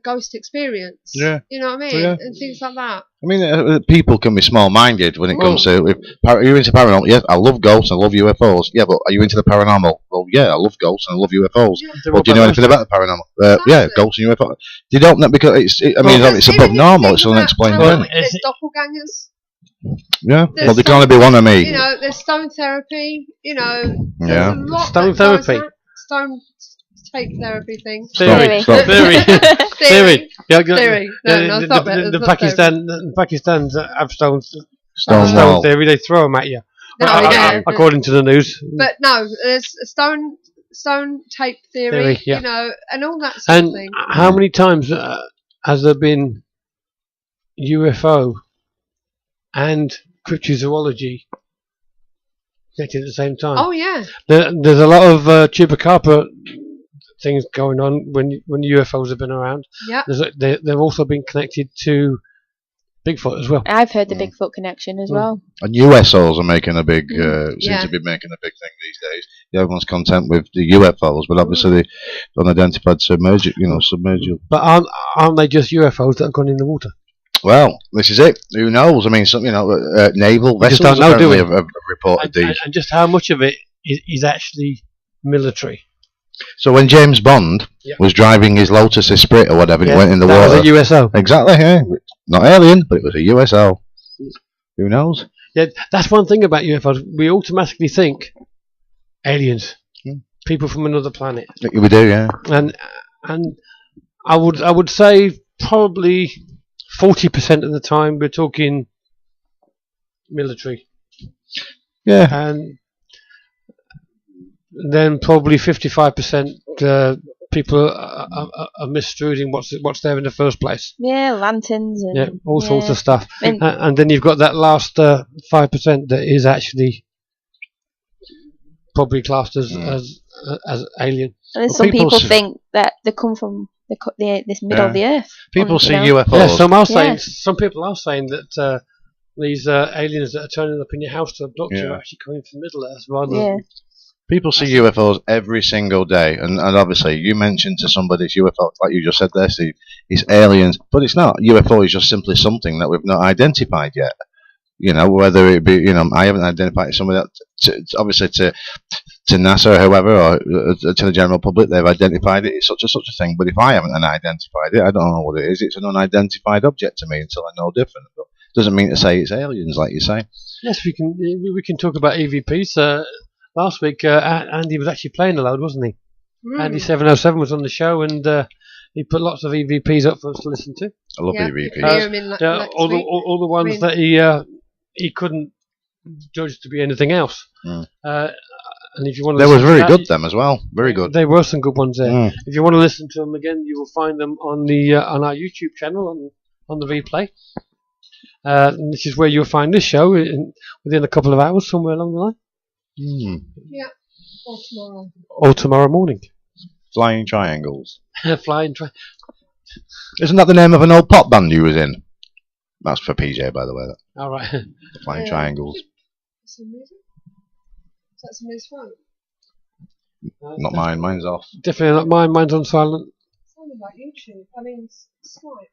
ghost experience. Yeah. You know what I mean? Yeah. And things like that. I mean, people can be small-minded when it comes to. Are you into paranormal? Yes, I love ghosts. I love UFOs. Yeah, but are you into the paranormal? Well, yeah, I love ghosts and I love UFOs. Yeah. Well, do you know anything about the paranormal? Yeah, ghosts and UFOs. You don't know because it's above normal. It's unexplained. There's doppelgangers. Yeah. Well, there can only be one of me. You know, there's stone therapy. You know, Yeah. there's a lot Stone that goes therapy. on. Stone take therapy thing. Theory. Theory. Yeah, Theory. No, it's not that. The Pakistan's have stone wall. theory. They throw them at you. No, yeah. According to the news. But no, there's a stone tape theory. Yeah. You know, and all that sort of thing. How many times has there been UFO and cryptozoology connected at the same time? Oh yeah. There's a lot of chupacabra things going on when UFOs have been around. Yeah. They've also been connected to Bigfoot as well. I've heard the Bigfoot connection as well. And USOs are making a big, seem to be making a big thing these days. Everyone's content with the UFOs, but obviously the unidentified submerged. But aren't they just UFOs that have gone in the water? Well, this is it. Who knows? I mean, some naval vessels don't know, do we? have reported these. And just how much of it is actually military? So when James Bond was driving his Lotus Esprit or whatever, and he went in the water. That was a USO. Exactly. Yeah. Not alien, but it was a USO. Who knows? Yeah, that's one thing about UFOs. We automatically think aliens, people from another planet. We do, yeah. And I would say probably 40% of the time we're talking military. Yeah. And then probably 55% people are misreading what's there in the first place. Yeah, lanterns and all sorts of stuff. And then you've got that last 5% that is actually probably classed as alien. And then some people think that they come from this middle of the earth. People see UFOs. Yeah, some people are saying that these aliens that are turning up in your house to abduct you are actually coming from Middle Earth rather than... People see UFOs every single day, and obviously you mentioned to somebody it's UFO, like you just said there, Steve, it's aliens, but it's not. UFO is just simply something that we've not identified yet. You know, whether it be, I haven't identified somebody that, obviously to NASA or whoever, or to the general public, they've identified it. It's such a thing, but if I haven't identified it, I don't know what it is. It's an unidentified object to me until I know different. But it doesn't mean to say it's aliens, like you say. Yes, we can talk about EVPs. Last week, Andy was actually playing a load, wasn't he? Andy 707 was on the show, and he put lots of EVPs up for us to listen to. I love EVPs. All the ones that he couldn't judge to be anything else. And if you want to, they were very good them as well. Very good. There were some good ones there. If you want to listen to them again, you will find them on our YouTube channel on the replay. And this is where you'll find this show within a couple of hours, somewhere along the line. Yeah, or tomorrow morning. Flying Triangles. Isn't that the name of an old pop band you was in? That's for PJ, by the way. All right. Flying Triangles. Is that somebody's phone? Not mine. Mine's off. Definitely not mine. Mine's on silent. It sounded like YouTube. I mean, Skype.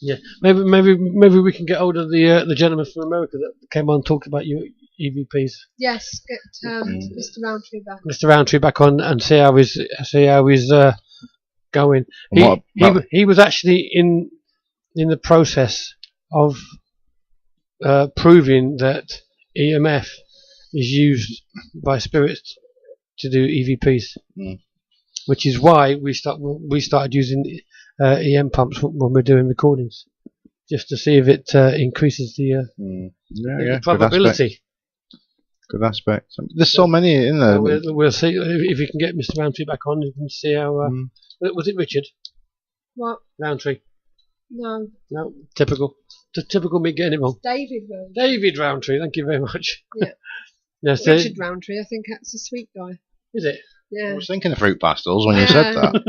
Yeah, maybe we can get hold of the gentleman from America that came on and talked about your EVPs. Yes, get Mr. Roundtree back. Mr. Roundtree back on and see how he's going. He was actually in the process of proving that EMF is used by spirits to do EVPs, which is why we started using EM pumps when we're doing recordings, just to see if it increases the probability. Good aspect. There's so many in there. We'll see if you can get Mr. Roundtree back on. You can see how. Was it Richard? What? Roundtree. No. Typical me getting it wrong. David Roundtree. David Roundtree. Thank you very much. Yeah. Yes, Richard Roundtree. I think that's a sweet guy. Is it? Yeah. I was thinking of fruit pastels when you said that.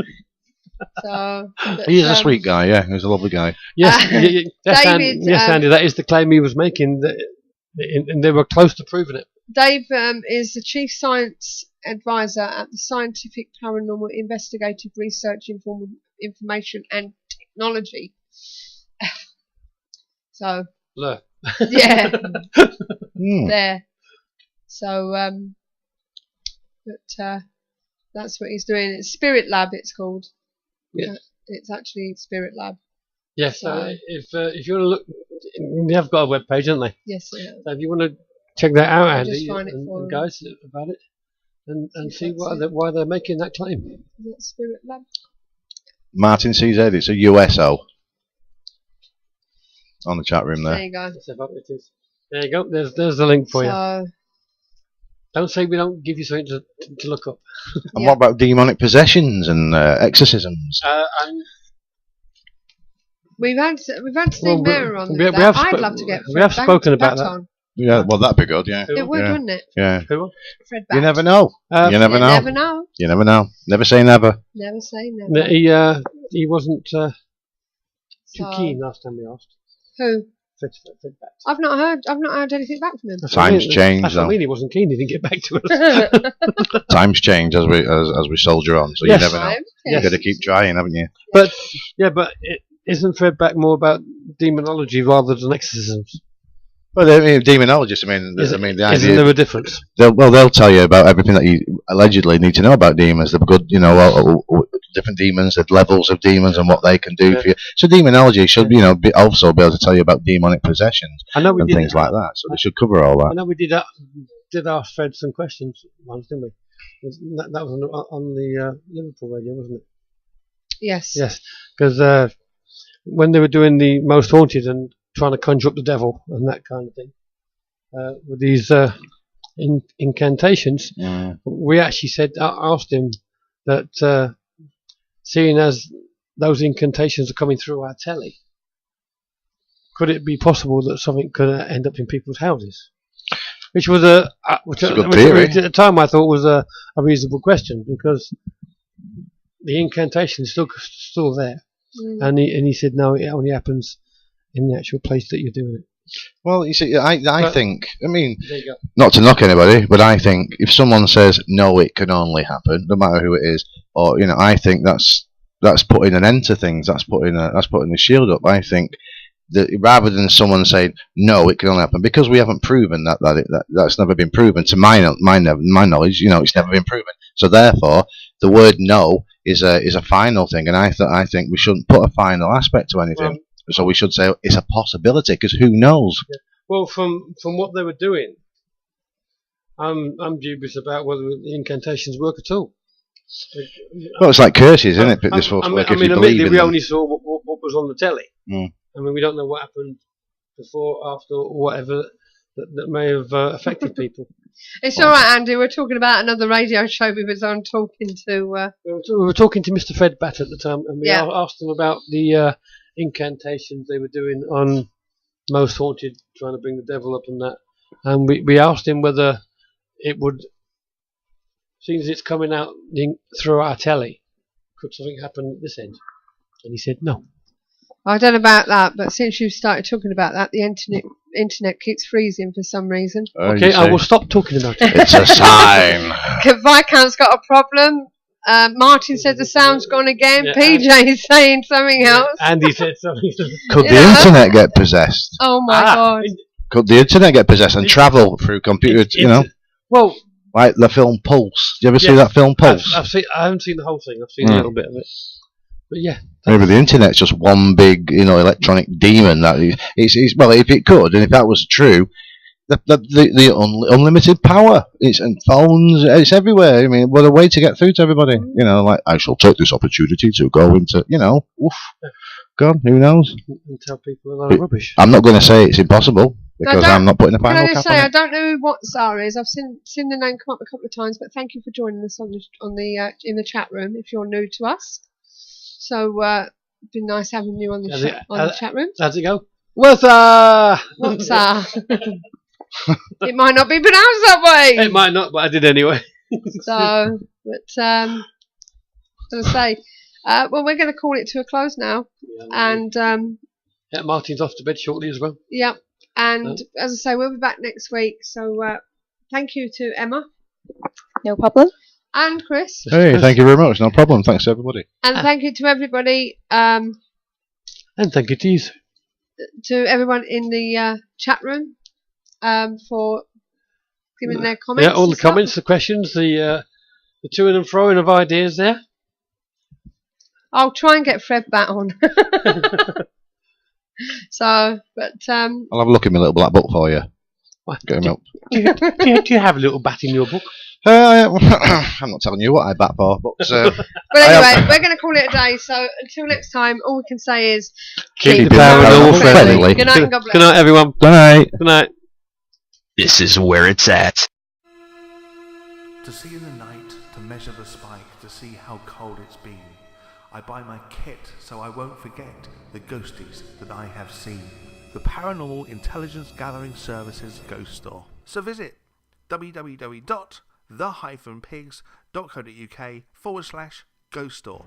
He's a sweet guy, yeah. He's a lovely guy. Yes, David, Andy, that is the claim he was making, and they were close to proving it. Dave is the chief science advisor at the Scientific Paranormal Investigative Research Information and Technology. So, yeah, there. So, but that's what he's doing. It's Spirit Lab, it's called. Yeah. It's actually Spirit Lab. Yes, if you want to look, they have got a web page, haven't they? Yes, yeah. So if you want to check that out, Andy, and guys, about it, and see why they're making that claim. Is it Spirit Lab? Martin CZ, it's a USO. On the chat room there. There you go. There you go. There's the link for you. Don't say we don't give you something to look up. And what about demonic possessions and exorcisms? We've had Steve Mera on. I'd love to get. We have spoken about that. On. Yeah, well, that'd be good. Yeah, it would, wouldn't it? Yeah. Fred You never know. You never know. Never know. You never know. Never say never. Never say never. He wasn't too keen last time we asked. Who? Fred I've not heard anything back from him. Times change. That's what I mean. He wasn't keen. He didn't get back to us. Times change as we soldier on. So you never know. You've got to keep trying, haven't you? But isn't Fred back more about demonology rather than exorcisms? Well, demonologists. The idea. Isn't there a difference? They'll tell you about everything that you allegedly need to know about demons. They're good, different demons, the levels of demons, and what they can do for you. So demonology should, also be able to tell you about demonic possessions and things like that. So they should cover all that. I know we did ask Fred some questions once, didn't we? That was on the Liverpool radio, wasn't it? Yes. Yes, because when they were doing the Most Haunted and trying to conjure up the devil and that kind of thing, with these incantations, we actually asked him that seeing as those incantations are coming through our telly, could it be possible that something could end up in people's houses? Which was which at the time I thought was a reasonable question, because the incantation is still there, and he said no, it only happens in the actual place that you're doing it. Well, you see, I think, not to knock anybody, but I think if someone says no, it can only happen, no matter who it is, or I think that's putting an end to things. That's putting the shield up. I think that rather than someone saying no, it can only happen, because we haven't proven that's never been proven to my knowledge. It's never been proven. So therefore, the word no is a final thing, and I think we shouldn't put a final aspect to anything. So we should say it's a possibility, because who knows? Yeah. Well, from what they were doing, I'm dubious about whether the incantations work at all. Well, it's like curses, isn't it? This force work if you believe in we them. only saw what was on the telly. We don't know what happened before, after, or whatever that may have affected people. It's all right, Andy. We're talking about another radio show we was on talking to. We were talking to Mr. Fred Batt at the time, and we asked him about the incantations they were doing on Most Haunted, trying to bring the devil up and that. And we asked him whether it would, seeing as it's coming out through our telly, could something happen at this end? And he said no. I don't know about that, but since you started talking about that, the internet keeps freezing for some reason. Okay, I will stop talking about it. It's a sign. Viscount's got a problem. Martin said the sound's gone again. PJ is saying something else. Andy said something. Could the internet get possessed? Oh my God. Could the internet get possessed and travel through computers, Well, like the film Pulse. Do you ever see that film Pulse? I haven't seen the whole thing. I've seen a little bit of it. But yeah. Maybe the internet's just one big, electronic demon. That it's well, if it could, and if that was true, the unlimited power. It's and phones. It's everywhere. What a way to get through to everybody. I shall take this opportunity to go into, God, who knows? And tell people a lot of rubbish. I'm not going to say it's impossible, because I'm not putting a final cap on it. I don't know what Zara is. I've seen the name come up a couple of times, but thank you for joining us in the chat room. If you're new to us, so it's been nice having you on the chat room. How's it go? What's up? It might not be pronounced that way. It might not, but I did anyway. So, but as I say, well, we're going to call it to a close now, and Martin's off to bed shortly as well. Yep, and as I say, we'll be back next week. So, thank you to Emma No problem. And Chris. Hey, thank you very much. No problem. Thanks to everybody. And thank you to everybody. And thank you to you. To everyone in the chat room for giving their comments. Yeah, all the comments, the questions, the to and froing of ideas there. I'll try and get Fred back on. So, but I'll have a look in my little black book for you. Get him up. Do you have a little bat in your book? I'm not telling you what I bat for, but anyway, we're going to call it a day. So until next time, all we can say is keep the paranormal friendly. Good night and God bless. Good night, everyone. Good night. Good night. This is where it's at. To see in the night, to measure the spike, to see how cold it's been. I buy my kit so I won't forget the ghosties that I have seen. The Paranormal Intelligence Gathering Services Ghost Store. So visit www.the-pigs.co.uk/ghost store.